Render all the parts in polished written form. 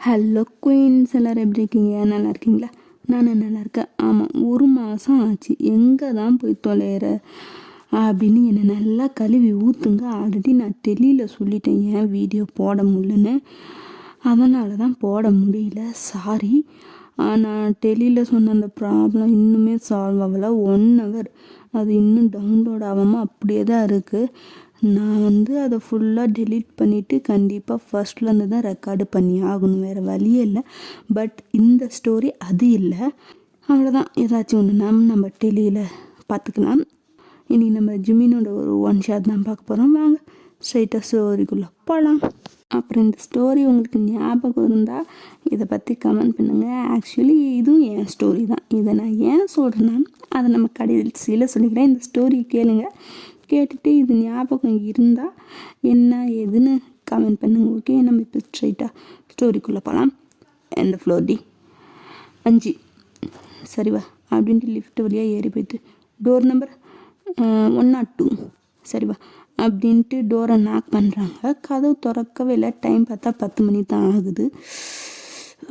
Hello queens, எல்லோரும் எப்படி இருக்கீங்க? நல்லா இருக்கீங்களா? நானும் நல்லா இருக்கேன். ஆமாம், 1 மாதம் ஆச்சு. எங்கே தான் போய் தொலைகிற அப்படின்னு என்னை நல்லா கழுவி ஊற்றுங்க. ஆல்ரெடி நான் டெல்லியில் சொல்லிட்டேன் ஏன் வீடியோ போட முடியலன்னு. அதனால தான் போட முடியல, சாரி. நான் டெல்லியில் சொன்ன அந்த ப்ராப்ளம் இன்னுமே சால்வ் ஆகலை. 1 hour அது இன்னும் டவுன்லோட் ஆகாமல் அப்படியே தான் இருக்குது. நான் அதை ஃபுல்லாக டெலீட் பண்ணிவிட்டு கண்டிப்பாக ஃபர்ஸ்ட்லேருந்து தான் ரெக்கார்டு பண்ணி ஆகணும், வேறு வழியே இல்லை. பட் இந்த ஸ்டோரி அது இல்லை. அவ்வளோதான், ஏதாச்சும் ஒன்றுனா நம்ம டெல்லியில் பார்த்துக்கலாம். இனி நம்ம ஜிமினோட ஒரு 1 shot தான் பார்க்க போகிறோம். வாங்க ஸ்ட்ரைட்டாக ஸ்டோரிக்குள்ளே போகலாம். அப்புறம் இந்த ஸ்டோரி உங்களுக்கு ஞாபகம் இருந்தால் இதை பற்றி கமெண்ட் பண்ணுங்கள். ஆக்சுவலி இதுவும் என் ஸ்டோரி தான். இதை நான் ஏன் சொல்கிறேன்னா அதை நம்ம கடைசியில் சொல்லிக்கிறேன். இந்த ஸ்டோரியை கேளுங்க, கேட்டுட்டு இது ஞாபகம் இருந்தால் என்ன ஏதுன்னு கமெண்ட் பண்ணுங்க. ஓகே, நம்ம இப்போ ஸ்ட்ரைட்டாக ஸ்டோரிக்குள்ளே போகலாம். எந்த ஃப்ளோர் டி? 5 சரிவா அப்படின்ட்டு லிஃப்ட் வழியாக ஏறி போய்ட்டு டோர் நம்பர் 102 சரிவா அப்படின்ட்டு டோரை நாக் பண்ணுறாங்க. கதவு திறக்கவே இல்லை. டைம் பார்த்தா 10 மணி தான் ஆகுது.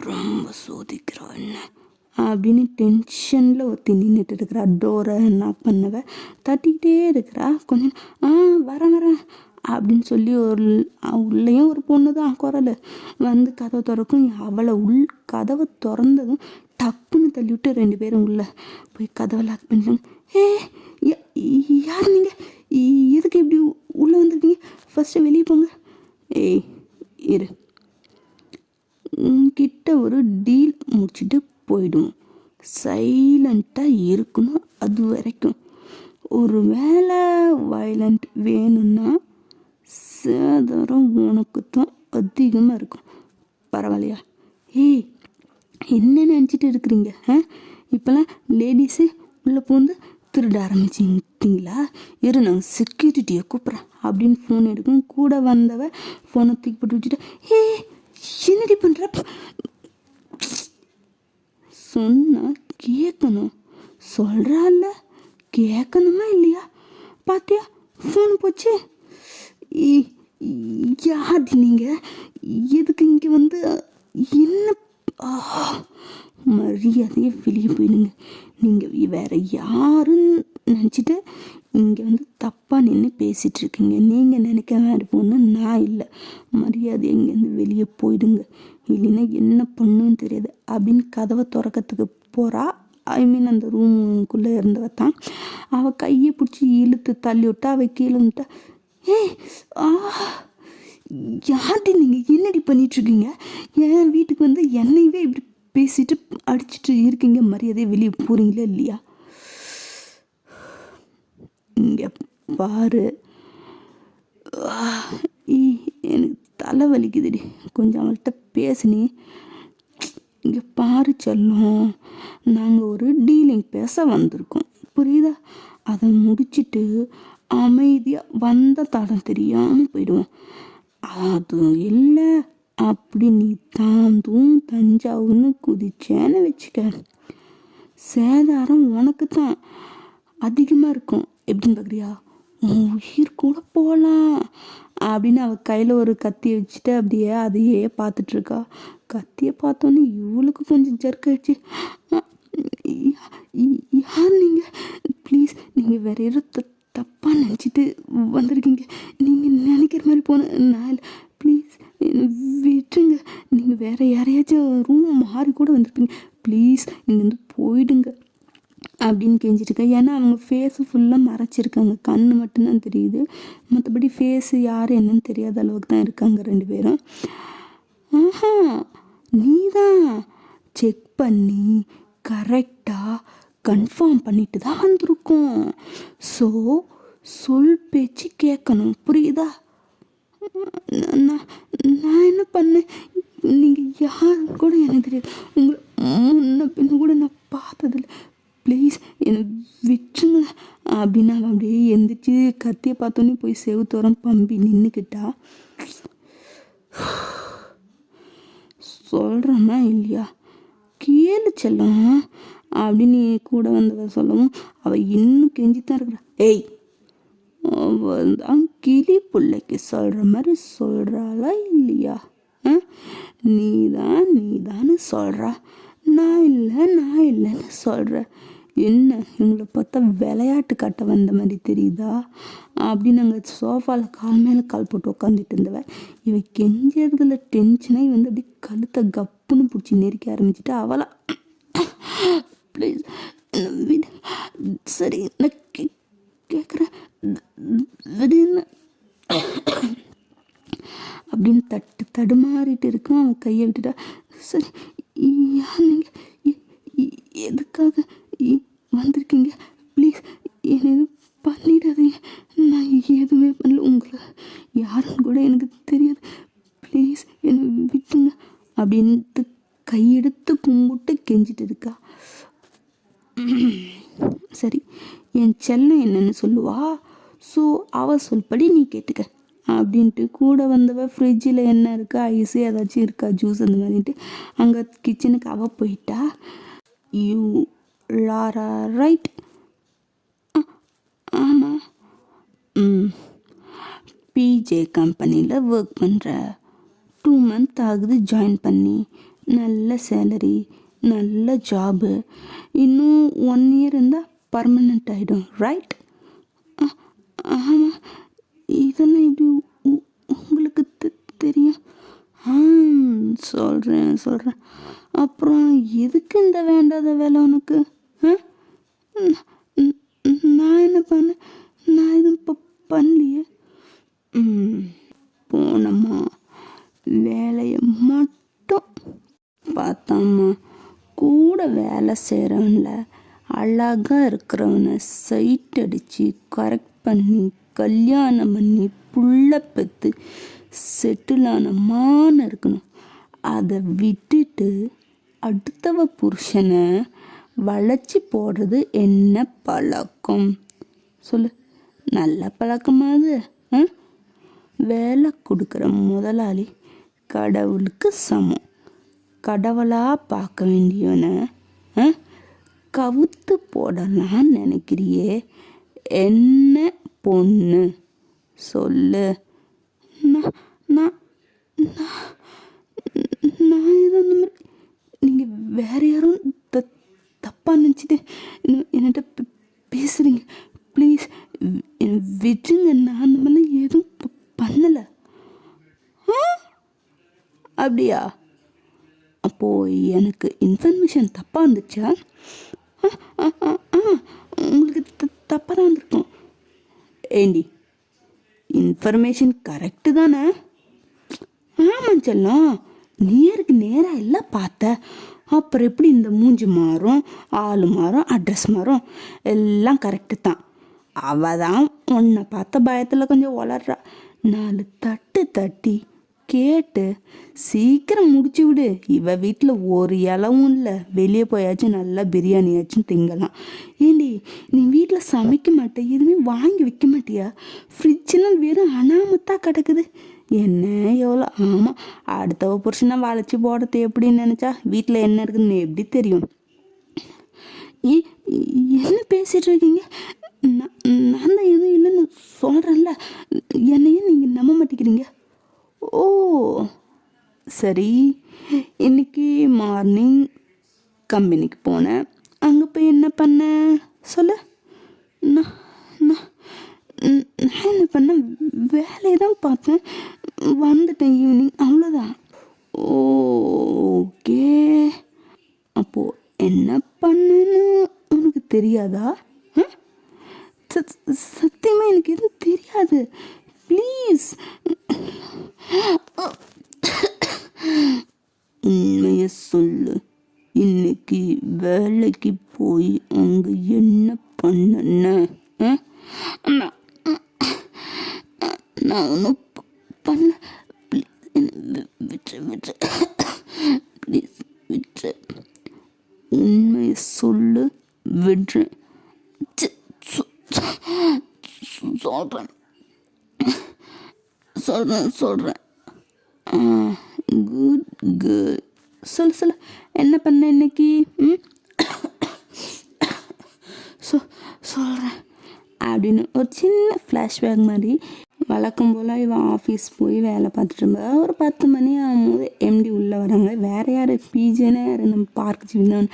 ரொம்ப சோதிக்கிறோம் என்ன அப்படின்னு டென்ஷனில் ஒருத்தி நின்றுட்டு இருக்கிறா. டோரை நாக் பண்ணவ தட்டிக்கிட்டே இருக்கிறா. கொஞ்சம் வரேன் அப்படின்னு சொல்லி உள்ளேயும் ஒரு பொண்ணு தான் குரல் கதவை திறக்கும். அவளை கதவை திறந்ததும் டப்புன்னு தள்ளிவிட்டு 2 பேரும் உள்ளே போய் கதவை லாக் பண்ணிட்டாங்க. யார் நீங்கள்? எதுக்கு இப்படி உள்ளே வந்திருக்கீங்க? ஃபஸ்ட்டு வெளியே போங்க. இரு, உன்கிட்ட ஒரு டீல் முடிச்சுட்டு போயிடுவோம். சைலண்ட்டாக இருக்கணும். அது வரைக்கும் ஒரு வேளை வயலண்ட் வேணும்னா சேதாரம் உனக்கு தான் அதிகமாக இருக்கும். பரவாயில்லையா? என்ன நினச்சிட்டு இருக்கிறீங்க? இப்போல்லாம் லேடிஸே உள்ளே பூந்து திருட ஆரம்பிச்சிட்டீங்களா? நான் செக்யூரிட்டியை கூப்பிட்றேன் அப்படின்னு ஃபோன் எடுக்கும். கூட வந்தவ ஃபோனை தூக்கி போட்டு வச்சுட்டு என்னடி பண்ணுற? சொன்னால் கேட்கணும். சொல்கிறால கேட்கணுமா இல்லையா? பார்த்தியா ஃபோன் போச்சு. யாரு நீங்கள்? எதுக்கு இங்கே என்ன? மரியாதையை வெளியே போயிடுங்க. நீங்கள் வேற யாருன்னு நினச்சிட்டு இங்கே தப்பாக நின்று பேசிகிட்டு இருக்கீங்க. நீங்கள் நினைக்க வேறு பொண்ணு நான் இல்லை. மரியாதை இங்கேருந்து வெளியே போயிடுங்க, இல்லைன்னா என்ன பண்ணுன்னு தெரியாது அப்படின்னு கதவை திறக்கிறதுக்கு போகிறா. அந்த ரூமுக்குள்ளே இருந்தவ தான். அவள் கையை பிடிச்சி இழுத்து தள்ளி விட்டா. அவள் கீழே வந்துட்டா. யார்டி நீங்கள்? என்னடி பண்ணிகிட்ருக்கீங்க? என் வீட்டுக்கு என்னையவே இப்படி பேசிட்டு அடிச்சுட்டு இருக்கீங்க. மரியாதையை வெளியே போகிறீங்களா இல்லையா? இங்கே பாரு, எனக்கு தலை வலிக்குதுடி. கொஞ்சம் அவள்கிட்ட பேசுனே. இங்கே பாரு செல்லம், நாங்கள் ஒரு டீலிங் பேச வந்திருக்கோம், புரியுதா? அதை முடிச்சுட்டு அமைதியாக வந்த தடம் தெரியாமல் போயிடுவோம். அது இல்லை அப்படி நீ தாந்தும் தஞ்சாவூர்னு குதிச்சேன்னு வச்சுக்க, சேதாரம் உனக்கு தான் அதிகமாக இருக்கும். எப்படின்னு பார்க்குறியா? உயிர் கூட போகலாம் அப்படின்னு அவள் கையில் ஒரு கத்தியை வச்சுட்டு அப்படியே அதையே பார்த்துட்ருக்கா. கத்தியை பார்த்தோன்னே இவளுக்கு கொஞ்சம் ஜர்க்காயிடுச்சு. யார் நீங்கள்? ப்ளீஸ், நீங்கள் வேற யாரோ தப்பாக நினச்சிட்டு வந்திருக்கீங்க. நீங்கள் நினைக்கிற மாதிரி போன நான் ப்ளீஸ் விட்டுருங்க. நீங்கள் வேறு யாரையாச்சும் ரூம் மாறி கூட வந்திருப்பீங்க. ப்ளீஸ் நீங்கள் போயிடுங்க அப்படின்னு கெஞ்சிட்ருக்க. ஏன்னா அவங்க ஃபேஸு ஃபுல்லாக மறைச்சிருக்காங்க. கண் மட்டும்தான் தெரியுது. மற்றபடி ஃபேஸு யார் என்னன்னு தெரியாத அளவுக்கு தான் இருக்காங்க 2 பேரும். நீ தான் செக் பண்ணி கரெக்டாக கன்ஃபார்ம் பண்ணிட்டு தான் வந்திருக்கோம். ஸோ சொல் பேச்சு கேட்கணும், புரியுதா? நான் என்ன பண்ணேன்? நீங்கள் யாரும் கூட எனக்கு தெரியாது. உங்களை முன்ன பின்ன கூட நான் பார்த்ததில்ல. ப்ளீஸ் என்னை விட்டுருங்க அப்படின்னு அவன் அப்படியே எந்திரிச்சு கத்தியை பார்த்தோன்னே போய் செவுத்தோரம் பம்பி நின்றுக்கிட்டா. சொல்கிறேன்னா இல்லையா? கேளு செல்லம் அப்படின்னு கூட வந்தவ சொல்லவும் அவள் இன்னும் கெஞ்சித்தான் இருக்கிறா. அவள் தான் கிளி பிள்ளைக்கு சொல்கிற மாதிரி சொல்கிறாளா இல்லையா? நீதான்னு சொல்கிறா. நான் இல்லைன்னு சொல்கிறேன். என்ன இவங்களை பார்த்தா விளையாட்டு காட்ட வந்த மாதிரி தெரியுதா அப்படின்னு நாங்கள் சோஃபாவில் கால் மேலே கால் போட்டு உட்காந்துட்டு இருந்தவன் இவ கெஞ்சறதுல டென்ஷனாகி வந்து அப்படி கழுத்தை கப்புன்னு பிடிச்சி நெரிக்க ஆரம்பிச்சிட்டு அவளா ப்ளீஸ் சரி நான் கேட்குறேன் விடுன்னு அப்படின்னு தடுமாறிட்டு இருக்கும். அவன் கையை விட்டுட்டா. சரி யார் நீங்கள் எதுக்காக வந்திருக்கீங்க? ப்ளீஸ் என்ன எதுவும் பண்ணிடாதீங்க. நான் எதுவுமே பண்ணல. உங்களை யாருன்னு கூட எனக்கு தெரியாது. ப்ளீஸ் என்னை விட்டுங்க அப்படின்ட்டு கையெடுத்து கும்பிட்டு கெஞ்சிட்டு இருக்கா. சரி என் செல்லம் என்னன்னு சொல்லுவா. ஸோ அவள் சொல்படி நீ கேட்டுக்க அப்படின்ட்டு கூட வந்தவ ஃப்ரிட்ஜில் என்ன இருக்கா, ஐஸு ஏதாச்சும் இருக்கா, ஜூஸ் அந்த மாதிரின்ட்டு அங்கே கிச்சனுக்கு அவள் போயிட்டா. You Laura right? ஆமாம். பிஜே கம்பெனியில் ஒர்க் பண்ணுற. 2 month ஆகுது ஜாயின் பண்ணி. நல்ல சேலரி, நல்ல ஜாபு. இன்னும் 1 year இருந்தால் பர்மனெண்ட் ஆகிடும், ரைட்? ஆமாம். இதெல்லாம் எப்படி உங்களுக்கு தெரியும்? சொல்கிறேன். அப்புறம் எதுக்கு இந்த வேண்டாத வேலை உனக்கு? நான் என்ன பண்ணேன்? நான் எதுவும் பண்ணலையே. போனம்மா வேலையை மட்டும் பார்த்தாம்மா. கூட வேலை செய்கிறவன்ல அழகாக இருக்கிறவனை சைட் அடித்து கரெக்ட் பண்ணி கல்யாணம் பண்ணி புள்ள பெற்று செட்டிலானமான்னு இருக்கணும். அதை விட்டுட்டு அடுத்தவ புருஷனை வளைச்சி போடுறது என்ன பழக்கம் சொல்லு? நல்ல பழக்கமாது? வேலை கொடுக்குற முதலாளி கடவுளுக்கு சமம். கடவுளாக பார்க்க வேண்டியவனை கவுத்து போடலான்னு நினைக்கிறியே, என்ன பொண்ணு சொல்லு? நான் இது அந்த மாதிரி நீங்கள் வேறு யாரும் தப்பாக நினச்சிட்டு என்கிட்ட பேசுகிறீங்க. ப்ளீஸ் விட்டுருங்க. நான் அந்த மாதிரிலாம் எதுவும் பண்ணலை. அப்படியா? அப்போது எனக்கு இன்ஃபர்மேஷன் தப்பாக இருந்துச்சா? உங்களுக்கு தப்பாக தான் இருந்திருக்கும். ஏண்டி இன்ஃபர்மேஷன் கரெக்டு தானே? ஆமாம் செல்லம், நேருக்கு நேராக எல்லாம் பார்த்த. அப்புறம் எப்படி இந்த மூஞ்சி மாறும், ஆள் மாறும், அட்ரஸ் மாறும், எல்லாம் கரெக்டு தான். அவள் தான் உன்னை பார்த்த பயத்தில் கொஞ்சம் வளர்றா. 4 தட்டு தட்டி கேட்டு சீக்கிரம் முடிச்சு விடு. இவ வீட்டில் ஒரு இலவும் இல்லை. வெளியே போயாச்சும் நல்லா பிரியாணியாச்சும் திங்கலாம். ஏண்டி நீ வீட்டில் சமைக்க மாட்டே, எதுவுமே வாங்கி வைக்க மாட்டியா? ஃப்ரிட்ஜெலாம் வெறும் அனாமத்தாக கிடக்குது. என்ன எவ்வளோ? ஆமாம், அடுத்தவ புருஷனை வளைச்சி போடுறது எப்படின்னு நினச்சா வீட்டில் என்ன இருக்குதுன்னு எப்படி தெரியும்? என்ன பேசிகிட்டு இருக்கீங்க? நான் தான் எதுவும் இல்லைன்னு சொல்கிறேன்ல, என்னையும் நீங்கள் நம்ப மாட்டேங்கிறீங்க. ஓ சரி, இன்னைக்கு மார்னிங் கம்பெனிக்கு போனேன். அங்கே போய் என்ன பண்ண சொல்லு? நான் என்ன பண்ணேன்? வேலையை தான் பார்த்தேன், வந்துட்டேன் ஈவினிங், அவ்வளோதான். ஓகே, அப்போது என்ன பண்ணேன்னு உனக்கு தெரியாதா? சத்தியமாக எனக்கு எதுவும் தெரியாது. ப்ளீஸ் உண்மையை சொல்லு. இன்னைக்கு வேலைக்கு போய் அங்கே என்ன பண்ண? நான் ஒன்றும் பண்ண. விட்டு ப்ளீஸ் விட்டு. உண்மையை சொல்லு, விடுறேன். சொல்கிறேன். Good girl. சொல்லு என்ன பண்ண இன்னைக்கு? சொல்கிறேன் அப்படின்னு ஒரு சின்ன ஃப்ளாஷ்பேக் மாதிரி வழக்கம் போல் இவன் ஆஃபீஸ் போய் வேலை பார்த்துட்டு இருந்தா ஒரு 10 மணி ஆகும்போது எம்டி உள்ளே வராங்க. வேறு யார் பிஜேனா யார் நம்ம பார்க்க சிவன்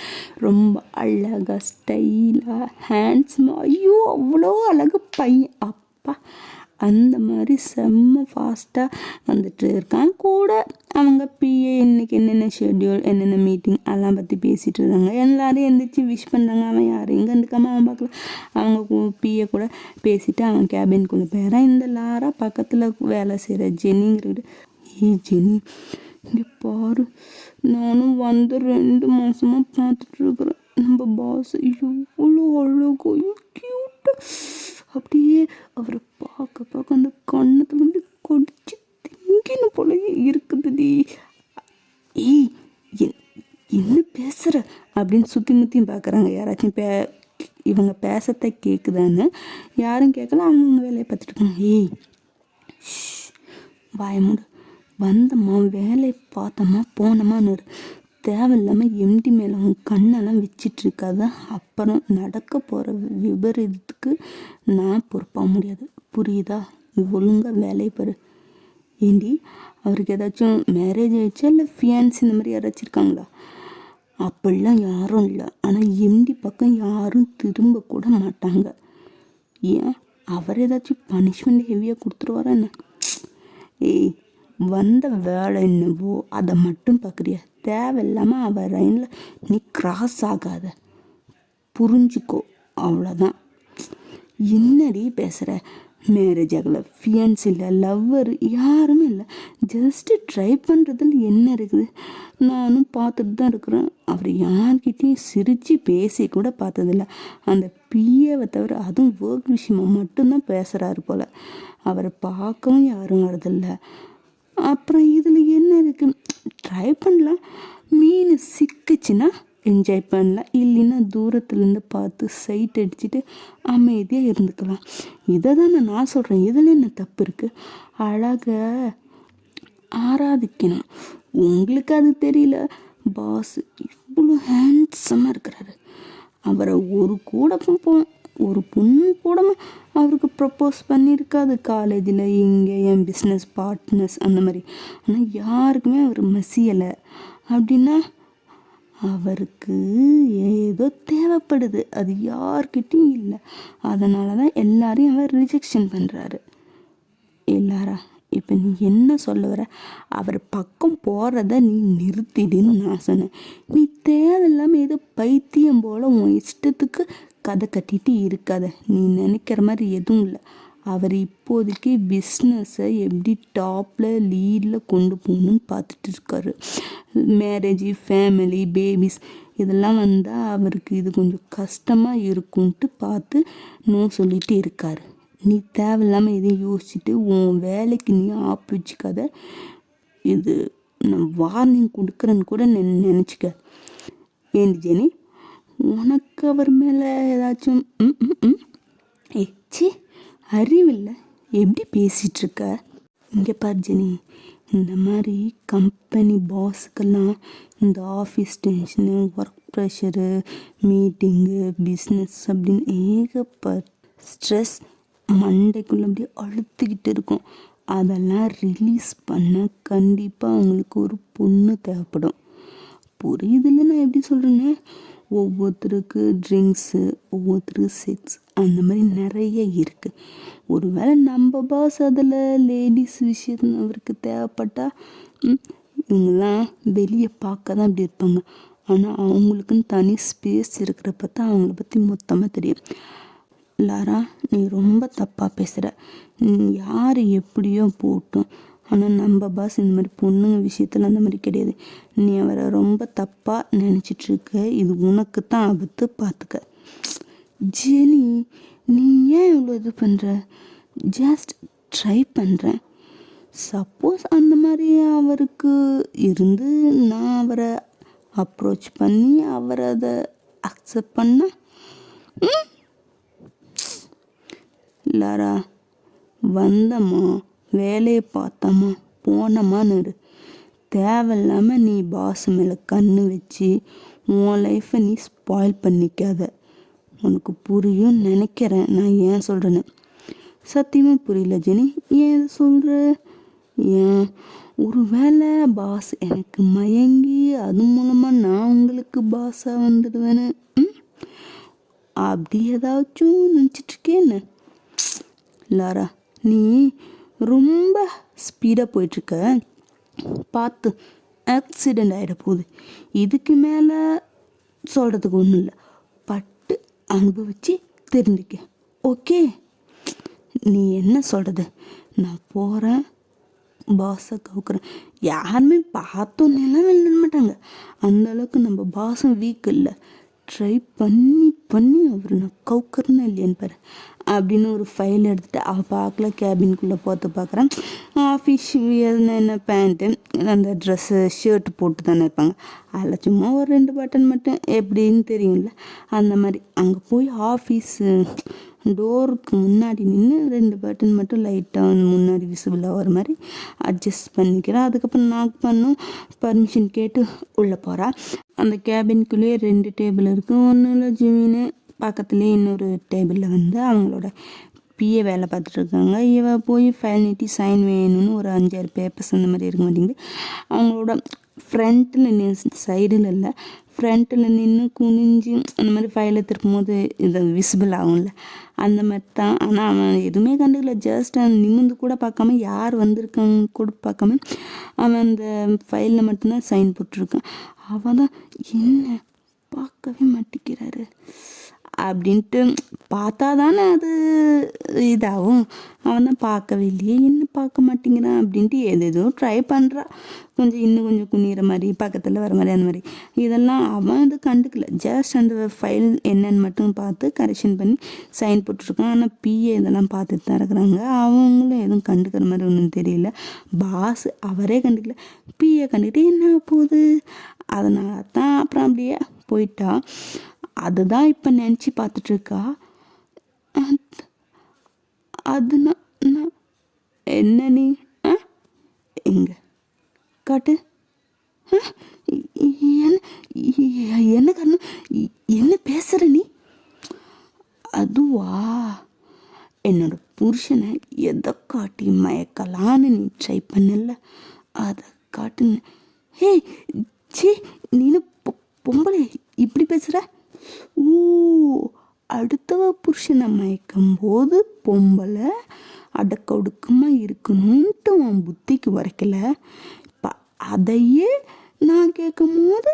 ரொம்ப அழகாக ஸ்டைலாக ஹேண்ட்ஸமாக ஐயோ அவ்வளோ அழகு பையன் அப்பா அந்த மாதிரி செம்ம ஃபாஸ்ட்டாக வந்துட்டு இருக்கான். கூட அவங்க பிஏ இன்றைக்கி என்னென்ன ஷெட்யூல் என்னென்ன மீட்டிங் அதெல்லாம் பற்றி பேசிகிட்டு இருந்தாங்க. எல்லோரும் எழுந்திரிச்சு விஷ் பண்ணுறாங்க. அவன் யார் எங்கே இருந்துக்காமல் அவன் பார்க்கல. அவங்க பிஏ கூட பேசிவிட்டு அவன் கேபின்குள்ளே போயிடறான். இந்த லாரா பக்கத்தில் வேலை செய்கிற ஜெனிங்கிறது ஜெனி இங்கே பாரு நானும் வந்து 2 மாதமாக பார்த்துட்ருக்குறேன். நம்ம பாஸ் எவ்வளோ அழகோ க்யூட்டாக அப்படியே அவரை பார்க்க அந்த கண்ணத்தில் வந்து கொடிச்சு திங்கின போலயே இருக்குதுடி. ஏய் என்ன பேசுகிற அப்படின்னு சுற்றி முற்றியும் பார்க்குறாங்க. யாராச்சும் இவங்க பேசத்தை கேட்குதான்னு யாரும் கேட்கல. அவங்க வேலையை பார்த்துட்டு இருக்காங்க. ஏய் வாயமூடு வந்தம்மா வேலையை பார்த்தம்மா போனோமான்னு தேவையில்லாமல் எம்டி மேலே அவங்க கண்ணெல்லாம் வச்சிட்ருக்காத. அப்புறம் நடக்க போகிற விபரீதத்துக்கு நான் பொறுப்பாக முடியாது புரியுதா? ஒழுங்காக வேலையை பாரு. ஏண்டி அவருக்கு ஏதாச்சும் மேரேஜ் ஆகிடுச்சா இல்லை ஃபியான்ஸ் இந்த மாதிரி யாராச்சும் இருக்காங்களா? அப்படிலாம் யாரும் இல்லை. ஆனால் எம்டி பக்கம் யாரும் திரும்ப கூட மாட்டாங்க. ஏன் அவர் ஏதாச்சும் பனிஷ்மெண்ட் ஹெவியாக கொடுத்துருவாரா என்ன? ஏய் வந்த வேலை என்னவோ அதை மட்டும் பார்க்குறியா? தேவையில்லாமல் அவள் லைனில் நீ கிராஸ் ஆகாத புரிஞ்சுக்கோ அவ்வளோதான். என்னடி பேசுகிற? மேரேஜ் ஆகலை, ஃபியான்ஸ் இல்லை, லவ்வர் யாருமே இல்லை. ஜஸ்ட்டு ட்ரை பண்ணுறதுல என்ன இருக்குது? நானும் பார்த்துட்டு தான் இருக்கிறேன். அவர் யார்கிட்டையும் சிரித்து பேசி கூட பார்த்ததில்ல. அந்த பிஏவை தவிர அதுவும் ஒர்க் விஷயமாக மட்டும்தான் பேசுகிறாரு போல். அவரை பார்க்கவும் யாரும் வரதில்லை. அப்புறம் இதில் என்ன இருக்குது? ட்ரை பண்ணலாம். மீன் சிக்குச்சுன்னா என்ஜாய் பண்ணலாம். இல்லைன்னா தூரத்துலேருந்து பார்த்து சைட் அடிச்சுட்டு அமைதியாக இருந்துக்கலாம். இதை தானே நான் சொல்கிறேன். இதில் என்ன தப்பு இருக்குது? அழகை ஆராதிக்கணும். உங்களுக்கு அது தெரியல. பாஸ் இவ்வளோ ஹேண்ட்ஸமாக இருக்கிறாரு. அவரை ஒரு பொண்ணு கூட அவருக்கு ப்ரப்போஸ் பண்ணியிருக்காது காலேஜில் இங்கே என் பிஸ்னஸ் பார்ட்னர்ஸ் அந்த மாதிரி. ஆனால் யாருக்குமே அவர் மசியலை. அப்படின்னா அவருக்கு ஏதோ தேவைப்படுது. அது யார்கிட்டையும் இல்லை. அதனால தான் எல்லாரையும் அவர் ரிஜெக்ஷன் பண்ணுறாரு. எல்லாரா இப்போ நீ என்ன சொல்ல வர? அவர் பக்கம் போகிறத நீ நிறுத்திடுன்னு நான் சொன்னேன். நீ தேவையில்லாமல் ஏதோ பைத்தியம் போல் உன் இஷ்டத்துக்கு கதை கட்டிட்டு இருக்காத. நீ நினைக்கிற மாதிரி எதுவும் இல்லை. அவர் இப்போதைக்கு பிஸ்னஸை எப்படி டாப்பில் லீடில் கொண்டு போகணுன்னு பார்த்துட்டு இருக்காரு. மேரேஜ் ஃபேமிலி பேபிஸ் இதெல்லாம் வந்தால் அவருக்கு இது கொஞ்சம் கஷ்டமாக இருக்கும்ன்ட்டு பார்த்து நோ சொல்லிட்டு இருக்காரு. நீ தேவையில்லாமல் எதையும் யோசிச்சுட்டு உன் வேலைக்கு நீ ஆப்பு வச்சுக்காத. இது நான் வார்னிங் கொடுக்குறேன்னு கூட நினச்சிக்க. ஏண்டி ஜெனி உனக்கு அவர் மேலே ஏதாச்சும் சி அறிவில்லை எப்படி பேசிகிட்ருக்க? இங்கே பார் ஜெனி, இந்த மாதிரி கம்பெனி பாஸுக்கெல்லாம் இந்த ஆஃபீஸ் டென்ஷனு ஒர்க் ப்ரெஷரு மீட்டிங்கு பிஸ்னஸ் அப்படின்னு ஏகப்பட்ட ஸ்ட்ரெஸ் மண்டைக்குள்ளே அப்படியே அழுத்துக்கிட்டு இருக்கும். அதெல்லாம் ரிலீஸ் பண்ண கண்டிப்பாக அவங்களுக்கு ஒரு பொண்ணு தேவைப்படும். புரியுதில்ல நான் எப்படி சொல்கிறேன்னு? ஒவ்வொருத்தருக்கு ட்ரிங்க்ஸு ஒவ்வொருத்தருக்கு செக்ஸ் அந்த மாதிரி நிறைய இருக்குது. ஒருவேளை நம்ம பாஸ் அதில் லேடிஸ் விஷயம் அவருக்கு தேவைப்பட்டால் இவங்கெல்லாம் வெளியே பார்க்க தான் இப்படி இருப்பாங்க. ஆனால் அவங்களுக்குன்னு தனி ஸ்பேஸ் இருக்கிறப்ப தான் அவங்கள பற்றி மொத்தமாக தெரியும். லாரா நீ ரொம்ப தப்பாக பேசுகிற. யார் எப்படியோ போட்டும், ஆனால் நம்ம பாஸ் இந்த மாதிரி பொண்ணுங்க விஷயத்தில் அந்த மாதிரி கிடையாது. நீ அவரை ரொம்ப தப்பாக நினச்சிட்ருக்க. இது உனக்கு தான் ஆபத்து, பார்த்துக்க. ஜெனி நீ ஏன் இவ்வளோ இது பண்ணுற? ஜஸ்ட் ட்ரை பண்ணுறேன். சப்போஸ் அந்த மாதிரி அவருக்கு இருந்து நான் அவரை அப்ரோச் பண்ணி அவரை அதை அக்செப்ட் பண்ண லாரா வந்தம்மா வேலையை பார்த்தம்மா போனம்மான்னு தேவையில்லாமல் நீ பாஸ் மேலே கண்ணு வச்சு உன் லைஃப்பை நீ ஸ்பாயில் பண்ணிக்காத. உனக்கு புரியும் நினைக்கிறேன் நான் ஏன் சொல்கிறேன்னு. சத்தியமாக புரியல ஜெனி, ஏன் இதை சொல்கிற? ஏன் ஒரு வேளை பாஸ் எனக்கு மயங்கி அது மூலமாக நான் உங்களுக்கு பாஸாக வந்துடுவேன்னு அப்படி ஏதாச்சும் நினச்சிட்ருக்கேன்னு? லாரா, நீ ரொம்ப ஸ்பீடாக போயிட்டுருக்க, பார்த்து ஆக்சிடெண்ட் ஆகிட போகுது. இதுக்கு மேலே சொல்கிறதுக்கு ஒன்றும் இல்லை, பட்டு அனுபவித்து தெரிஞ்சுக்க. ஓகே, நீ என்ன சொல்கிறது? நான் போகிறேன், பாஸை கவுக்குறேன். யாருமே பார்த்தோன்னெல்லாம் வெளியிட மாட்டாங்க. அந்தளவுக்கு நம்ம பாஸும் வீக் இல்லை. ட்ரை பண்ணி அவர் நான் கவுக்குறேன்னா இல்லையான்னு பாரு அப்படின்னு ஒரு ஃபைல் எடுத்துகிட்டு அவள் பார்க்கல. கேபின்குள்ளே பார்த்து பார்க்குறேன். ஆஃபீஸ் என்ன பேண்ட்டு அந்த ட்ரெஸ்ஸு ஷர்ட்டு போட்டு தானே இருப்பாங்க. அதில் சும்மா ஒரு 2 பட்டன் மட்டும் எப்படின்னு தெரியும்ல, அந்த மாதிரி அங்கே போய் ஆஃபீஸு டோருக்கு முன்னாடி நின்று 2 பட்டன் மட்டும் லைட்டாக முன்னாடி விசிபிளாக வர மாதிரி அட்ஜஸ்ட் பண்ணிக்கிறேன். அதுக்கப்புறம் நாக் பண்ணும், பர்மிஷன் கேட்டு உள்ளே போகிறா. அந்த கேபின்குள்ளேயே 2 டேபிள் இருக்குது. ஒன்றில் ஜிமின்னு பக்கத்துலேயே இன்னொரு டேபிளில் வந்து அவங்களோட பிஏ வேலை பார்த்துட்ருக்காங்க. இவ போய் ஃபைல் நீட்டி சைன் வேணும்னு ஒரு 5-6 பேப்பர்ஸ் அந்த மாதிரி இருக்க மாட்டேங்குது. அவங்களோட ஃப்ரண்ட்டில் சைடில் இல்லை, ஃப்ரண்ட்டில் நின்று குனிஞ்சு அந்த மாதிரி ஃபைலை திருப்பும் போது இது விசிபிள் ஆகும்ல, அந்த மாதிரி தான். ஆனால் அவன் எதுவுமே கண்டுக்கல. ஜஸ்ட் அவன் நிமிந்து கூட பார்க்காம யார் வந்திருக்காங்க கூட பார்க்காம அவன் அந்த ஃபைலில் மட்டும்தான் சைன் போட்டிருக்கான். அவன் தான் என்ன பார்க்கவே மாட்டேங்கிறாரு அப்படின்ட்டு பார்த்தா தானே அது இதாகும். அவன் தான் பார்க்கவே இல்லையே, என்ன பார்க்க மாட்டேங்கிறான் அப்படின்ட்டு எதோ ட்ரை பண்ணுறா. இன்னும் கொஞ்சம் குனிகிற மாதிரி, பக்கத்தில் வர மாதிரி, அந்த மாதிரி. இதெல்லாம் அவன் இது கண்டுக்கல. ஜஸ்ட் அந்த ஃபைல் என்னன்னு மட்டும் பார்த்து கரெக்ஷன் பண்ணி சைன் போட்டுருக்கான். ஆனால் பிஏ இதெல்லாம் பார்த்துட்டு தான் இருக்கிறாங்க. அவங்களும் எதுவும் கண்டுக்கிற மாதிரி ஒன்றும் தெரியல. பாஸ் அவரே கண்டுக்கல, பிஏ கண்டுக்கிட்டு என்ன போகுது. அதனால தான் அப்புறம் அப்படியே போயிட்டா. அதுதான் இப்போ நினச்சி பார்த்துட்ருக்கா. அது நான் என்ன நீ எங்க காட்டு என்ன காரணம், என்ன பேசுகிற நீ? அதுவா, என்னோட புருஷனை எதை காட்டி மயக்கலான்னு நீ ட்ரை பண்ணல, அதை காட்டுன்னு. ஹே சி, நீனு பொம்பளை இப்படி பேசுகிற? ஓ, அடுத்தவ புருஷனை மயக்கும் போது பொம்பளை அடக்க ஒடுக்கமாக இருக்கணும்ன்ட்டு உன் புத்திக்கு உரைக்கல. இப்போ அதையே நான் கேட்கும் போது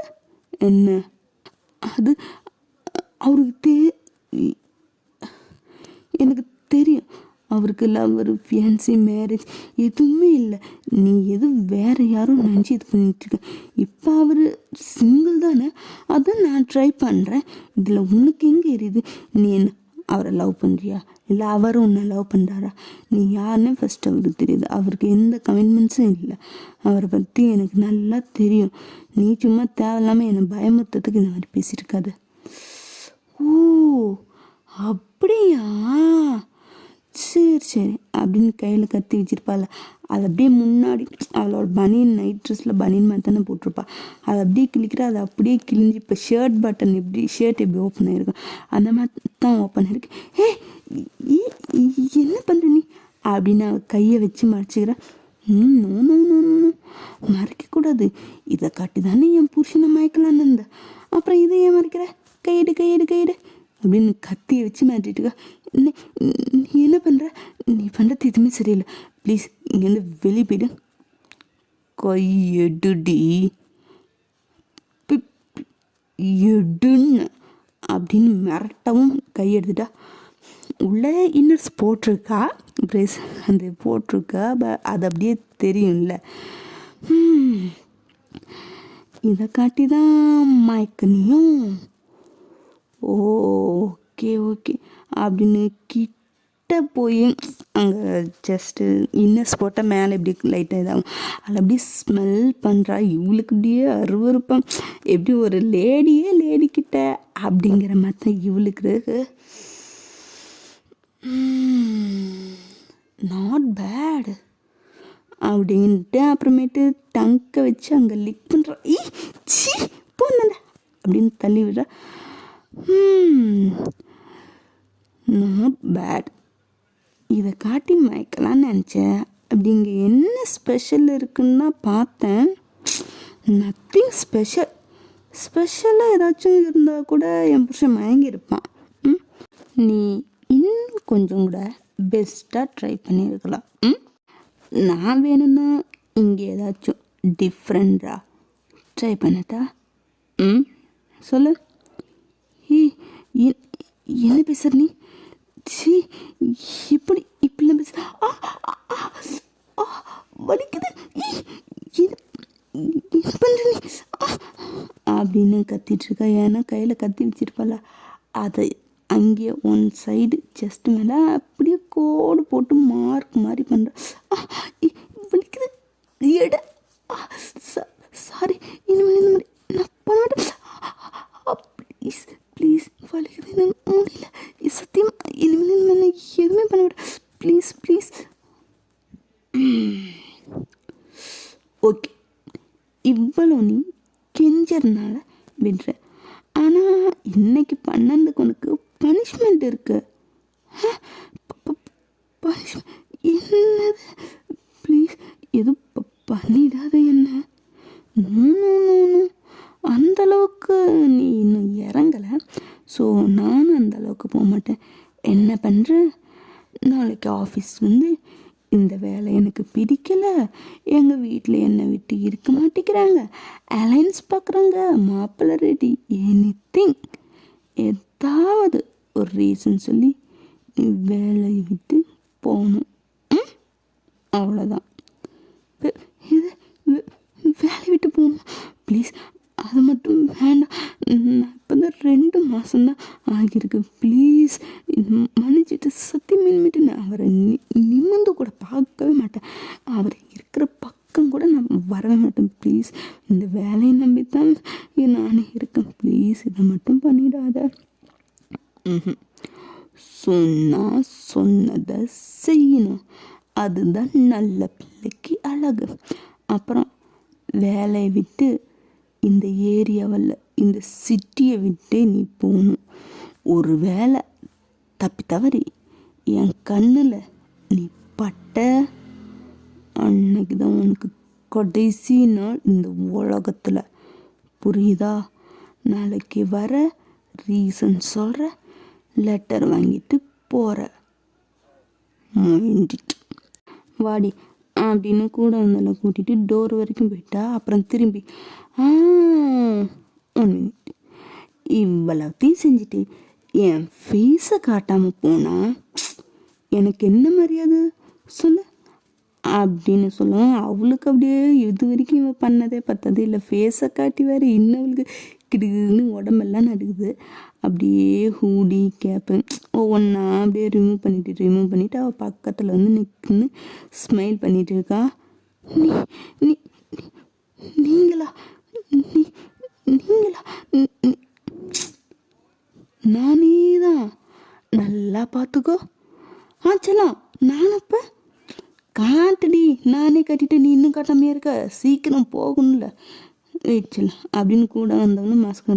என்ன? அது அவருக்கு எனக்கு தெரியும், அவருக்கு லவ்வர், ஃபியான்சி, மேரேஜ் எதுவுமே இல்லை. நீ எதுவும் வேறு யாரும் நினச்சி இது பண்ணிட்டுருக்க. இப்போ அவர் சிங்கிள் தானே, அதான் நான் ட்ரை பண்ணுறேன். இதில் உனக்கு எங்கே எரியுது? நீ என்ன அவரை லவ் பண்ணுறியா, இல்லை அவரும் உன்னை லவ் பண்ணுறாரா? நீ யாருன்னே ஃபஸ்ட் அவருக்கு தெரியுது. அவருக்கு எந்த கமிட்மெண்ட்ஸும் இல்லை. அவரை பற்றி எனக்கு நல்லா தெரியும். நீ சும்மா தேவையில்லாமல் என்னை பயமுறுத்துறதுக்கு இந்த மாதிரி பேசியிருக்காது. ஓ அப்படியா, சரி அப்படின்னு கையில் கத்தி வச்சிருப்பாள். அது அப்படியே முன்னாடி அவளோட பனியன், நைட் ட்ரெஸ்ஸில் பனியன் மாதிரி தானே போட்டிருப்பா. அதை அப்படியே கிழிக்கிற, அது அப்படியே கிழிஞ்சி இப்போ ஷர்ட் பட்டன் ஷர்ட் எப்படி ஓப்பன் ஆகிருக்கும் அந்த மாதிரி தான் ஓப்பன் ஆகிருக்கு. என்ன பண்ணுற நீ அப்படின்னு அவள் கையை வச்சு மறைச்சிக்கிறேன். மறைக்கக்கூடாது, இதை காட்டி தானே என் புருஷனை மயக்கலான்னு இருந்த, அப்புறம் இதை ஏன் மறைக்கிற? கையெடு அப்படின்னு கத்தியை வச்சு மாட்டிட்டுக்கா. நீ என்ன பண்ணுற? நீ பண்ணுறது எதுவுமே சரியில்லை, ப்ளீஸ் இங்கேருந்து வெளியே போயிடு. கையெடுடி எடுன்னு அப்படின்னு மிரட்டவும் கையெடுத்துட்டா. உள்ளே இன்னர்ஸ் போட்டிருக்கா, ப்ரேஸ் அந்த போட்டிருக்கா, அது அப்படியே தெரியும்ல. இதை காட்டி தான் மயக்கனியும். ஓகே அப்படின்னு கிட்ட போய் அங்கே ஜஸ்ட்டு இன்னர்ஸ் போட்டால் மேலே இப்படி லைட்டாக இதாகும். அதில் அப்படியே ஸ்மெல் பண்ணுறா. இவளுக்கு இப்படியே அருவருப்பம், எப்படி ஒரு லேடிக்கிட்ட அப்படிங்கிற மாதிரி தான் இவளுக்கு இருக்கு. நாட் பேட் அப்படின்ட்டு அப்புறமேட்டு டங்கை வச்சு அங்கே லிக் பண்ணுறா. சி போன அப்படின்னு தள்ளி விடுறா. Not bad. இதை காட்டி மயக்கலான்னு நினச்சேன். அப்படி இங்கே என்ன ஸ்பெஷல் இருக்குன்னு தான் பார்த்தேன். Nothing special. ஸ்பெஷலாக ஏதாச்சும் இருந்தால் கூட என் புருஷன் மயங்கியிருப்பான். நீ இன்னும் கொஞ்சம் கூட பெஸ்ட்டாக ட்ரை பண்ணியிருக்கலாம். நான் வேணும்னா இங்கே ஏதாச்சும் டிஃப்ரெண்ட்டாக ட்ரை பண்ணட்டா? சொல்லு. என்ன பேசுற நீ? சி, இப்படிலாம் பேச வலிக்குது, என்ன பண்ணுற நீ அப்படின்னு கத்திட்டு இருக்கா. ஏன்னா கையில் கத்தி வச்சிருப்பால, அதை அங்கே ஒன் சைடு செஸ்ட் மேலே அப்படியே கோடு போட்டு மார்க் மாதிரி பண்ணுற. வலிக்குது எட. சாரி, இனிமேல் இந்த மாதிரி நான் பண்ண. ப்ளீஸ் ப்ளீஸ், வலிக்குது, எனக்கு முடியல சத்தியம். இனிமேல் நான் எதுவுமே பண்ண விட. Please please. ஓகே, இவ்வளோ நீ கெஞ்சறனால விடுற. ஆனால் இன்னைக்கு பண்ணதுக்கு உனக்கு பனிஷ்மெண்ட் இருக்கு. பனிஷ்மெண்ட் என்னது? ப்ளீஸ் எதுவும் பண்ணிடாத என்ன. அந்தளவுக்கு நீ இன்னும் இறங்கலை. ஸோ நானும் அந்தளவுக்கு போக மாட்டேன். என்ன பண்ணுற, நாளைக்கு ஆஃபீஸ் வந்து இந்த வேலை எனக்கு பிடிக்கலை, எங்கள் வீட்டில் என்னை விட்டு இருக்க மாட்டேங்கிறாங்க, அலைன்ஸ் பார்க்குறாங்க, மாப்பிள்ளை ரெடி, எனிதிங் ஏதாவது ஒரு ரீசன் சொல்லி நீ வேலையை விட்டு போகணும். அவ்வளோதான். இது வேலையை விட்டு போகணும் ப்ளீஸ். அது மட்டும் வேண்டாம். நான் இப்போ தான் 2 மாதம்தான் ஆகியிருக்கு. ப்ளீஸ் மன்னிச்சிட்டு சத்தியம் மீன்மிட்டு நான் அவரை நிமிர்ந்து கூட பார்க்கவே மாட்டேன். அவர் இருக்கிற பக்கம் கூட நான் வரவே மாட்டேன். ப்ளீஸ், இந்த வேலையை நம்பித்தான் நானே இருக்கேன். ப்ளீஸ் இதை மட்டும் பண்ணிடாத. சொன்னதை செய்யணும், அதுதான் நல்ல பிள்ளைக்கு அழகு. அப்புறம் வேலையை விட்டு இந்த ஏரியாவில் இந்த சிட்டியை விட்டு நீ போகணும். ஒரு வேளை தப்பி தவறி என் கண்ணில் நீ பட்ட அன்னைக்கு தான் உனக்கு கடைசி நாள் இந்த உலகத்தில். புரியுதா? நாளைக்கு வர ரீசன் சொல்கிற, லெட்டர் வாங்கிட்டு போகிற. மைண்டிட்டு வாடி அப்படின்னு கூட வந்தால கூட்டிகிட்டு டோர் வரைக்கும் போயிட்டா. அப்புறம் திரும்பி 1 மினிட் இவ்வளோத்தையும் செஞ்சுட்டு என் ஃபேஸை காட்டாமல் போனால் எனக்கு என்ன மரியாதை சொல்லு அப்படின்னு சொல்லுவேன். அவளுக்கு அப்படியே இது வரைக்கும் இவன் பண்ணதே பத்தது இல்லை, ஃபேஸை காட்டி வேறு இன்னும் அவளுக்கு கிடுன்னு உடம்பெல்லாம் நடுக்குது. அப்படியே ஹூடி கேப்பு ஒவ்வொன்றா அப்படியே ரிமூவ் பண்ணிவிட்டு அவள் பக்கத்தில் வந்து நிற்குன்னு ஸ்மைல் பண்ணிகிட்டு இருக்கா. நீங்களா நானே தான். நல்லா பார்த்துக்கோ. செல்லாம் நானப்போ காட்டுடி, நானே கட்டிட்டு நீ இன்னும் காட்டாமையே இருக்க, சீக்கிரம் போகணும்ல, வெயிட் செல்லாம் அப்படின்னு கூட வந்தவொன்னு மாஸ்க்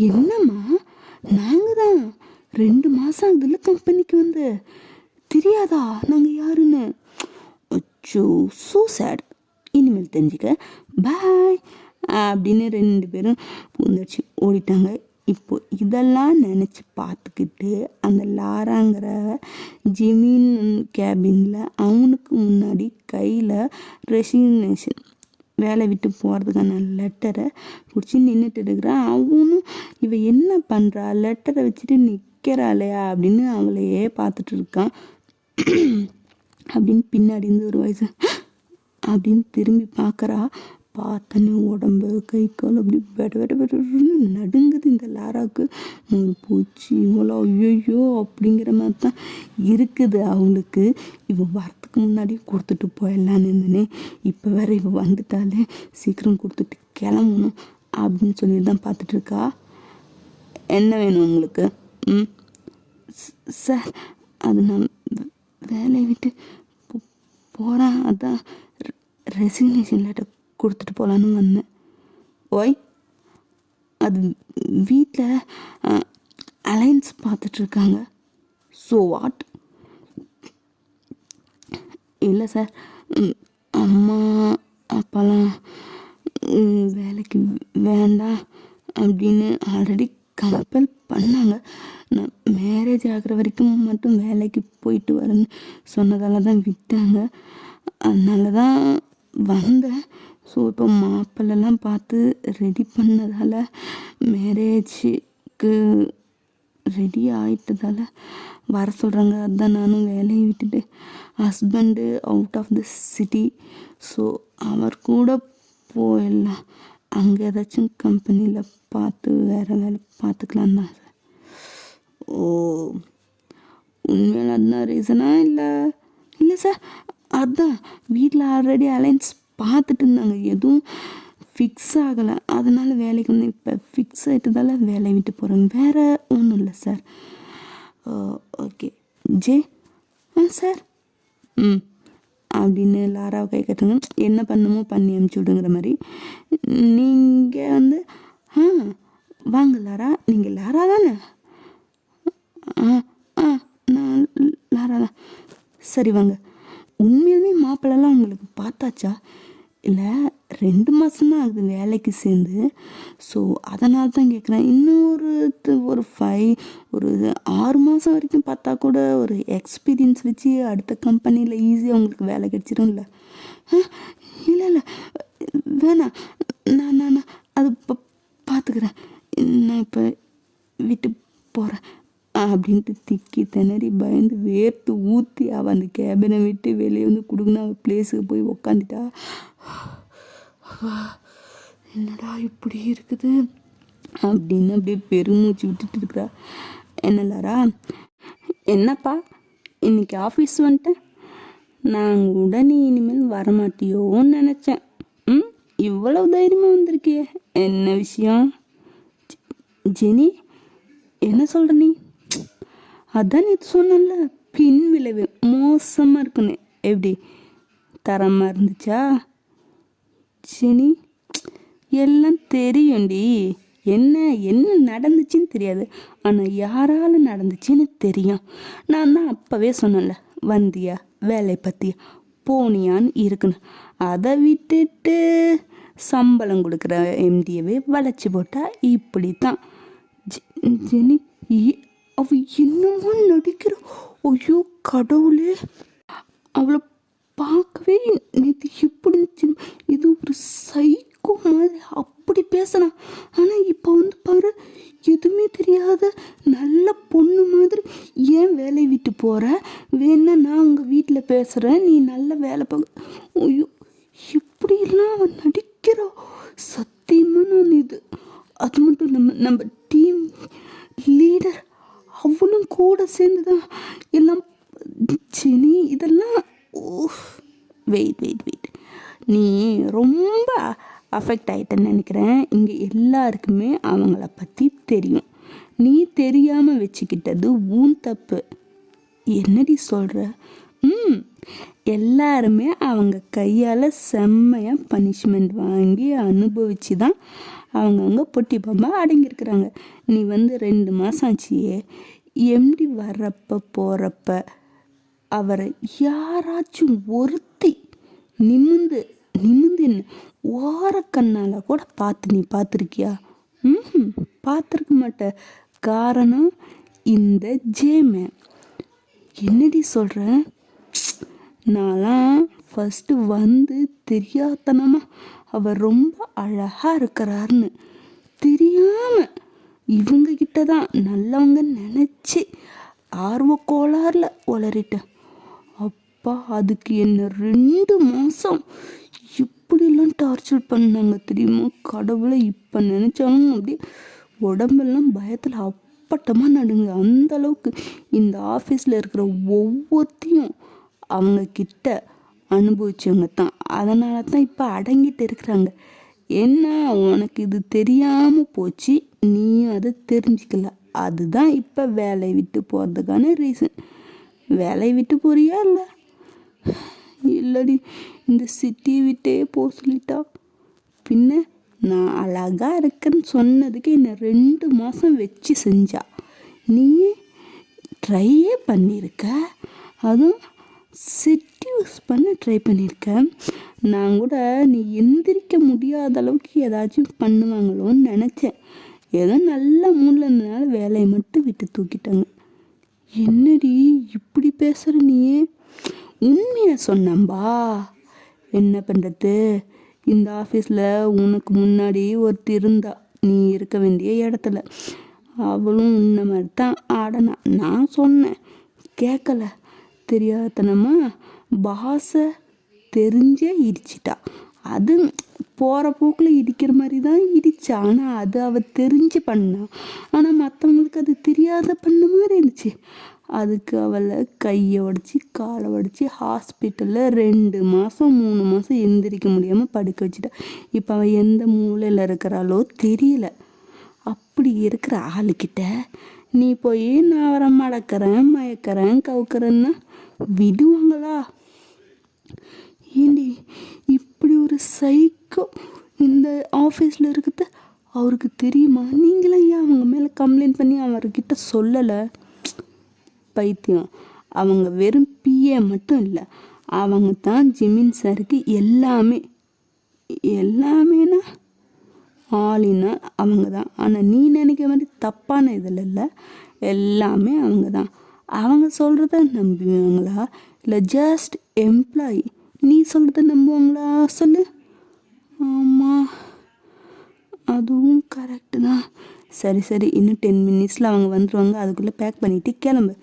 என்னம்மா நாங்கள் தான் 2 மாதம் ஆகுதுல்ல கம்பெனிக்கு வந்து, தெரியாதா நாங்கள் யாருன்னு? அச்சோ, ஸோ சேட். இனிமேல் தெரிஞ்சுக்க, பாய் அப்படின்னு 2 பேரும் பூந்தடிச்சு ஓடிட்டாங்க. இப்போ இதெல்லாம் நினச்சி பார்த்துக்கிட்டு அந்த லாராங்கிற ஜிமின் கேபினில் அவனுக்கு முன்னாடி கையில் ரெசிக்னேஷன் வேலை விட்டு போகிறதுக்கான லெட்டரை பிடிச்சி நின்றுட்டு இருக்கிறான். அவனும் இவ என்ன பண்ணுறா, லெட்டரை வச்சுட்டு நிற்கிறாளையா அப்படின்னு அவளையே பார்த்துட்டு இருக்கான். அப்படின்னு பின்னாடி இருந்து ஒரு வயசு அப்படின்னு திரும்பி பார்க்குறா. பார்த்தனே உடம்பு கை கால் அப்படி வெட நடுங்குது இந்த லாராவுக்கு. பூச்சி இவ்வளோ ஐயோ அப்படிங்கிற மாதிரி தான் இருக்குது அவளுக்கு. இவ வரத்துக்கு முன்னாடி கொடுத்துட்டு போயிடலான்னு இருந்தேனே, இப்போ வேற இவ வந்துட்டாலே சீக்கிரம் கொடுத்துட்டு கிளம்பணும் அப்படின்னு சொல்லிட்டு தான் பார்த்துட்ருக்கா. என்ன வேணும் உங்களுக்கு? சார், அது நான் வேலையை விட்டு போகிறேன், அதான் ரெசிக்னேஷன் லெட்டர் கொடுத்துட்டு போகலான்னு வந்தேன். ஓய் அது வீட்டில் அலைன்ஸ் பார்த்துட்ருக்காங்க. So what? இல்லை சார், அம்மா அப்பாலாம் வேலைக்கு வேண்டாம் அப்படின்னு ஆல்ரெடி கம்பல் பண்ணாங்க. நான் மேரேஜ் ஆகிற வரைக்கும் மட்டும் வேலைக்கு போயிட்டு வரேன்னு சொன்னதால தான் விட்டாங்க. அதனால தான் வந்தேன். ஸோ இப்போ மாப்பிள்ளெல்லாம் பார்த்து ரெடி பண்ணதால், மேரேஜுக்கு ரெடி ஆகிட்டதால வர சொல்கிறாங்க. அதுதான் நானும் வேலையை விட்டுட்டு, husband out of the city, so அவர் கூட போயிடலாம். அங்கே ஏதாச்சும் கம்பெனியில் பார்த்து வேறு வேலை பார்த்துக்கலாம் தான் சார். ஓ, உண்மையில அதுதான் ரீசனா? இல்லை சார், அதுதான் வீட்டில் ஆல்ரெடி அலைன்ஸ் பார்த்துட்டு இருந்தாங்க, எதுவும் ஃபிக்ஸ் ஆகலை. அதனால் வேலைக்கு வந்து இப்போ ஃபிக்ஸ் ஆகிட்டதால வேலையை விட்டு போகிறேங்க. வேறு ஒன்றும் இல்லை சார். Okay J. சார். அப்படின்னு லாராவை கை கட்டுங்க. என்ன பண்ணுமோ பண்ணி அனுப்பிச்சி விடுங்கிற மாதிரி. நீங்கள் வந்து வாங்க லாரா. நீங்கள் லாரா தானே? நான் லாரா தான். சரி வாங்க. உண்மையுமே மாப்பிள்ளலாம் உங்களுக்கு பார்த்தாச்சா? இல்லை, 2 மாதம்தான் ஆகுது வேலைக்கு சேர்ந்து. ஸோ அதனால தான் கேட்குறேன். இன்னும் ஒரு 6 மாதம் வரைக்கும் பார்த்தா கூட ஒரு எக்ஸ்பீரியன்ஸ் வச்சு அடுத்த கம்பெனியில் ஈஸியாக உங்களுக்கு வேலை கிடச்சிரும்ல. இல்லை வேணாம், நான் அது பார்த்துக்கிறேன். நான் இப்போ விட்டு போகிறேன் அப்படின்ட்டு திக்கி திணறி பயந்து வேர்த்து ஊற்றி அவள் அந்த கேபினை விட்டு வெளியே வந்து கொடுக்குன்னு அவள் பிளேஸுக்கு போய் உக்காந்துட்டா. என்னடா இப்படி இருக்குது அப்படின்னு அப்படியே பெருமூச்சு விட்டுட்டு இருக்கிறா. என்ன லாரா? என்னப்பா இன்னைக்கு ஆஃபீஸ் வந்துட்டேன். நான் உடனே இனிமேல் வரமாட்டியோன்னு நினச்சேன். இவ்வளவு தைரியமாக வந்திருக்கியே, என்ன விஷயம்? ஜெனி, என்ன சொல்கிற நீ? அதான் நீ சொன்னல, பின் விளைவு மோசமாக இருக்குன்னு. எப்படி தரமாக இருந்துச்சா? ஜெனி, எல்லாம் தெரியும்டி. என்ன நடந்துச்சுன்னு தெரியாது, ஆனால் யாரால் நடந்துச்சுன்னு தெரியும். நான் தான் அப்போவே சொன்னேன்ல, வந்தியா வேலை பற்றியா போனியான்னு இருக்குன்னு. அதை விட்டுட்டு சம்பளம் கொடுக்குற எம்டியவே வளைச்சி போட்டா இப்படி தான். ஜெனி, அவ என்னமோ நடிக்கிற. ஐயோ கடவுளே, அவளை பார்க்கவே நேற்று எப்படி இருந்துச்சு. இது ஒரு சைக்கோ மாதிரி அப்படி பேசினான். ஆனால் இப்போ வந்து பாரு, எதுவுமே தெரியாத நல்ல பொண்ணு மாதிரி. ஏன் வேலையை விட்டு போகிற? வேணா நான் உங்கள் வீட்டில் பேசுகிறேன், நீ நல்ல வேலை பார்க்க. ஐயோ, இப்படிலாம் அவன் நடிக்கிறா. சத்தியமாக நான் இது அது மட்டும் இல்லாமல் நம்ம டீம் லீடர் அவளும் கூட சேர்ந்து தான் எல்லாம். ஜெனி, இதெல்லாம் வெயிட் நீ ரொம்ப அஃபெக்ட் ஆகிட்டேன்னு நினைக்கிறேன். இங்கே எல்லாருக்குமே அவங்கள பற்றி தெரியும். நீ தெரியாமல் வச்சுக்கிட்டது உன் தப்பு. என்னடி சொல்கிற? எல்லாருமே அவங்க கையால் செம்மையாக பனிஷ்மெண்ட் வாங்கி அனுபவித்து தான் அவங்கவுங்க பொட்டி பாம்பாக அடங்கியிருக்கிறாங்க. நீ வந்து 2 மாதம் ஆச்சியே. எம்டி வர்றப்ப போகிறப்ப அவரை யாராச்சும் ஒருத்தி நிமிந்து ஓரக்கண்ணால் கூட பார்த்து நீ பார்த்துருக்கியா? பார்த்துருக்க மாட்ட. காரணம் இந்த ஜேமே. என்னடி சொல்கிற? நான்லாம் ஃபஸ்ட்டு வந்து தெரியாதனமாக அவர் ரொம்ப அழகாக இருக்கிறாருன்னு தெரியாமல் இவங்கக்கிட்ட தான் நல்லவங்க நினச்சி ஆர்வ கோளாறில் உளறிட்டேன். அப்பா, அதுக்கு என்ன 2 மாதம் இப்படிலாம் டார்ச்சர் பண்ணாங்க தெரியுமா? கடவுளை இப்போ நினச்சாலும் அப்படியே உடம்பெல்லாம் பயத்தில் அப்பட்டமாக நடுங்க. அந்தளவுக்கு இந்த ஆஃபீஸில் இருக்கிற ஒவ்வொருத்தையும் அவங்கக்கிட்ட அனுபவிச்சவங்க தான். அதனால தான் இப்போ அடங்கிட்டு இருக்கிறாங்க. என்ன, உனக்கு இது தெரியாமல் போச்சு, நீயும் அதை தெரிஞ்சுக்கல. அதுதான் இப்போ வேலையை விட்டு போகிறதுக்கான ரீசன். வேலையை விட்டு போறியா? இல்லடி, இந்த சிட்டியை விட்டே போக சொல்லிட்டா. பின்ன நான் அழகாக இருக்கேன்னு சொன்னதுக்கு என்னை 2 மாதம் வச்சு செஞ்சா. நீ ட்ரையே பண்ணியிருக்க, அதுவும் செட்யூஸ் பண்ண ட்ரை பண்ணியிருக்க. நான் கூட நீ எந்திரிக்க முடியாத அளவுக்கு ஏதாச்சும் பண்ணுவாங்களோன்னு நினச்சேன். ஏதோ நல்ல மூடில் இருந்ததுனால வேலையை மட்டும் விட்டு தூக்கிட்டாங்க. என்னடி இப்படி பேசுகிற நீ? உண்மையை சொன்னம்பா. என்ன பண்ணுறது, இந்த ஆஃபீஸில் உனக்கு முன்னாடி ஒருத்தி இருந்தா நீ இருக்க வேண்டிய இடத்துல. அவளும் உன்ன மாதிரி தான் ஆடனா. நான் சொன்னேன், கேட்கல. தெரியாதனமா பாஸை தெரிஞ்சே இடிச்சிட்டா. அது போகிற போக்கில் இடிக்கிற மாதிரி தான் இடிச்சா. ஆனால் அது அவள் தெரிஞ்சு பண்ணா. ஆனால் மற்றவங்களுக்கு அது தெரியாத பண்ண மாதிரி இருந்துச்சு. அதுக்கு அவளை கையை உடச்சி காலை உடச்சி ஹாஸ்பிட்டலில் 2 மாதம் 3 மாதம் எந்திரிக்க முடியாமல் படுக்க வச்சுட்டா. இப்போ அவள் எந்த மூலையில் இருக்கிறாளோ தெரியல. அப்படி இருக்கிற ஆளுக்கிட்ட நீ போய் நான் அவரை மடக்கிறேன் மயக்கிறேன் கவுக்கிறேன்னா விடுவாங்களா? ஏண்டி இப்படி ஒரு சைக்கோ இந்த ஆஃபீஸில் இருக்கிறது அவருக்கு தெரியுமா? நீங்களாம் ஏன் அவங்க மேலே கம்ப்ளைண்ட் பண்ணி அவர்கிட்ட சொல்லலை? பைத்தியம். அவங்க வெறும் பிஏ மட்டும் இல்லை, அவங்க தான் ஜிமின் சாருக்கு எல்லாமே. எல்லாமேனா ஆளினால் அவங்க தான். ஆனால் நீ நினைக்கிற மாதிரி தப்பான இதில் இல்லை, எல்லாமே அவங்க தான். அவங்க சொல்கிறத நம்புவாங்களா இல்லை ஜஸ்ட் எம்ப்ளாயி? நீ சொல்கிறத நம்புவாங்களா சொல்லு? ஆமாம், அதுவும் கரெக்டு தான். சரி இன்னும் 10 மினிட்ஸில் அவங்க வந்துடுவாங்க. அதுக்குள்ளே பேக் பண்ணிவிட்டு கிளம்பு.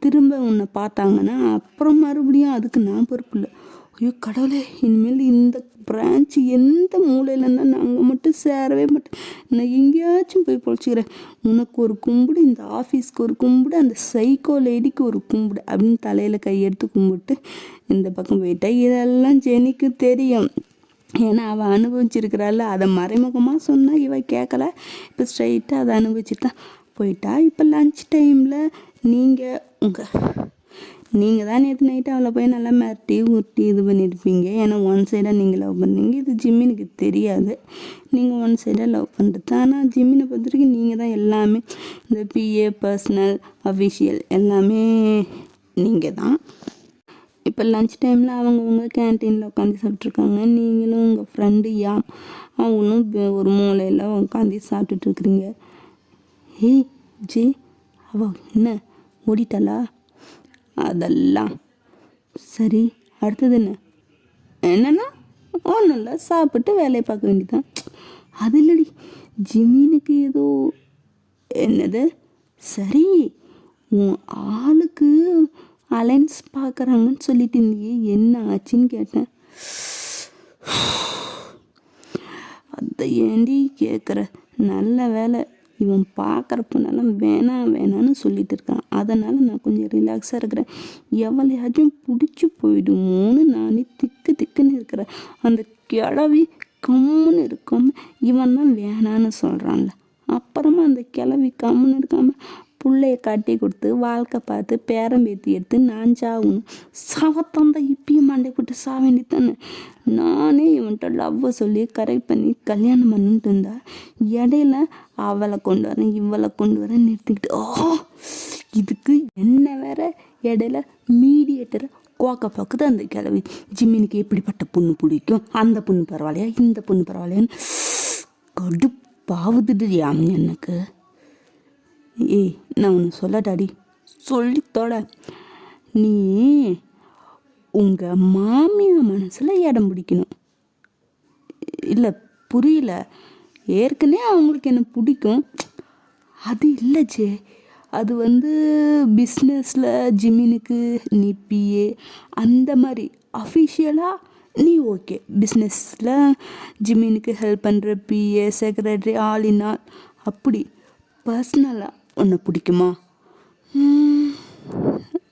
திரும்ப உன்னை பார்த்தாங்கன்னா அப்புறம் மறுபடியும் அதுக்கு நான் பொறுப்பு இல்லை. ஐயோ கடவுளே, இனிமேல் இந்த பிரான்ச்சு எந்த மூலையில் இருந்தால் நாங்கள் மட்டும் சேரவே மாட்டேன். நான் எங்கேயாச்சும் போய் பொழைச்சிக்கிறேன். உனக்கு ஒரு கும்பிடு, இந்த ஆஃபீஸ்க்கு ஒரு கும்பிடு, அந்த சைக்கோ லேடிக்கு ஒரு கும்பிடு அப்படின்னு தலையில் கையெடுத்து கும்பிட்டு இந்த பக்கம் போயிட்டா. இதெல்லாம் ஜெனிக்கு தெரியும். ஏன்னா அவள் அனுபவிச்சிருக்கிறாள். அதை மறைமுகமாக சொன்னால் இவள் கேட்கல. இப்போ ஸ்ட்ரைட்டாக அதை அனுபவிச்சுட்டு தான் போயிட்டா. இப்போ லன்ச் டைமில் நீங்கள் தான் நேற்று நைட்டு அவளை போய் நல்லா மிரட்டி ஊட்டி இது பண்ணியிருப்பீங்க. ஏன்னா 1 சைடாக நீங்கள் லவ் பண்ணுறீங்க. இது ஜிம்மினுக்கு தெரியாது நீங்கள் 1 சைடாக லவ் பண்ணுறது. ஆனால் ஜிம்மினை பொறுத்த வரைக்கும் நீங்கள் தான் எல்லாமே. இந்த பிஏ, பர்சனல், அஃபிஷியல் எல்லாமே நீங்கள் தான். இப்போ லன்ச் டைமில் அவங்க கேன்டீனில் உட்காந்து சாப்பிட்ருக்காங்க. நீங்களும் உங்கள் ஃப்ரெண்டு யாம் அவங்களும் ஒரு மூலையில் உட்காந்து சாப்பிட்டுட்ருக்குறீங்க. ஏய் ஜி, அவள் என்ன ஓடிட்டாளா? அதெல்லாம் சரி, அடுத்தது என்னன்னா ஒன்றும் இல்லை, சாப்பிட்டு வேலையை பார்க்க வேண்டியதான். அது இல்லடி, ஜிமீனுக்கு ஏதோ என்னது சரி உன் ஆளுக்கு அலைன்ஸ் பார்க்குறாங்கன்னு சொல்லிட்டு இருந்தியே, என்ன ஆச்சுன்னு கேட்டேன். அதை ஏண்டி கேட்குற? நல்ல வேலை இவன் பார்க்குறப்பனாலும் வேணான்னு சொல்லிட்டு இருக்கான். அதனால் நான் கொஞ்சம் ரிலாக்ஸாக இருக்கிறேன். எவளையாச்சும் பிடிச்சி போயிடுமோன்னு நானே திக்குன்னு இருக்கிறேன். அந்த கிழவி கம்முன்னு இருக்காமல் இவன் தான் வேணான்னு சொல்கிறான்ல. அப்புறமா அந்த கிழவி கம்முன்னு இருக்காமல் பிள்ளைய கட்டி கொடுத்து வாழ்க்கை பார்த்து பேரம்பேத்தி எடுத்து நான் சாகணும். சாவத்தாந்தா இப்பயும் மண்டை போட்டு சாக வேண்டித்தானே. நானே இவன்கிட்ட லவ்வை சொல்லி கரெக்ட் பண்ணி கல்யாணம் பண்ணிட்டு இருந்தா இடையில அவளை கொண்டு வரேன் இவளை கொண்டு வரேன் நிறுத்திக்கிட்டு இதுக்கு என்ன வேற இடையில மீடியேட்டரை கோக்க பார்க்குது அந்த கிழவி. ஜிம்மினுக்கு எப்படிப்பட்ட பொண்ணு பிடிக்கும், அந்த பொண்ணு பரவாயில்லையா இந்த பொண்ணு பரவாயில்லையான்னு கடுப்பாவுதுடு எனக்கு. ஏய் நான் ஒன்று சொல்லட்டாடி, சொல்லித்தோட. நீ உங்கள் மாமியார் மனசில் இடம் பிடிக்கணும். இல்லை புரியல, ஏற்கனவே அவங்களுக்கு என்ன பிடிக்கும் அது இல்லை ஜே. அது பிஸ்னஸில் ஜிம்மினுக்கு நீ பிஏ அந்த மாதிரி அஃபிஷியலாக நீ ஓகே. பிஸ்னஸில் ஜிம்மினுக்கு ஹெல்ப் பண்ணுற PA, secretary, all in all. அப்படி பர்சனலாக உன்னை பிடிக்குமா?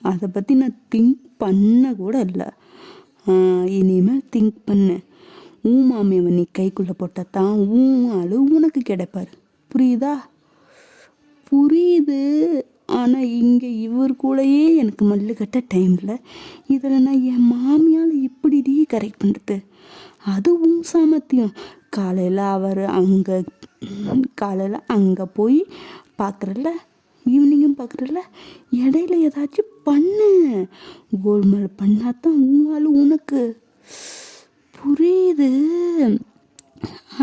அதை பற்றி நான் திங்க் பண்ண கூட இல்லை. இனிமேல் திங்க் பண்ண. உன் மாமியாவை நீ கைக்குள்ளே போட்டால் தான் உன் ஆள் உனக்கு கிடைப்பார். புரியுதா? புரியுது. ஆனால் இங்கே இவர் கூடயே எனக்கு மல்லு கட்ட டைமில் இதில் நான் என் மாமியால் இப்படி கரெக்ட் பண்ணுறது? அது உன் சாமர்த்தியம். காலையில் அங்கே போய் பார்க்குறல்ல, ஈவினிங்கும் பார்க்குறல்ல, இடையில ஏதாச்சும் பண்ணு. கோல்மால் பண்ணாதான் உங்களால் உனக்கு புரியுது.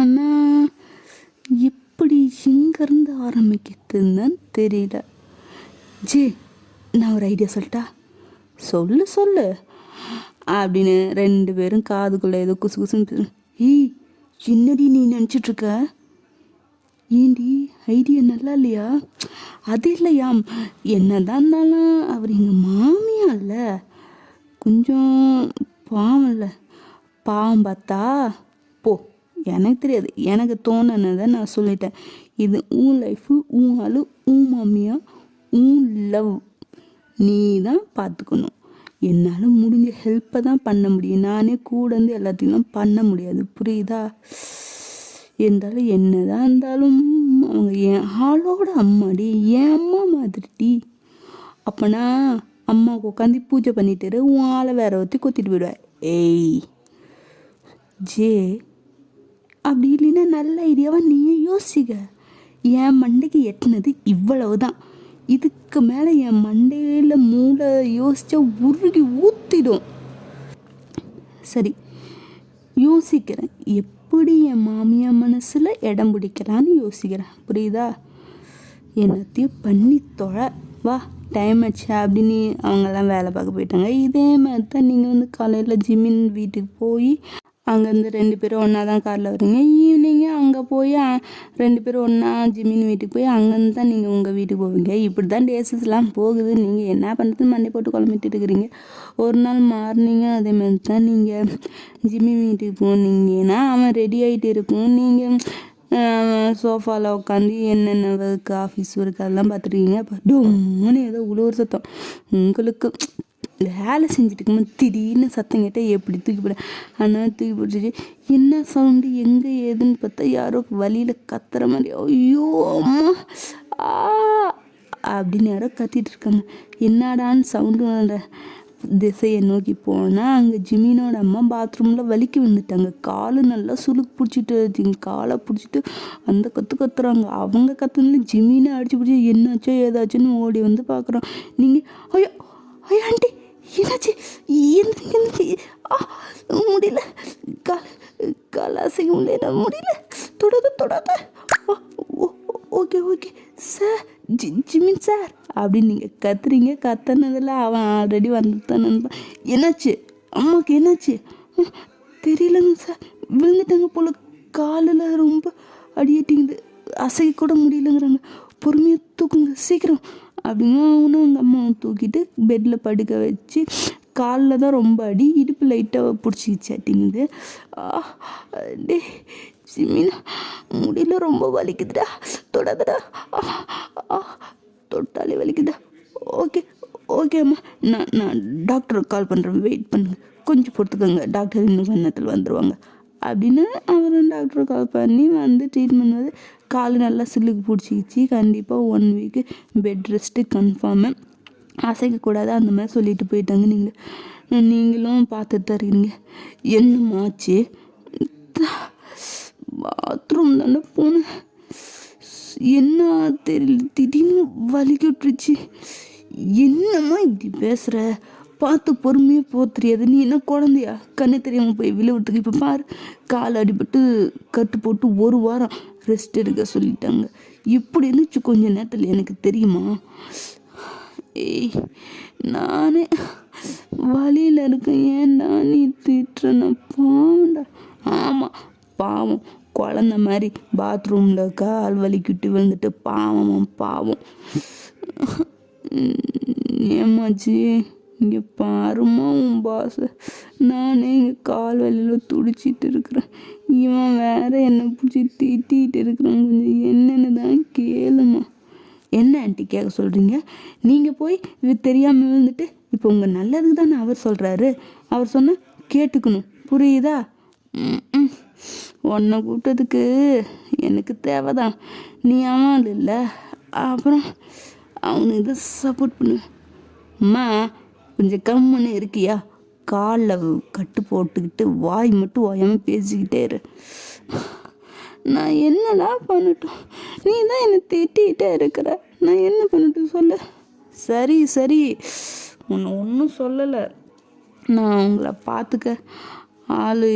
ஆனால் எப்படி இங்கேருந்து ஆரம்பிக்கிறதுன்னு தெரியல. நான் ஒரு ஐடியா சொல்லிட்டா? சொல்லு அப்படின்னு 2 பேரும் காதுக்குள்ளே ஏதோ குசு குசுன்னு. ஏய், என்னடி நீ நினச்சிட்ருக்க? ஏண்டி ஐடியா நல்லா இல்லையா? அது இல்லையா, என்னதான் இருந்தாலும் அவர் எங்கள் மாமியா இல்லை, கொஞ்சம் பாவம் இல்லை. பாவம் பார்த்தா போ, எனக்கு தெரியாது, எனக்கு தோணுனதை நான் சொல்லிட்டேன். இது உன் லைஃபு, உன் ஆளு, உன் மாமியா, உன் லவ், நீ தான் பார்த்துக்கணும். என்னால் முடிஞ்ச ஹெல்ப்பை தான் பண்ண முடியும், நானே கூட இருந்து எல்லாத்தையும் பண்ண முடியாது, புரியுதா? இருந்தாலும் என்னதான் இருந்தாலும் அவங்க என் ஆளோட அம்மாடி, என் அம்மா மாதிரிடி. அப்போனா அம்மாவுக்கு உட்காந்து பூஜை பண்ணிட்டு உன் ஆளை வேற ஒருத்தி கொத்திட்டு போயிடுவேன். ஏய் அப்படி இல்லைன்னா நல்ல ஐடியாவாக நீயே யோசிக்க. என் மண்டைக்கு எட்டினது இவ்வளவு தான். இதுக்கு மேலே என் மண்டையில் மூளை யோசிச்சா உருகி ஊற்றிடும். சரி, யோசிக்கிறேன் எப்படி என் மாமியா மனசில் இடம் பிடிக்கலான்னு யோசிக்கிறேன், புரியுதா? என்னத்தையும் பண்ணி தொலை, வா டைம் ஆச்சு அப்படின்னு அவங்கெல்லாம் வேலை பார்க்க போயிட்டாங்க. இதே மாதிரி தான் நீங்கள் காலையில் ஜிமின் வீட்டுக்கு போய் அங்கேருந்து 2 பேரும் ஒன்றா தான் காரில் வரீங்க. ஈவினிங்கு அங்கே போய் 2 பேரும் ஒன்றா ஜிமின் வீட்டுக்கு போய் அங்கேருந்து தான் நீங்கள் உங்கள் வீட்டுக்கு போவீங்க. இப்படி தான் டேஸஸ்லாம் போகுது. நீங்கள் என்ன பண்ணுறது மண்டை போட்டு குழம்பிட்டு இருக்கிறீங்க. ஒரு நாள் மார்னிங்கு அதேமாதிரி தான் நீங்கள் ஜிமின் வீட்டுக்கு போனீங்கன்னா அவன் ரெடி ஆகிட்டு இருக்கும். நீங்கள் சோஃபாவில் உட்காந்து என்னென்ன ஒர்க்கு, ஆஃபீஸ் ஒர்க்கு அதெல்லாம் பார்த்துருக்கீங்க. அப்போ டொம்முன்னு ஏதோ உழுவுற சத்தம். உங்களுக்கு வேலை செஞ்சுட்டு இருக்கும்போது திடீர்னு சத்தம் கேட்டால் எப்படி தூக்கி போட, அதனால தூக்கி போட்டுச்சு. என்ன சவுண்டு எங்கே ஏதுன்னு பார்த்தா யாரோ வழியில் கத்துற மாதிரி, ஐயோ அம்மா அப்படின்னு யாரோ கத்திட்டு இருக்காங்க. என்னடான்னு சவுண்டு திசையை நோக்கி போனால் அங்கே ஜிமினோட அம்மா பாத்ரூமில் வலிக்கு வந்துட்டாங்க. காலு நல்லா சுளுக்கு பிடிச்சிட்டு காலை பிடிச்சிட்டு அந்த கத்துறாங்க. அவங்க கத்துனால ஜிமினை அடிச்சு பிடிச்சி என்னாச்சோ ஏதாச்சுன்னு ஓடி வந்து பார்க்குறோம். நீங்கள் ஐயோ ஆண்டி என்னாச்சு, என்னாச்சு, முடியல, கால் அசைக்க முடியல, முடியல, தொடாத. ஓகே சார், ஜிமின் சார் அப்படின்னு நீங்கள் கத்துறீங்க. கத்துனதில் அவன் ஆல்ரெடி வந்துட்டானு. என்னாச்சு அம்மாவுக்கு, என்னாச்சு தெரியலங்க சார், விழுந்துட்டாங்க போல, காலில் ரொம்ப அடியட்டிங்குது, அசைக்க கூட முடியலங்கிறாங்க, பொறுமையாக தூக்குங்க சீக்கிரம் அப்படின்னா. அவனும் அவங்க அம்மாவை தூக்கிட்டு பெட்டில் படுக்க வச்சு, காலில் தான் ரொம்ப அடி, இடுப்பு லைட்டாக பிடிச்சிக்கிச்சாட்டிங்குது. டே ஜிமினா முடியல, ரொம்ப வலிக்குதுடா, தொடாதடா, தொட்டாலே வலிக்குதா. ஓகே அம்மா, நான் டாக்டருக்கு கால் பண்ணுறேன், வெயிட் பண்ணுங்க, கொஞ்சம் பொறுத்துக்கோங்க, டாக்டர் இன்னும் கொஞ்ச நேரத்தில் வந்துடுவாங்க அப்படின்னு அவரும் டாக்டரை கால் பண்ணி வந்து ட்ரீட்மெண்ட் வந்து கால் நல்லா சில்லுக்கு பிடிச்சிக்கிச்சு. கண்டிப்பாக 1 வீக்கு பெட் ரெஸ்ட்டு கன்ஃபார்மு, அசைக்கக்கூடாது அந்த மாதிரி சொல்லிட்டு போயிட்டாங்க. நீங்களும் பார்த்துட்டு தான் இருக்கீங்க. என்னமாச்சு? பாத்ரூம் தானே போனேன், என்ன தெரியல, திடீர்னு வலிக்கு விட்டுருச்சு. என்னம்மா இப்படி பேசுகிற? பார்த்து பொறுமையாக போக தெரியாது, நீ என்ன குழந்தையா? கண்ணு தெரியாமல் போய் விழுவுறதுக்கு. இப்போ பாரு, கால் அடிபட்டு கட்டு போட்டு 1 வாரம் ரெஸ்ட் எடுக்க சொல்லிட்டாங்க. இப்படி இருந்துச்சு கொஞ்ச நேரத்தில், எனக்கு தெரியுமா? ஏய் நானே வழியில் இருக்கேன், ஏன்டா நீ திட்டுறேன்னா? பாவம்டா. ஆமாம் பாவம், குழந்த மாதிரி பாத்ரூமில் கால் வலிக்கிட்டு விழுந்துட்டு பாவம். ஏமாச்சி இங்கே பாருமா உன் பாச, நானே இங்கே கால் வலியில் துடிச்சிட்டு இருக்கிறேன், இவன் வேற என்னை பிடிச்சி திட்டிகிட்டு இருக்கிறான், கொஞ்சம் என்னென்னு தான் கேளுமா. என்ன ஆண்டி கேட்க சொல்கிறீங்க? நீங்கள் போய் இது தெரியாமல் விழுந்துட்டு இப்போ உங்கள் நல்லதுக்கு தானே அவர் சொல்கிறாரு, அவர் சொன்னால் கேட்டுக்கணும், புரியுதா? உன்னை கூப்பிட்டதுக்கு எனக்கு தேவைதான், நீ அவன் இல்லை, அப்புறம் அவனுக்கு இதை சப்போர்ட் பண்ணு. அம்மா கொஞ்சம் கம்முன்னு இருக்கியா? காலில் கட்டு போட்டுக்கிட்டு வாய் மட்டும் ஓயாமல் பேசிக்கிட்டே இரு. நான் என்னடா பண்ணட்டும்? நீ தான் என்னை திட்டிகிட்டே இருக்கிற, நான் என்ன பண்ணட்டும் சொல்லு? சரி சரி, உன்னை ஒன்றும் சொல்லலை, நான் உங்களை பார்த்துக்க ஆள்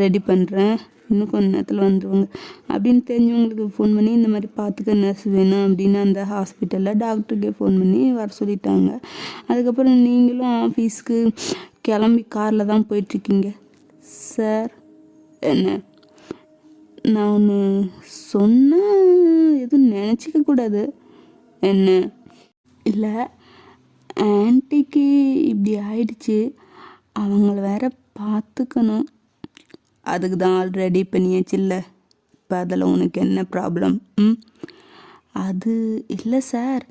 ரெடி பண்ணுறேன், இன்னும் கொஞ்ச நேரத்தில் வந்துடுவாங்க அப்படின்னு தெரிஞ்சவங்களுக்கு ஃபோன் பண்ணி இந்த மாதிரி பார்த்துக்க நர்ஸ் வேணும் அப்படின்னு அந்த ஹாஸ்பிட்டலில் டாக்டருக்கே ஃபோன் பண்ணி வர சொல்லிட்டாங்க. அதுக்கப்புறம் நீங்களும் ஆஃபீஸ்க்கு கிளம்பி காரில் தான் போயிட்டுருக்கீங்க. சார், என்ன நான் ஒன்று சொன்னால் எதுவும் நினச்சிக்க கூடாது. என்ன? இல்லை, ஆன்ட்டிக்கு இப்படி ஆயிடுச்சு, அவங்கள வேற பார்த்துக்கணும். அதுக்கு தான் ஆல்ரெடி பண்ணியாச்சுல்ல, இப்போ அதில் உனக்கு என்ன ப்ராப்ளம்? அது இல்லை சார்,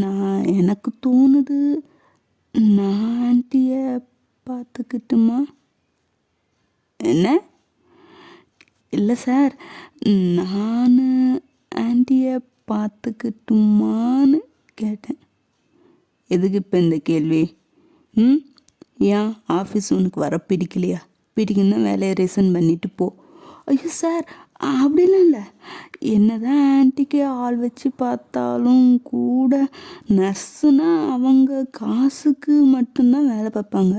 நான் எனக்கு தோணுது நான் ஆன்ட்டியை பார்த்துக்கிட்டுமா? என்ன? இல்லை சார், நான் ஆன்ட்டியை பார்த்துக்கிட்டுமான்னு கேட்டேன். எதுக்கு இப்போ இந்த கேள்வி? ஏன் ஆஃபீஸ் உனக்கு வர பிடிக்கலையா? பிடிக்குன்னா வேலையை ரிசைன் பண்ணிட்டு போ. ஐயோ சார், அப்படிலாம் இல்லை. என்னதான் ஆன்ட்டிக்கு ஆள் வச்சு பார்த்தாலும் கூட நர்ஸுனா அவங்க காசுக்கு மட்டும்தான் வேலை பார்ப்பாங்க.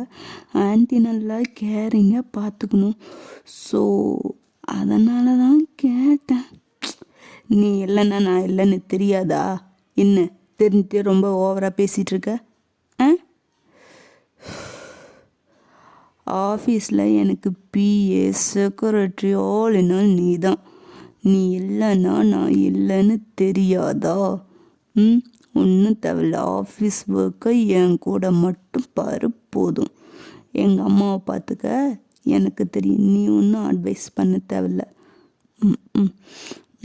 ஆன்ட்டி நல்லா கேரிங்காக பார்த்துக்கணும். ஸோ அதனால தான் கேட்டேன். நீ இல்லைன்னா நான் இல்லைன்னு தெரியாதா? என்ன தெரிஞ்சுட்டு ரொம்ப ஓவராக பேசிகிட்டு இருக்க? ஆஃபீஸில் எனக்கு PA, secretary, all in all நீ தான். நீ இல்லைன்னா நான் இல்லைன்னு தெரியாதா? ஒன்றும் தேவையில்ல, ஆஃபீஸ் ஒர்க்கை என் கூட மட்டும் பாரு போதும். எங்கள் அம்மாவை பார்த்துக்க எனக்கு தெரியும், நீ ஒன்றும் அட்வைஸ் பண்ண தேவையில்ல.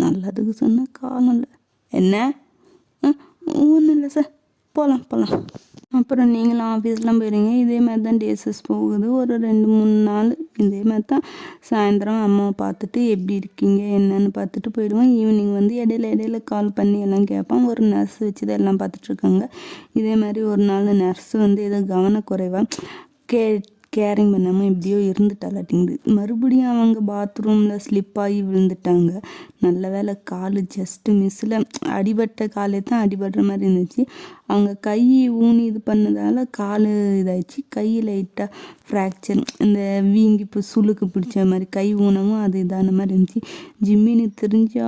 நல்லதுக்கு சொன்ன காலம் இல்லை. என்ன? ஒன்றும் இல்லை சார், போகலாம். அப்புறம் நீங்களும் ஆஃபீஸ்லாம் போயிடுங்க. இதே மாதிரி தான் டேஸஸ் போகுது. ஒரு 2-3 நாள் இதே மாதிரி தான். சாயந்தரம் அம்மாவை பார்த்துட்டு எப்படி இருக்கீங்க என்னன்னு பார்த்துட்டு போயிடுவோம். ஈவினிங் வந்து இடையில கால் பண்ணி எல்லாம் கேட்பான். ஒரு நர்ஸ் வச்சு தான் எல்லாம் பார்த்துட்ருக்காங்க. இதே மாதிரி ஒரு நாள் நர்ஸ் வந்து ஏதோ கவனக்குறைவாக கேரிங் பண்ணாமல் எப்படியோ இருந்துட்டாலாட்டிங்குது. மறுபடியும் அவங்க பாத்ரூமில் ஸ்லிப்பாகி விழுந்துட்டாங்க. நல்ல வேலை கால் ஜஸ்ட்டு மிஸ்ஸில், அடிபட்ட காலே தான் அடிபடுற மாதிரி இருந்துச்சு. அவங்க கை ஊனி இது பண்ணதால் கால் இதாகிடுச்சு. கை லைட்டாக ஃப்ராக்சர், இந்த வீங்கி இப்போ சுளுக்கு பிடிச்ச மாதிரி கை ஊனமும் அது இதான மாதிரி இருந்துச்சு. ஜிம்மின்னு தெரிஞ்சு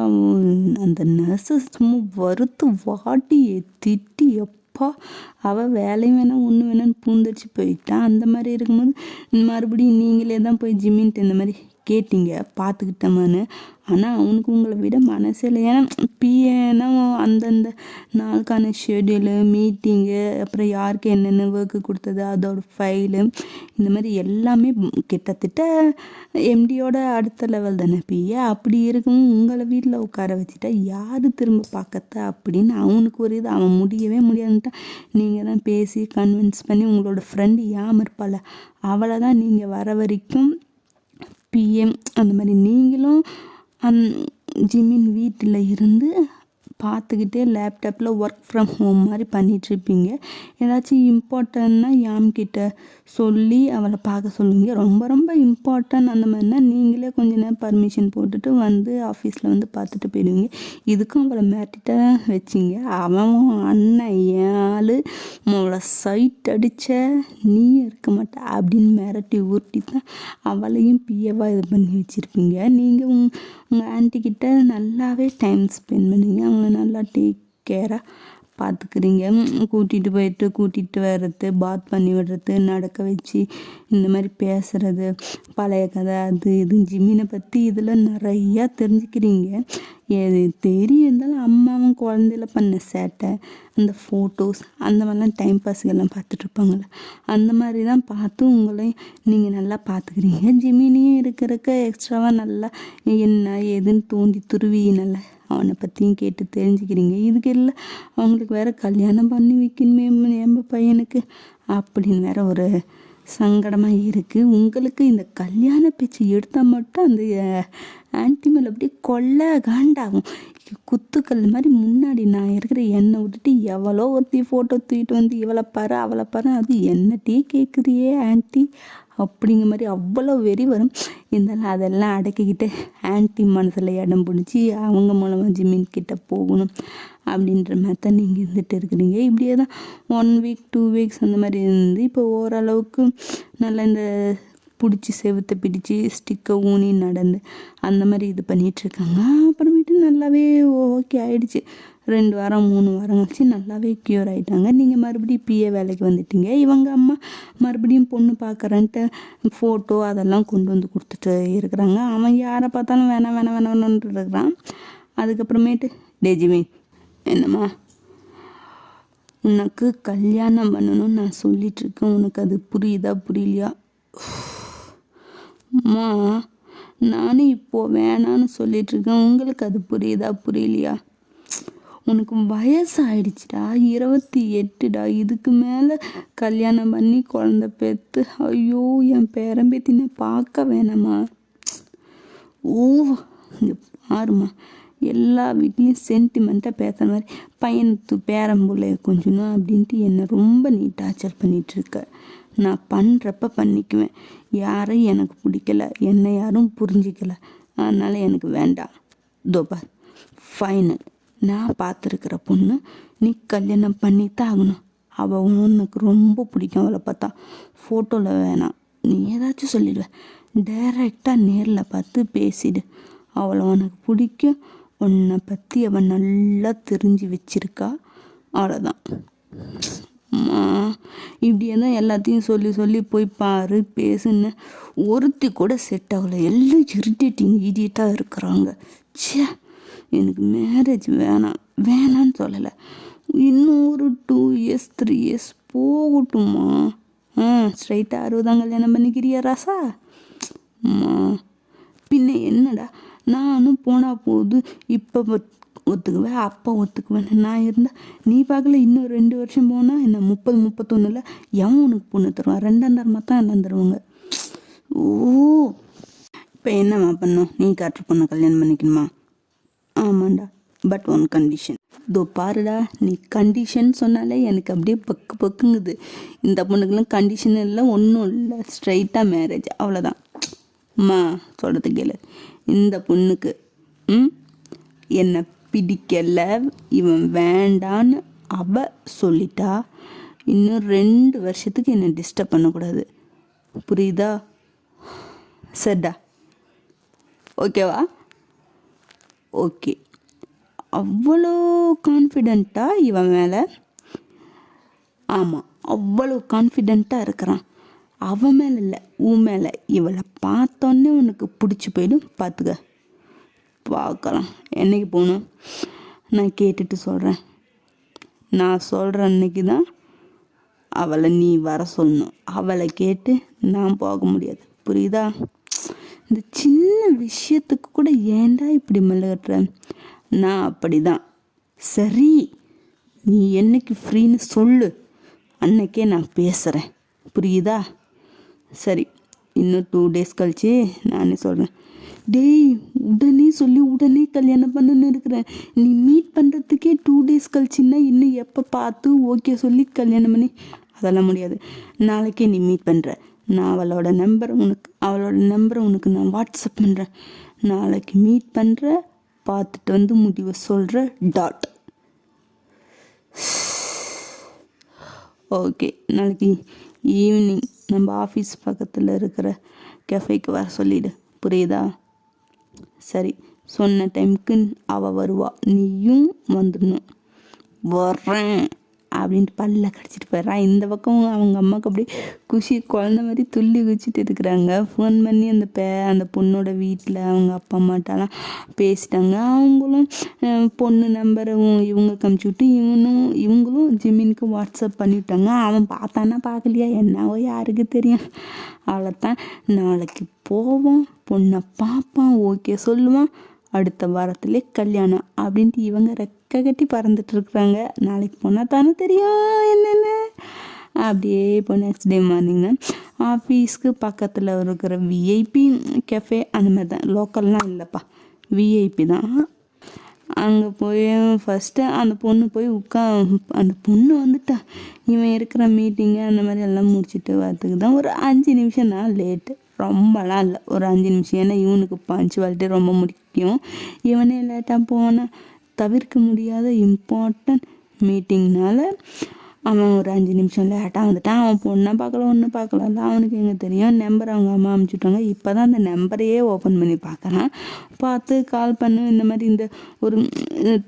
அந்த நர்ஸை சும்மா வறுத்து வாட்டி திட்டி அவள் வேலையும் வேணாம் ஒன்று வேணான்னு பூந்தடிச்சு போயிட்டான். அந்த மாதிரி இருக்கும்போது மறுபடியும் நீங்களே தான் போய் ஜிம்மின்ட்டு இந்த மாதிரி கேட்டீங்க பார்த்துக்கிட்டோமான்னு. ஆனால் அவனுக்கு உங்களை விட மனசு இல்லை. ஏன்னா பிஏன்னா அந்தந்த நாளுக்கான ஷெட்யூலு, மீட்டிங்கு, அப்புறம் யாருக்கு என்னென்ன ஒர்க்கு கொடுத்தது அதோட ஃபைலு, இந்த மாதிரி எல்லாமே கிட்டத்தட்ட எம்டியோட அடுத்த லெவல் தானே பிஏ. அப்படி இருக்கும் உங்களை வீட்டில் உட்கார வச்சுட்டா யார் திரும்ப பார்க்கத்த அப்படின்னு அவனுக்கு ஒரு இது. அவன் முடியவே முடியாதுன்ட்டா நீங்கள் தான் பேசி கன்வின்ஸ் பண்ணி உங்களோட ஃப்ரெண்டு யாம் இருப்பாள் அவளை தான் நீங்கள் வர வரைக்கும் பிஎம் அந்த மாதிரி நீங்களும் ஜிம்மின் வீட்டில் இருந்து பார்த்துக்கிட்டே லேப்டாப்பில் ஒர்க் ஃப்ரம் ஹோம் மாதிரி பண்ணிகிட்ருப்பீங்க. ஏதாச்சும் இம்பார்ட்டன்னா யாம்கிட்ட சொல்லி அவளை பார்க்க சொல்லுவீங்க. ரொம்ப ரொம்ப இம்பார்ட்டன்ட் அந்த மாதிரினா நீங்களே கொஞ்ச நேரம் பர்மிஷன் போட்டுட்டு வந்து ஆஃபீஸில் வந்து பார்த்துட்டு போயிடுவீங்க. இதுக்கும் அவளை மிரட்டிட்ட வச்சிங்க. அவன் அண்ணன் ஏழு அவளை சைட் அடித்த நீ இருக்க மாட்டா அப்படின்னு மிரட்டி ஊட்டி தான் அவளையும் பிஏவாக இது பண்ணி வச்சுருப்பீங்க. நீங்கள் உங்கள் ஆன்ட்டிக்கிட்ட நல்லாவே டைம் ஸ்பெண்ட் பண்ணுவீங்க. அவங்கள நல்லா டேக் கேராக பார்த்துக்கிறீங்க. கூட்டிகிட்டு வர்றது, பாத் பண்ணி விடுறது, நடக்க வச்சு இந்த மாதிரி பேசுகிறது, பழைய கதை அது இது ஜிம்மினை பற்றி இதில் நிறையா தெரிஞ்சுக்கிறீங்க. எது தெரியுந்தாலும் அம்மாவும் குழந்தையில பண்ண சேட்டை, அந்த ஃபோட்டோஸ் அந்த மாதிரிலாம் டைம் பாஸுக்கெல்லாம் பார்த்துட்ருப்பாங்கள்ல, அந்த மாதிரி தான் பார்த்து உங்களை நீங்கள் நல்லா பார்த்துக்கிறீங்க. ஜிம்மினியும் இருக்கிறக்க எக்ஸ்ட்ராவாக நல்லா என்ன ஏதுன்னு தோண்டி துருவி நல்லா அவனை பற்றியும் கேட்டு தெரிஞ்சுக்கிறீங்க. இதுக்கு எல்லாம் அவங்களுக்கு வேறு கல்யாணம் பண்ணி வைக்கணுமே எம்ப பையனுக்கு அப்படின்னு வேற ஒரு சங்கடமாக இருக்குது. உங்களுக்கு இந்த கல்யாண பேச்சு எடுத்தால் மட்டும் அந்த ஆன்ட்டி மேலே அப்படியே கொள்ள காண்டாகும். குத்துக்கல் மாதிரி முன்னாடி நான் இருக்கிற என்னை விட்டுட்டு எவ்வளோ ஒருத்தி ஃபோட்டோ தூக்கிட்டு வந்து இவளை பாரு அவளை பாரு, அது என்னட்டே கேட்குறியே ஆன்ட்டி அப்படிங்கிற மாதிரி அவ்வளோ வெறி வரும். இருந்தாலும் அதெல்லாம் அடக்கிக்கிட்டு ஆன்ட்டி மனசில் இடம் பிடிச்சி அவங்க மூலமாக ஜிமின் கிட்டே போகணும் அப்படின்ற மாதிரி தான் நீங்கள் இருந்துகிட்டு இருக்கிறீங்க. இப்படியே தான் 1 வீக் 2 வீக்ஸ் அந்த மாதிரி இருந்து இப்போ ஓரளவுக்கு நல்லா இந்த பிடிச்சி செவுத்தை பிடிச்சி ஸ்டிக்கை ஊனி நடந்து அந்த மாதிரி இது பண்ணிகிட்ருக்காங்க. அப்புறமேட்டு நல்லாவே ஓகே ஆகிடுச்சு. 2 வாரம் 3 வாரம் கழிச்சு நல்லாவே க்யூர் ஆகிட்டாங்க. நீங்கள் மறுபடியும் பிஏ வேலைக்கு வந்துட்டீங்க. இவங்க அம்மா மறுபடியும் பொண்ணு பார்க்குறேன்ட்டு ஃபோட்டோ அதெல்லாம் கொண்டு வந்து கொடுத்துட்டு இருக்கிறாங்க. அவன் யாரை பார்த்தாலும் வேணான்ட்டு இருக்கிறான். அதுக்கப்புறமேட்டு ஜிமின் என்னம்மா உனக்கு கல்யாணம் பண்ணணும்னு நான் சொல்லிகிட்ருக்கேன், உனக்கு அது புரியுதா புரியலையா? அம்மா நானும் இப்போது வேணான்னு சொல்லிகிட்ருக்கேன், உங்களுக்கு அது புரியுதா புரியலையா? உனக்கு வயசு ஆயிடுச்சுடா, 28டா. இதுக்கு மேலே கல்யாணம் பண்ணி குழந்த பெற்று ஐயோ என் பேரம்பேத்தி நான் பார்க்க வேணாம்மா. ஓ இங்கே பாருமா, எல்லா வீட்லேயும் சென்டிமெண்ட்டாக பேசுகிற மாதிரி பையனுக்கு பேரம்புள்ள கொஞ்சணும் அப்படின்ட்டு என்னை ரொம்ப நீ டார்ச்சர் பண்ணிகிட்ருக்க. நான் பண்ணுறப்ப பண்ணிக்குவேன். யாரும் எனக்கு பிடிக்கல, என்னை யாரும் புரிஞ்சிக்கல, அதனால் எனக்கு வேண்டாம். தோபார் ஃபைனல், நான் பார்த்துருக்குற பொண்ணு நீ கல்யாணம் பண்ணித்தான் ஆகணும். அவள் உனக்கு ரொம்ப பிடிக்கும். அவளை பார்த்தா ஃபோட்டோவில் வேணாம், நீ ஏதாச்சும் சொல்லிடுவேன். டைரெக்டாக நேரில் பார்த்து பேசிடு. அவளை உனக்கு பிடிக்கும், உன்னை பற்றி அவன் நல்லா தெரிஞ்சு வச்சிருக்கா, அவ்வளோதான். இப்படியே தான் எல்லாத்தையும் சொல்லி போய் பாரு பேசுன்னு ஒருத்தி கூட செட் ஆகலை. எல்லாம் இரிட்டேட்டிங் இடியட்டாக இருக்கிறாங்க. சே எனக்கு மேரேஜ் வேணான்னு சொல்லலை. இன்னும் ஒரு 2 years 3 years போகட்டுமா? ஸ்ட்ரைட்டாக 60 கல்யாணம் பண்ணிக்கிறியா ராசா? பின்ன என்னடா, நானும் போனால் போகுது, இப்போ ஒத்துக்குவேன் அப்போ ஒத்துக்குவேன். நான் இருந்தால் நீ பார்க்கல, இன்னும் 2 வருஷம் போனால் என்ன 30 31 எவன் உனக்கு பொண்ணு தருவான்? 2ஆம் தரமாக தான் எல்லாம் தருவாங்க. ஓ இப்போ என்னம்மா பண்ணும்? நீ காற்று பொண்ணை கல்யாணம் பண்ணிக்கணுமா? ஆமாண்டா, பட் 1 கண்டிஷன். இதோ பாருடா, நீ கண்டிஷன் சொன்னாலே எனக்கு அப்படியே பக்குங்குது. இந்த பொண்ணுக்கெல்லாம் கண்டிஷன் இல்லை, ஒன்றும் இல்லை, ஸ்ட்ரைட்டாக மேரேஜ், அவ்வளோதான். அம்மா சொல்கிறது கேளு, இந்த பொண்ணுக்கு என்னை பிடிக்கல, இவன் வேண்டான்னு அவ சொல்லிட்டா, இன்னும் 2 வருஷத்துக்கு என்னை டிஸ்டர்ப் பண்ணக்கூடாது, புரியுதா? சரிடா, ஓகேவா? ஓகே. அவ்வளோ கான்ஃபிடெண்ட்டாக இவன் மேலே? ஆமாம், அவ்வளோ கான்ஃபிடெண்ட்டாக இருக்கிறான். அவன் மேலே இல்லை, உன் மேலே. இவளை பார்த்தோன்னே உனக்கு பிடிச்சி போயிடும், பார்த்துக்க. பார்க்கலாம், என்னைக்கு போகணும் நான் கேட்டுட்டு சொல்கிறேன். நான் சொல்கிற அன்னைக்கு தான் அவளை நீ வர சொல்லணும். அவளை கேட்டு நான் போக முடியாது, புரியுதா? இந்த சின்ன விஷயத்துக்கு கூட ஏன்டா இப்படி மெல்லுகட்டுற? நான் அப்படி தான். சரி, நீ என்னைக்கு ஃப்ரீன்னு சொல்லு, அன்னைக்கே நான் பேசுகிறேன், புரியுதா? சரி, இன்னும் 2 days கழிச்சு நானே சொல்கிறேன். டேய், உடனே சொல்லி உடனே கல்யாணம் பண்ணணுன்னு இருக்கிறேன். நீ மீட் பண்ணுறதுக்கே 2 days கழிச்சுன்னா இன்னும் எப்போ பார்த்து ஓகே சொல்லி கல்யாணம் பண்ணி? அதெல்லாம் முடியாது. நாளைக்கே நீ மீட் பண்ணுற. நான் அவளோட நம்பரை உனக்கு நான் வாட்ஸ்அப் பண்ணுறேன். நாளைக்கு மீட் பண்ணுற, பார்த்துட்டு வந்து முடிவை சொல்கிற. டாட். ஓகே, நாளைக்கு ஈவினிங் நம்ம ஆஃபீஸ் பக்கத்தில் இருக்கிற கெஃபேக்கு வர சொல்லிவிடு, புரியுதா? சரி, சொன்ன டைமுக்கு அவள் வருவா, நீயும் வந்துடணும். வர்றேன் அப்படின்ட்டு பல்ல கடிச்சிட்டு போயிடுறான். இந்த பக்கம் அவங்க அம்மாவுக்கு அப்படியே குஷி, குழந்த மாதிரி துள்ளி குச்சிட்டு இருக்கிறாங்க. ஃபோன் பண்ணி அந்த பொண்ணோட வீட்டில் அவங்க அப்பா அம்மாட்டெல்லாம் பேசிட்டாங்க. அவங்களும் பொண்ணு நம்பரை இவங்க கமிச்சு விட்டு இவங்களும் ஜிமினுக்கு வாட்ஸ்அப் பண்ணிவிட்டாங்க. அவன் பார்த்தானா பார்க்கலையா என்னவோ யாருக்கு தெரியும். அவ்வளோத்தான், நாளைக்கு போவோம், பொண்ணை பார்ப்பான், ஓகே சொல்லுவான், அடுத்த வாரத்திலே கல்யாணம் அப்படின்ட்டு இவங்க ரெக்கை கட்டி பறந்துட்டு இருக்கிறாங்க. நாளைக்கு போனால் தானே தெரியும் என்னென்ன. அப்படியே இப்போ நெக்ஸ்ட் டே மார்னிங் தான் ஆஃபீஸ்க்கு பக்கத்தில் இருக்கிற விஐபி கெஃபே, அந்த மாதிரி தான், லோக்கல்லாம் இல்லைப்பா, விஐபி தான். அங்கே போய் ஃபஸ்ட்டு அந்த பொண்ணு போய் அந்த பொண்ணு வந்துட்டா. இவன் இருக்கிற மீட்டிங்கு அந்த மாதிரி எல்லாம் முடிச்சுட்டு வரதுக்கு தான் ஒரு 5 நிமிஷம் தான் லேட்டு. ரொம்பலாம் இல்லை, ஒரு 5 நிமிஷம். ஏன்னா இவனுக்கு பஞ்சுவாலிட்டி ரொம்ப முக்கியம். இவனே லேட்டாக போனால் தவிர்க்க முடியாத இம்பார்ட்டன்ட் மீட்டிங்னால அவன் ஒரு 5 நிமிஷம் லேட்டாக வந்துட்டான். அவன் பொண்ணை பார்க்கல, ஒன்றும் பார்க்கல. அவனுக்கு எங்கே தெரியும், நம்பர் அவங்க அம்மா அனுப்பிச்சுட்டாங்க. இப்போ தான் அந்த நம்பரையே ஓப்பன் பண்ணி பார்க்குறான். பார்த்து கால் பண்ணு, இந்த மாதிரி இந்த ஒரு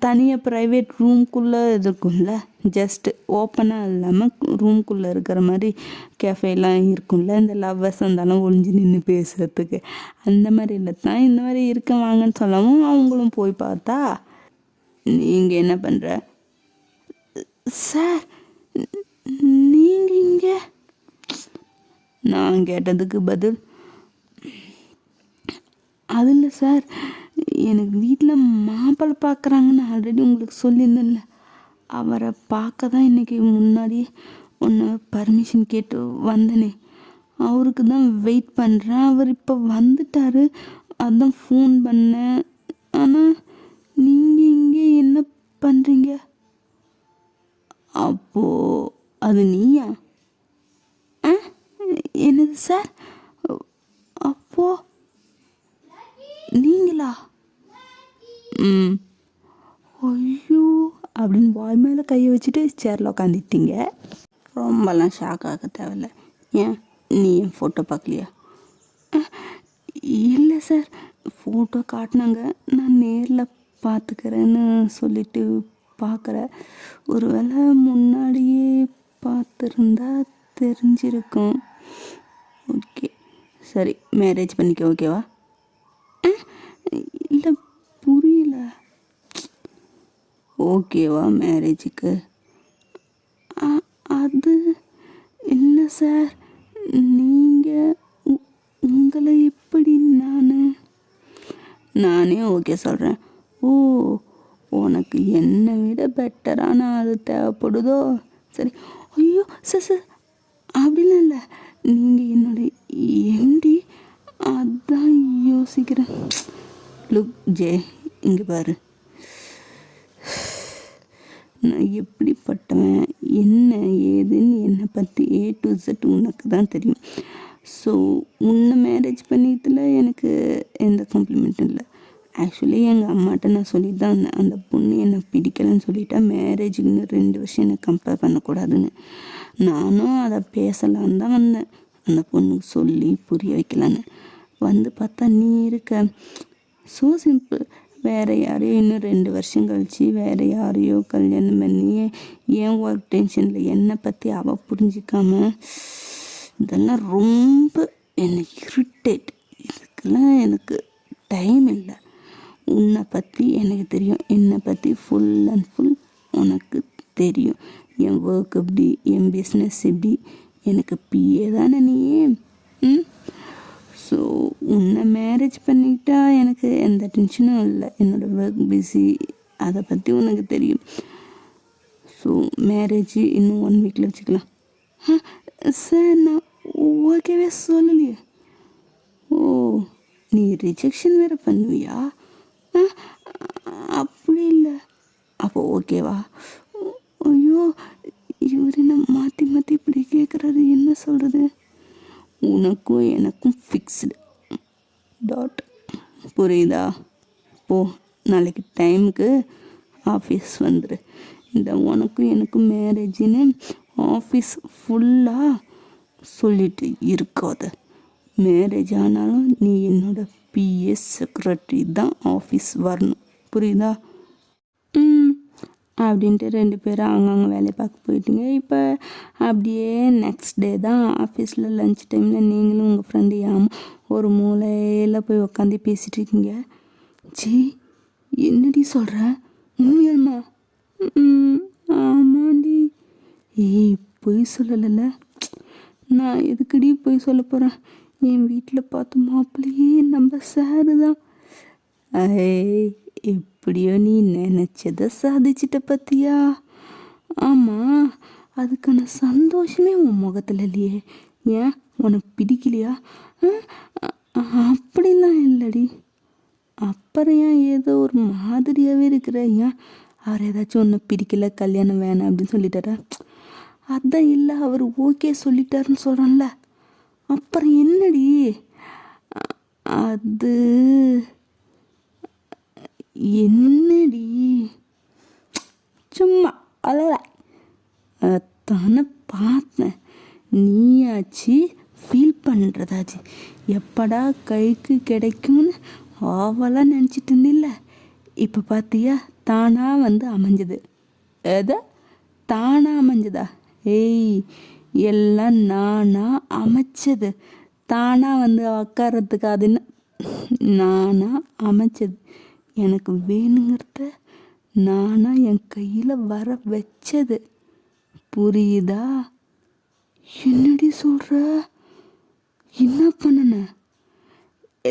தனியாக ப்ரைவேட் ரூம்குள்ளே இருக்கும்ல, ஜஸ்ட்டு ஓப்பனாக இல்லாமல் ரூம்குள்ளே இருக்கிற மாதிரி கேஃபேலாம் இருக்கும்ல, இந்த லவ்வர்ஸ் இருந்தாலும் ஒளிஞ்சு நின்று பேசுகிறதுக்கு. அந்த மாதிரி இல்லை தான், இந்த மாதிரி இருக்க வாங்கன்னு சொல்லவும் அவங்களும் போய் பார்த்தா, நீங்கள் என்ன பண்ணுற சார், நீங்கள் இங்கே? நான் கேட்டதுக்கு பதில், அது இல்லை சார், எனக்கு வீட்டில் மாப்பிள்ளை பார்க்குறாங்கன்னு ஆல்ரெடி உங்களுக்கு சொல்லியிருந்தேன்ல, அவரை பார்க்க தான் இன்றைக்கி முன்னாடியே ஒன்று பர்மிஷன் கேட்டு வந்தனே, அவருக்கு தான் வெயிட் பண்ணுறேன். அவர் இப்போ வந்துட்டார், அதான் ஃபோன் பண்ணேன். ஆனால் நீங்கள் இங்கே என்ன பண்ணுறீங்க? அப்போது அது நீயா? என்னது சார்? அப்போ நீங்களா? ஐயோ அப்படின்னு வாய் மேலே கையை வச்சுட்டு சேரில் உட்காந்துட்டீங்க. ரொம்பலாம் ஷாக் ஆக தேவையில்ல. ஏன் நீ என் ஃபோட்டோ பார்க்கலையா? இல்லை சார், ஃபோட்டோ காட்டினாங்க, நான் நேரில் பார்த்துக்கிறேன்னு சொல்லிட்டு பார்க்குறேன். ஒரு வேளை முன்னாடியே பார்த்துருந்தா தெரிஞ்சிருக்கும். ஓகே சரி, மேரேஜ் பண்ணிக்க, ஓகேவா? இல்லை புரியல. ஓகேவா மேரேஜுக்கு? அது இல்லை சார், நீங்கள் உங்களை எப்படி நானே ஓகே சொல்கிறேன். ஓ, உனக்கு என்னை விட பெட்டரான ஆள் தேவைப்படுதோ? சரி. ஐயோ சார் சார், அப்படிலாம் இல்லை, நீங்கள் என்னோட எம்டி, அதான் யோசிக்கிறேன். லுக் ஜே, இங்கே பாரு, நான் எப்படிப்பட்டவன் என்ன ஏதுன்னு என்னை பற்றி A to Z உனக்கு தான் தெரியும். ஸோ உன்னை மேரேஜ் பண்ணியதில் எனக்கு எந்த காம்ப்ளிமெண்ட்டும் இல்லை. ஆக்சுவலி எங்கள் அம்மாட்ட நான் சொல்லிட்டு தான் இருந்தேன், அந்த பொண்ணு என்னை பிடிக்கலைன்னு சொல்லிட்டா மேரேஜுக்குன்னு 2 வருஷம் என்னை கம்பேர் பண்ணக்கூடாதுன்னு. நானும் அதை பேசலான்னு தான் வந்தேன், அந்த பொண்ணுக்கு சொல்லி புரிய வைக்கலான்னு. வந்து பார்த்தா நீ இருக்க. So simple. வேறு யாரையோ இன்னும் 2 வருஷம் கழித்து வேறு யாரையோ கல்யாணம் பண்ணி ஏன் ஒர்க் டென்ஷனில் என்னை பற்றி அவள் புரிஞ்சிக்காம, இதெல்லாம் ரொம்ப என்னை இரிட்டேட். இதுக்கெல்லாம் எனக்கு டைம் இல்லை. உன்னை பற்றி எனக்கு தெரியும், என்னை பற்றி ஃபுல் அண்ட் ஃபுல் உனக்கு தெரியும். என் ஒர்க் எப்படி, என் பிஸ்னஸ் எப்படி, எனக்கு பிஏ தானே நீ. ஸோ உன்னை மேரேஜ் பண்ணிக்கிட்டா எனக்கு எந்த டென்ஷனும் இல்லை. என்னோடய ஒர்க் பிஸி, அதை பற்றி உனக்கு தெரியும். ஸோ மேரேஜ் இன்னும் 1 வீக்கில் வச்சுக்கலாம். சார் நான் ஓகேவே சொல்லலையே. ஓ, நீ ரிஜெக்ஷன் வேறு பண்ணுவியா? அப்படி இல்லை. அப்போ ஓகேவா? ஐயோ, இவர் என்ன மாற்றி மாற்றி இப்படி கேட்குறாரு, என்ன சொல்கிறது? உனக்கும் எனக்கும் ஃபிக்ஸ்டு டாட். புரியுதா? போ, நாளைக்கு டைமுக்கு ஆஃபீஸ் வந்துடு. இந்த உனக்கும் எனக்கும் மேரேஜின்னு ஆஃபீஸ் ஃபுல்லாக சொல்லிட்டு இருக்காத. மேரேஜ் ஆனாலும் நீ என்னோட பிஎஸ் செக்ரட்டரி தான் ஆஃபீஸ் வரணும். புரியுதா? அப்படின்ட்டு 2 பேரும் அவங்கவுங்க வேலையை பார்க்க போயிட்டீங்க. இப்போ அப்படியே நெக்ஸ்ட் டே தான் ஆஃபீஸில் லன்ச் டைமில் நீங்களும் உங்கள் ஃப்ரெண்டு ஒரு மூலையில் போய் உட்காந்து பேசிகிட்டு இருக்கீங்க. ஜி, என்னடி சொல்கிற? உண்மையாமா? ஆமாண்டி. ஏய், பொய் சொல்லலைல்ல? நான் எதுக்கடி போய் சொல்ல போகிறேன்? என் வீட்டில் பார்த்த மாப்பிள்ளையே நம்ம சாரு தான். எப்படியோ நீ நினச்சதை சாதிச்சிட்ட பற்றியா? ஆமாம், அதுக்கான சந்தோஷமே உன் முகத்தில் இல்லையே. ஏன், உனக்கு பிடிக்கலையா? அப்படிலாம் இல்லடி. அப்புறம் ஏன் ஏதோ ஒரு மாதிரியாகவே இருக்கிற? ஏன் அவர் ஏதாச்சும் ஒன்று பிடிக்கல, கல்யாணம் வேணாம் அப்படின்னு சொல்லிட்டாரா? அதான் இல்லை, அவர் ஓகே சொல்லிட்டாருன்னு சொல்கிறான்ல, அப்புறம் என்னடி? அது என்னடி? சும்மா அழல தானே பார்த்தேன். நீயாச்சு ஃபீல் பண்ணுறதாச்சு எப்படா கைக்கு கிடைக்கும்னு ஆவலாக நினச்சிட்டு இருந்தில்ல, இப்போ பார்த்தியா தானாக வந்து அமைஞ்சது. எதை தானாக அமைஞ்சதா? ஏய், எல்லாம் நானாக அமைச்சது. தானாக வந்து உட்காரத்துக்கு அது என்ன? நானாக அமைச்சது. எனக்கு வேணுங்கிறத நானாக என் கையில் வர வச்சது. புரியுதா? என்னடி சொல்கிற? என்ன பண்ணன?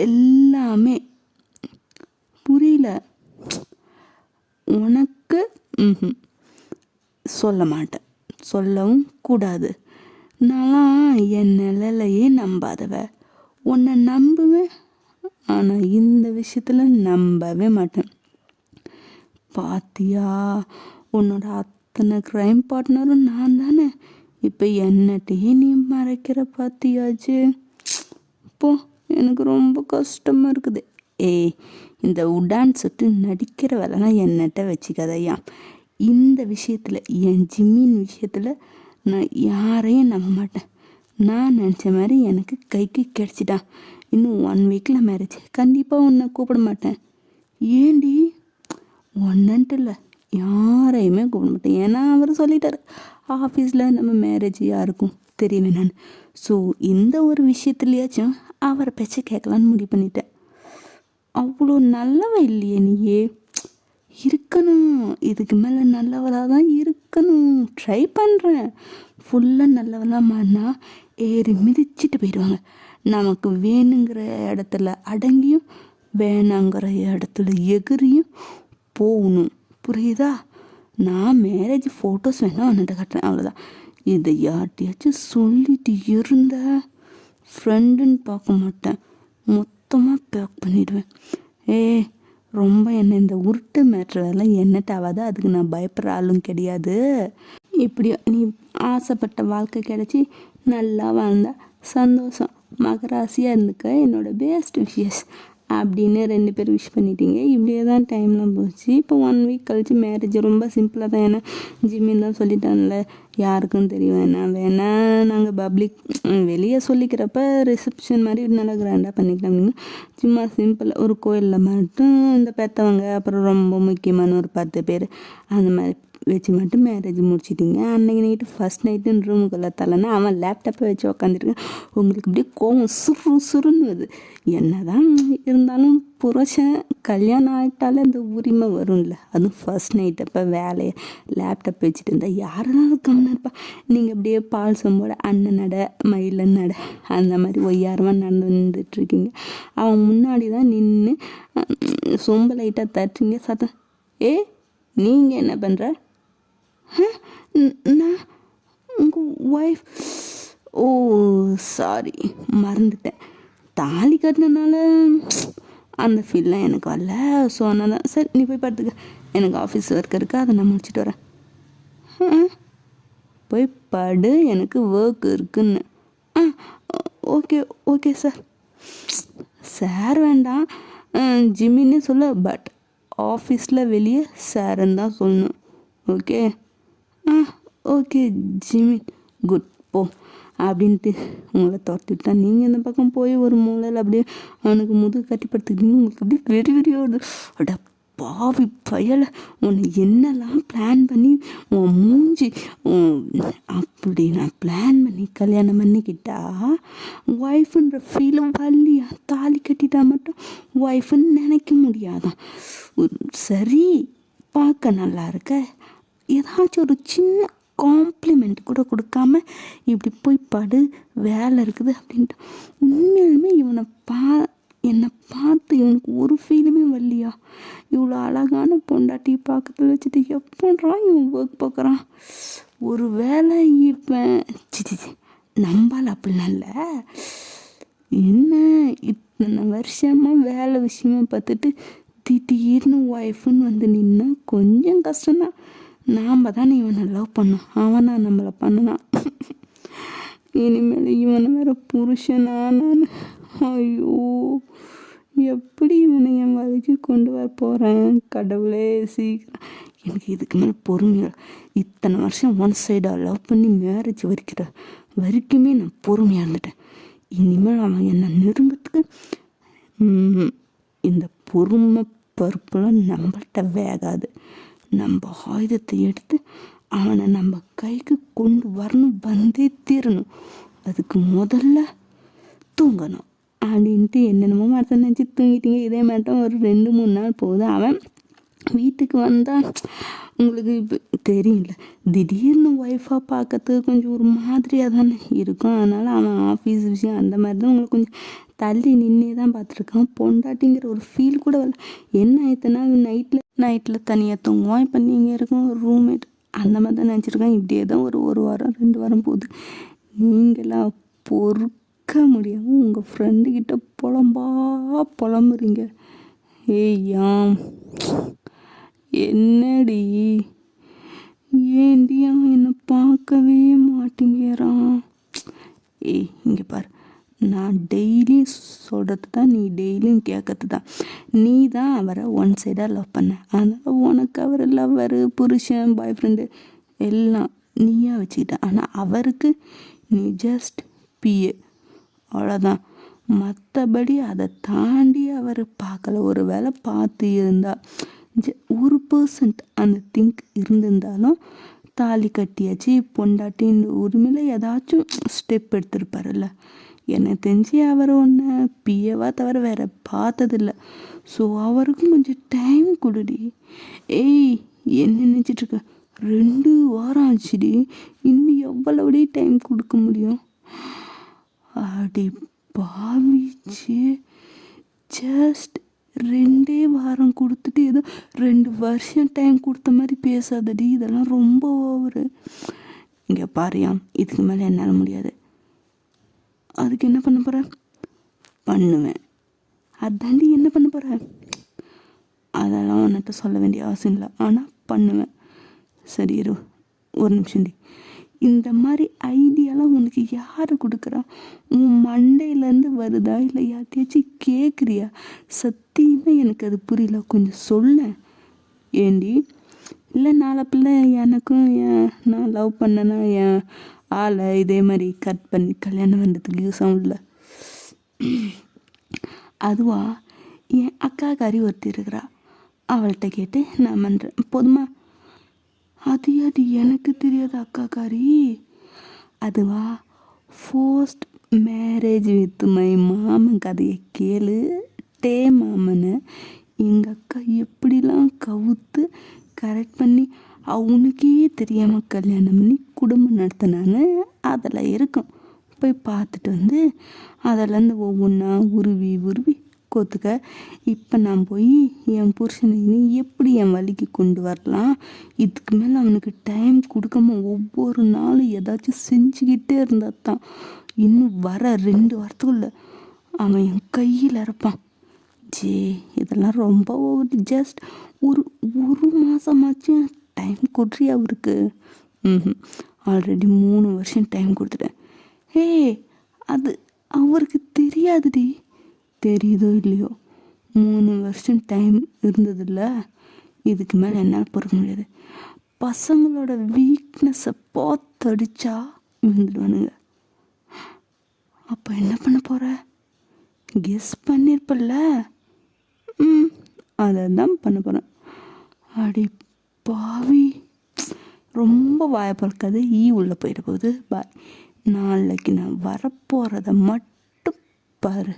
எல்லாமே புரியல உனக்கு? சொல்ல மாட்டேன், சொல்லவும் கூடாது. நான் என் நிலையிலையே நம்பாதவ. உன்னை நம்புவேன், ஆனால் இந்த விஷயத்தில் நம்பவே மாட்டேன். பாத்தியா, உன்னோட அத்தனை க்ரைம் பார்ட்னரும் நான் தானே. இப்போ என்னட்டையே நீ மறைக்கிற பாத்தியாச்சு. போ, எனக்கு ரொம்ப கஷ்டமாக இருக்குது. ஏய், இந்த உடான் சுட்டு நடிக்கிற வேலைலாம் என்னட்ட வச்சுக்காதையா. இந்த விஷயத்தில், என் ஜிம்மின் விஷயத்தில் நான் யாரையும் நம்ப மாட்டேன். நான் நினச்ச மாதிரி எனக்கு கைக்கு கிடச்சிட்டான். இன்னும் 1 வீக்கில் மேரேஜ். கண்டிப்பாக உன்னை கூப்பிட மாட்டேன். ஏண்டி? ஒன்றுன்ட்டு இல்லை, யாரையுமே கூப்பிட மாட்டேன். ஏன்னா அவர் சொல்லிட்டார், ஆஃபீஸில் நம்ம மேரேஜ் யாருக்கும் தெரிய வேணான்னு. ஸோ இந்த ஒரு விஷயத்துலையாச்சும் அவரை பேச்சை கேட்கலான்னு முடிவு பண்ணிட்டேன். அவ்வளோ நல்லவ இல்லையே நீயே. இருக்கணும், இதுக்கு மேலே நல்லவளாக தான் இருக்கணும். ட்ரை பண்ணுறேன். ஃபுல்லாக நல்லவளாக மாறினா ஏறி மிதிச்சிட்டு போயிடுவாங்க. நமக்கு வேணுங்கிற இடத்துல அடங்கியும் வேணாங்கிற இடத்துல எகிரியும் போகணும். புரியுதா? நான் மேரேஜ் ஃபோட்டோஸ் வேணால் அவன்கிட்ட கட்டுறேன், அவ்வளோதான். இதை யார்கிட்டையாச்சும் சொல்லிட்டு இருந்த ஃப்ரெண்டுன்னு பார்க்க மாட்டேன், மொத்தமாக பேக் பண்ணிவிடுவேன். ரொம்ப என்னை இந்த உருட்டு மேட்ரெல்லாம் என்னட்ட ஆகாது. அதுக்கு நான் பயப்படுற ஆளும் கிடையாது. இப்படி நீ ஆசைப்பட்ட வாழ்க்கை கிடச்சி நல்லா வாழ்ந்தா சந்தோஷம். மகராசியாக இருந்துக்க என்னோடய பெஸ்ட் விஷஸ் அப்படின்னு 2 பேர் விஷ் பண்ணிட்டீங்க. இப்படியே தான் டைம்லாம் போச்சு. இப்போ 1 வீக் கழிச்சு மேரேஜ். ரொம்ப சிம்பிளாக தான். ஏன்னா ஜிம்மின் தான் சொல்லிட்டான்ல, யாருக்கும் தெரியும் வேணா நாங்கள் பப்ளிக் வெளியே சொல்லிக்கிறப்ப ரிசப்ஷன் மாதிரி நல்லா கிராண்டாக பண்ணிக்கலாம் அப்படின்னு சும்மா சிம்பிளாக ஒரு கோயிலில் மட்டும் இந்த பெற்றவங்க அப்புறம் ரொம்ப முக்கியமான ஒரு 10 பேர் அந்த மாதிரி வச்சு மட்டும் மேரேஜ் முடிச்சிட்டிங்க. அன்றைக்கி நைட்டு ஃபஸ்ட் நைட்டுன்னு ரூமுக்குள்ளே தரலன்னா அவன் லேப்டாப்பை வச்சு உக்காந்துருக்கேன். உங்களுக்கு அப்படியே கோவம் சுருன்னு வருது. என்ன தான் இருந்தாலும் புருஷன் கல்யாணம் ஆகிட்டாலே அந்த உரிமை வரும்ல. அதுவும் ஃபஸ்ட் நைட் அப்போ வேலையை லேப்டாப் வச்சுட்டு இருந்தால் யாருனாலும் கம்மியாக இருப்பா. நீங்கள் அப்படியே பால் சொம்போட அண்ணன் நட மயில நட அந்த மாதிரி ஒய்யாரமாக நடந்து வந்துட்டுருக்கீங்க. அவன் முன்னாடி தான் நின்று சொம்பு லைட்டாக தட்டுறீங்க. சத்தம், நீங்கள் என்ன பண்ணுற? நான் உங்கள் ஒய்ஃப். ஓ சாரி, மறந்துட்டேன். தாலி கட்டினால அந்த ஃபீல்லாம் எனக்கு வரல. ஸோ அதனால் தான். சரி, நீ போய் படுத்துக்க, எனக்கு ஆஃபீஸ் ஒர்க் இருக்குது, அதை நான் முடிச்சுட்டு வரேன். போய் படு, எனக்கு ஒர்க் இருக்குன்னு. Okay okay sir. சார் வேண்டாம், ஜிம்மின்னே சொல்ல. பட் ஆஃபீஸில் வெளியே சாருன்னு தான் சொல்லணும். ஓகே? ஓகே ஜிமின், குட், போ அப்படின்ட்டு உங்களை துரத்திட்டு தான் நீங்கள் இந்த பக்கம் போய் ஒரு மூலையில் அப்படியே அவனுக்கு முதுகு கட்டி படுத்துக்கிட்டீங்க. உங்களுக்கு அப்படியே வெறி அட பாவி பயலை, உன்னை என்னெல்லாம் பிளான் பண்ணி உன் மூஞ்சி அப்படி நான் பிளான் பண்ணி கல்யாணம் பண்ணிக்கிட்டா ஒய்ஃபுன்ற ஃபீலும் வள்ளியா? தாலி கட்டிட்டா மட்டும் ஒய்ஃபுன்னு நினைக்க முடியாதான்? சரி, பார்க்க நல்லா இருக்க, ஏதாச்சும் ஒரு சின்ன காம்ப்ளிமெண்ட் கூட கொடுக்காம இப்படி போய் படு, வேலை இருக்குது அப்படின்ட்டு. உண்மையாலுமே என்னை பார்த்து இவனுக்கு ஒரு ஃபீலுமே வரலையா? இவ்வளோ அழகான பொண்டாட்டி பக்கத்தில் வச்சுட்டு எப்போன்றா இவன் ஒர்க் பார்க்குறான்? ஒரு வேலை இவன் சிச்சி நம்பால் அப்படிலாம் இல்லை. என்ன இத்தனை வருஷமாக வேலை விஷயமா பார்த்துட்டு திடீர்னு ஒய்ஃபுன்னு வந்து நின்னா கொஞ்சம் கஷ்டம்தான். நாம் தானே இவனை லவ் பண்ணோம், அவனா நம்மளை பண்ணனான். இனிமேல் இவனை வேற புருஷனா நான்? ஐயோ, எப்படி இவனை என் வழிக்கு கொண்டு வர போகிறேன் கடவுளே சீக்கிரம். எனக்கு இதுக்கு மேலே பொறுமையாக இத்தனை வருஷம் ஒன் சைடாக லவ் பண்ணி மேரேஜ் வரைக்குமே நான் பொறுமையாக இருந்துட்டேன். இனிமேல் அவன் என்னை நெருங்கிறதுக்கு இந்த பொறுமை பருப்புலாம் நம்மள்கிட்ட வேகாது. நம்ம ஆயுதத்தை எடுத்து அவனை நம்ம கைக்கு கொண்டு வரணும், வந்தே தீரணும். அதுக்கு முதல்ல தூங்கணும் அப்படின்ட்டு என்னென்னமோ மரத்தை நினச்சி தூங்கிட்டீங்க. இதே மாதிரி ஒரு 2-3 நாள் போகுது. அவன் வீட்டுக்கு வந்தால் உங்களுக்கு இப்போ தெரியல, திடீர்னு ஒய்ஃபாக பார்க்கறதுக்கு கொஞ்சம் ஒரு மாதிரியாக தானே இருக்கும். அதனால் அவன் ஆஃபீஸ் விஷயம் அந்த மாதிரி தான் உங்களுக்கு கொஞ்சம் தள்ளி நின்னே தான் பார்த்துருக்கான். பொண்டாட்டிங்கிற ஒரு ஃபீல் கூட வரல. என்ன ஆயிடுத்துனா நைட்டில் தனியாக தூங்குவான். இப்போ நீங்கள் இருக்கும் ஒரு ரூம்மேட் அந்த மாதிரி தான் நினச்சிருக்கான். இப்படியே தான் ஒரு வாரம் 2 வாரம் போகுது. நீங்களாம் பொறுக்க முடியாமல் உங்கள் ஃப்ரெண்டுக்கிட்ட புலம்புறீங்க. ஏய்யாம் என்னடி ஏண்டி அவன் என்னை பார்க்கவே மாட்டேங்கிறான்? ஏய் இங்கே பாரு, நான் டெய்லியும் சொல்கிறது தான், நீ டெய்லியும் கேட்கறது தான். நீ தான் அவரை ஒன் சைடாக லவ் பண்ண. அதனால் உனக்கு அவர் லவ்வர், புருஷன், பாய் ஃப்ரெண்டு எல்லாம் நீயாக வச்சுக்கிட்ட. ஆனால் அவருக்கு நீ ஜஸ்ட் பிஏ, அவ்வளோதான். மற்றபடி அதை தாண்டி அவர் பார்க்கல. ஒரு வேளை பார்த்து இருந்தால் 1% அந்த திங்க் இருந்திருந்தாலும் தாலி கட்டியாச்சு, பொண்டாட்டின்னு உரிமையில் ஏதாச்சும் ஸ்டெப் எடுத்திருப்பார்ல. எனக்கு தெரிஞ்சு அவர் ஒன்று பிஏவா தவிர வேறு பார்த்ததில்ல. ஸோ அவருக்கும் கொஞ்சம் டைம் கொடுடி. ஏய் என்ன நினச்சிட்ருக்க? 2 வாரம் ஆச்சுடி, இன்னும் எவ்வளோடி டைம் கொடுக்க முடியும்? அடி பாவிச்சு, ஜஸ்ட் 2 வாரம் கொடுத்துட்டு ஏதோ 2 வருஷம் டைம் கொடுத்த மாதிரி பேசாதடி. இதெல்லாம் ரொம்ப ஓவரு. இங்கே பாரியாம், இதுக்கு மேலே என்னால் முடியாது. அதுக்கு என்ன பண்ண போகிற? பண்ணுவேன். அதாண்டி என்ன பண்ண போகிற? அதெல்லாம் உன்கிட்ட சொல்ல வேண்டிய அவசியம் இல்லை, ஆனால் பண்ணுவேன். சரி இரு ஒரு நிமிஷம்டி. இந்த மாதிரி ஐடியாலாம் உனக்கு யார் கொடுக்குறா? உன் மண்டையிலேருந்து வருதா இல்லை யார்ட்டையாச்சும் கேட்குறியா? சத்தியமாக எனக்கு அது புரியல, கொஞ்சம் சொல்ல. ஏண்டி இல்லை நாளை பிள்ளை எனக்கும் நான் லவ் பண்ணேன்னா என் ஆளை இதே மாதிரி கட் பண்ணி கல்யாணம் பண்ணுறதுக்கு யூஸ் ஆகும்ல. அதுவா என் அக்காக்காரி ஒருத்தி இருக்கிறா, அவள்கிட்ட கேட்டு நான் பண்ணுறேன். போதுமா? அது எனக்கு தெரியாது அக்காக்காரி. அதுவா ஃபர்ஸ்ட் மேரேஜ் வித் மை மாமன் கதையை கேளு. மாமனை எங்கள் அக்கா எப்படிலாம் கவுத்து கரெக்ட் பண்ணி அவனுக்கே தெரியாமல் கல்யாணம் பண்ணி குடும்பம் நடத்தினான்னு அதில் இருக்கும். போய் பார்த்துட்டு வந்து அதிலேருந்து ஒவ்வொன்றா உருவி கோத்துக்க. இப்போ நான் போய் என் புருஷனை எப்படி என் வழிக்கு கொண்டு வரலாம், இதுக்கு மேலே அவனுக்கு டைம் கொடுக்காம ஒவ்வொரு நாளும் ஏதாச்சும் செஞ்சுக்கிட்டே இருந்தால் தான் இன்னும் வர 2 வாரத்துக்குள்ள அவன் என் கையில் இருப்பான். இதெல்லாம் ரொம்ப ஜஸ்ட் ஒரு மாதமாச்சும் டைம் கொடுறி அவருக்கு. ஆல்ரெடி 3 வருஷம் டைம் கொடுத்துட்டேன். அது அவருக்கு தெரியாதுடி. தெரியுதோ இல்லையோ 3 வருஷம் டைம் இருந்ததில்ல. இதுக்கு மேலே என்னால் பொறுக்க முடியாது. பசங்களோட வீக்னஸை பார்த்தடிச்சா விழுந்துடுவானுங்க. அப்போ என்ன பண்ண போகிற? கெஸ் பண்ணியிருப்பல்ல. அதை தான் பண்ண போகிறேன். அடி பாவி, ரொம்ப வாயப்பழக்காது. உள்ளே போயிட போகுது. பாய். நாளைக்கு நான் வரப்போகிறத மட்டும் பாரு.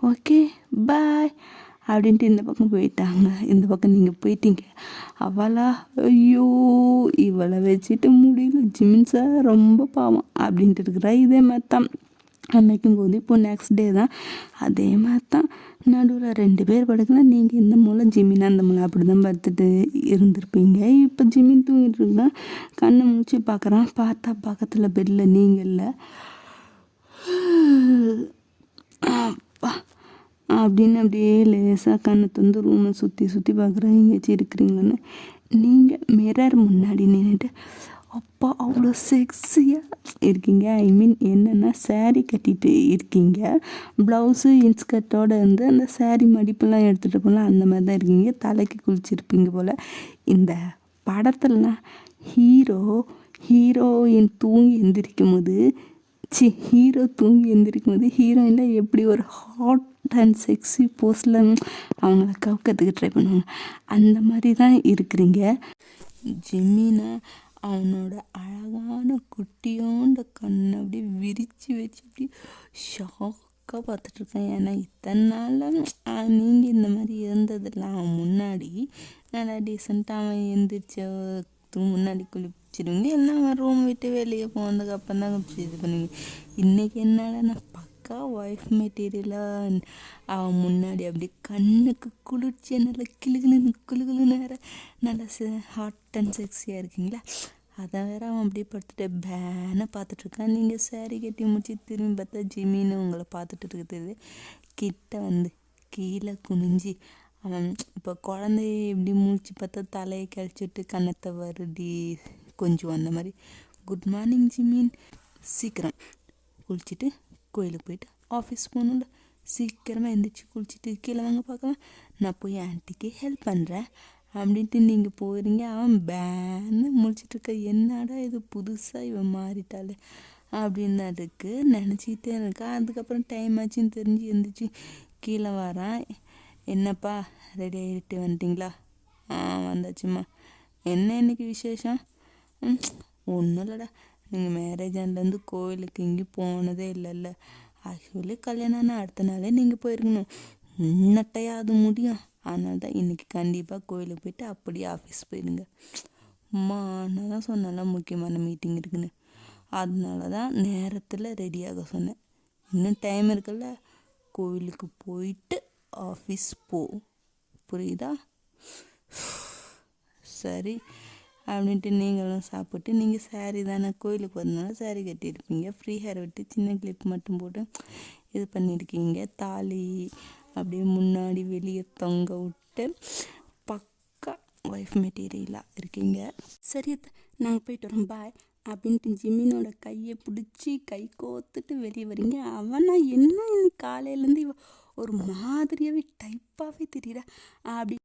ஓகே பாய் அப்படின்ட்டு இந்த பக்கம் போயிட்டாங்க. இந்த பக்கம் நீங்கள் போயிட்டீங்க. அவளா ஐயோ இவளை வச்சுட்டு முடியல, ஜிமின் சார் ரொம்ப பாவம் அப்படின்ட்டு இருக்கிறா. இதே மாதிரி தான் அன்னைக்கும் போது இப்போ நெக்ஸ்ட் டே தான் அதே மாதிரி தான். நடுவில் 2 பேர் படுக்கலாம். நீங்கள் இந்த மூலம் ஜிமின் அந்த மூலம் அப்படி தான் படுத்துட்டு இருந்திருப்பீங்க. இப்போ ஜிமின் தூங்கிட்டு இருக்கா. கண்ணை முடிச்சு பார்க்குறான். பார்த்தா பக்கத்தில் பெட்டில் நீங்கள் இல்லை. அப்படின்னு அப்படியே லேசாக கண்ணை தந்து ரூமை சுற்றி சுற்றி பார்க்குறேன் எங்கேயாச்சும் இருக்கிறீங்கன்னு. நீங்கள் மிரர் முன்னாடி நின்றுட்டு அப்பா அவ்வளோ செக்ஸியாக இருக்கீங்க. ஐ மீன் என்னென்னா saree கட்டிட்டு இருக்கீங்க, ப்ளவுஸு இன்ஸ்கர்ட்டோடு வந்து அந்த saree மடிப்பெல்லாம் எடுத்துகிட்டு போகலாம், அந்த மாதிரி தான் இருக்கீங்க. தலைக்கு குளிச்சிருப்பீங்க போல். இந்த படத்துலலாம் ஹீரோயின் தூங்கி எந்திரிக்கும் போது ஹீரோயினில் எப்படி ஒரு ஹாட் அண்ட் செக்ஸி போஸில் அவங்கள கவுக்கிறதுக்கு ட்ரை பண்ணுவாங்க, அந்த மாதிரி தான் இருக்கிறீங்க. ஜிம்மினா அவனோட அழகான குட்டியோண்ட கண்ணை அப்படியே விரித்து வச்சு அப்படி ஷாக்காக பார்த்துட்ருக்கேன். ஏன்னா இத்தனை நாளில் நீங்கள் இந்த மாதிரி இருந்ததில்ல. அவன் முன்னாடி நல்லா டீசெண்டாக அவன் எந்திரிச்சதுக்கு முன்னாடி குளிச்சிடுவீங்க, எல்லாம் அவன் ரூம் விட்டு வெளியே போனதுக்கப்புறம் தான் இது பண்ணுவீங்க. இன்றைக்கி என்னால் நான் பக்கா ஒய்ஃப் மெட்டீரியலாக அவன் முன்னாடி அப்படி கண்ணுக்கு குளிர்ச்சியை நல்லா கிளுகிளுன்னு வேறு நல்லா ஹாட் அண்ட் செக்ஸியாக இருக்கீங்களா. அதை வேற அவன் அப்படியே படுத்துட்டு பேனை பார்த்துட்ருக்கான். நீங்கள் saree கட்டி முடிச்சு திரும்பி பார்த்தா ஜிம்மின்னு உங்களை பார்த்துட்டு இருக்குது. கிட்ட வந்து கீழே குனிஞ்சி அவன் இப்போ குழந்தைய இப்படி முடிச்சு பார்த்தா தலையை கழிச்சிட்டு கன்னத்தை வருடி கொஞ்சம் அந்த மாதிரி, குட் மார்னிங் ஜிம்மின், சீக்கிரம் குளிச்சுட்டு கோயிலுக்கு போயிட்டு ஆஃபீஸ் போகணும்ல, சீக்கிரமாக எந்திரிச்சு குளிச்சுட்டு கீழே வாங்க பார்க்கலாம், நான் போய் ஆன்ட்டிக்கு ஹெல்ப் பண்ணுறேன் அப்படின்ட்டு நீங்கள் போகிறீங்க. அவன் பேன்னு முடிச்சிட்ருக்க, என்னடா இது புதுசாக இவன் மாறிட்டாலே அப்படின்னு தான் இருக்குது நினச்சிக்கிட்டே இருக்கா. அதுக்கப்புறம் டைம் ஆச்சுன்னு தெரிஞ்சு எந்திரிச்சு கீழே வரான். என்னப்பா ரெடி ஆகிட்டு வந்துட்டிங்களா? வந்தாச்சும்மா. என்ன இன்னைக்கு விசேஷம்? ஒன்றும் இல்லைடா, நீங்கள் மேரேஜ் ஆனதுலேருந்து கோயிலுக்கு எங்கேயும் போனதே இல்லைல்ல. ஆக்சுவலி கல்யாணம்னா அடுத்த நாளே நீங்கள் போயிருக்கணும், முன்னட்டையா அது முடியும். அதனால தான் இன்றைக்கி கண்டிப்பாக கோயிலுக்கு போயிட்டு அப்படியே ஆஃபீஸ் போயிடுங்க. அம்மா நான் தான் சொன்னேன்ல முக்கியமான மீட்டிங் இருக்குன்னு, அதனால தான் நேரத்தில் ரெடியாக சொன்னேன். இன்னும் டைம் இருக்குல்ல, கோயிலுக்கு போயிட்டு ஆஃபீஸ் போ, புரியுதா? சரி அப்படின்ட்டு நீங்களும் சாப்பிட்டு, நீங்கள் saree தானே கோயிலுக்கு வந்தனால saree கட்டியிருப்பீங்க, ஃப்ரீ ஹேர் விட்டு சின்ன கிளிப் மட்டும் போட்டு இது பண்ணியிருக்கீங்க, தாலி அப்படியே முன்னாடி வெளியே தொங்க விட்டு பக்கா ஒய்ஃப் மெட்டீரியலாக இருக்கீங்க. சரி நாங்கள் போயிட்டு வரோம் பாய் அப்படின்ட்டு ஜிம்மினோட கையை பிடிச்சி கை கோத்துட்டு வெளியே வரீங்க. அவனா என்ன இன்னைக்கு காலையிலேருந்து இவ ஒரு மாதிரியாகவே டைப்பாகவே தெரியுறா அப்படி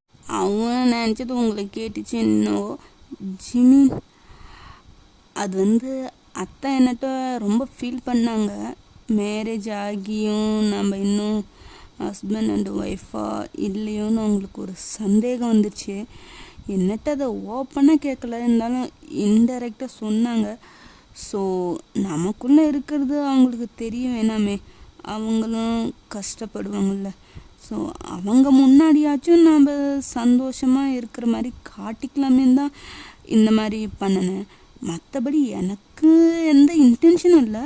அவன் நினச்சது உங்களுக்கு கேட்டுச்சு என்னவோ. ஜிமின் அது வந்து அத்தை என்னட்ட ரொம்ப ஃபீல் பண்ணாங்க, மேரேஜ் ஆகியும் நம்ம இன்னும் ஹஸ்பண்ட் அண்ட் ஒய்ஃபாக இல்லையோன்னு அவங்களுக்கு ஒரு சந்தேகம் வந்துருச்சு. என்னட்ட அதை ஓப்பனாக கேட்கல, இருந்தாலும் இன்டெரக்டாக சொன்னாங்க. ஸோ நமக்குள்ளே இருக்கிறது அவங்களுக்கு தெரிய வேணாமே, அவங்களும் கஷ்டப்படுவாங்கள்ல. ஸோ அவங்க முன்னாடியாச்சும் நம்ம சந்தோஷமாக இருக்கிற மாதிரி காட்டிக்கலாமே தான் இந்த மாதிரி பண்ணினேன். மற்றபடி எனக்கு எந்த இன்டென்ஷனும் இல்லை,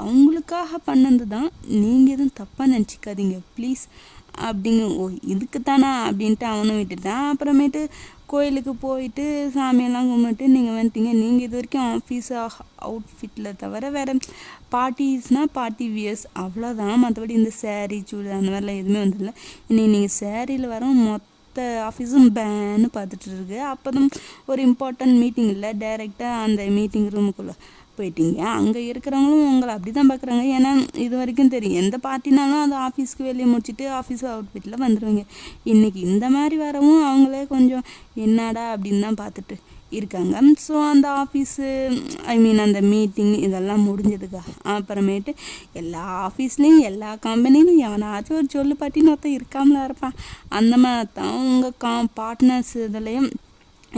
அவங்களுக்காக பண்ணது தான். நீங்கள் எதுவும் தப்பாக நினச்சிக்காதீங்க ப்ளீஸ் அப்படிங்க. ஓ இதுக்கு தானா அப்படின்ட்டு அவனும் விட்டுட்டான். அப்புறமேட்டு கோயிலுக்கு போயிட்டு சாமியெல்லாம் கும்பிட்டு நீங்கள் வந்துட்டீங்க. நீங்கள் இது வரைக்கும் ஆஃபீஸ் அவுட்ஃபிட்டில் தவிர வேறு பார்ட்டிஸ்னால் பார்ட்டி வியர்ஸ் அவ்வளோதான். மற்றபடி இந்த saree சூடு அந்த மாதிரிலாம் எதுவுமே வந்துடல. இன்னைக்கு நீங்கள் சேரீயில் வர மொத்த ஆஃபீஸும் பேன்னு பார்த்துட்டு இருக்கு. அப்போ தான் ஒரு இம்பார்ட்டன்ட் மீட்டிங் இல்லை, டைரெக்டாக அந்த மீட்டிங் ரூமுக்குள்ளே போயிட்டீங்க. அங்கே இருக்கிறவங்களும் உங்களை அப்படி தான் பார்க்குறாங்க. ஏன்னா இது வரைக்கும் தெரியும் எந்த பார்ட்டினாலும் அது ஆஃபீஸ்க்கு வெளியே முடிச்சுட்டு ஆஃபீஸ் அவுட்ஃபிட்டில் வந்துடுவாங்க. இன்றைக்கி இந்த மாதிரி வரவும் அவங்களே கொஞ்சம் என்னடா அப்படின்னு தான் பார்த்துட்டு இருக்காங்க. ஸோ அந்த ஆஃபீஸு அந்த மீட்டிங் இதெல்லாம் முடிஞ்சதுக்கா அப்புறமேட்டு எல்லா ஆஃபீஸ்லேயும் எல்லா கம்பெனிலையும் எவனாச்சும் ஒரு சொல்லு பாட்டின்னு ஒருத்தன் இருக்காமலா இருப்பான். அந்த மாதிரி தான் உங்கள் பார்ட்னர்ஸ் இதுலேயும்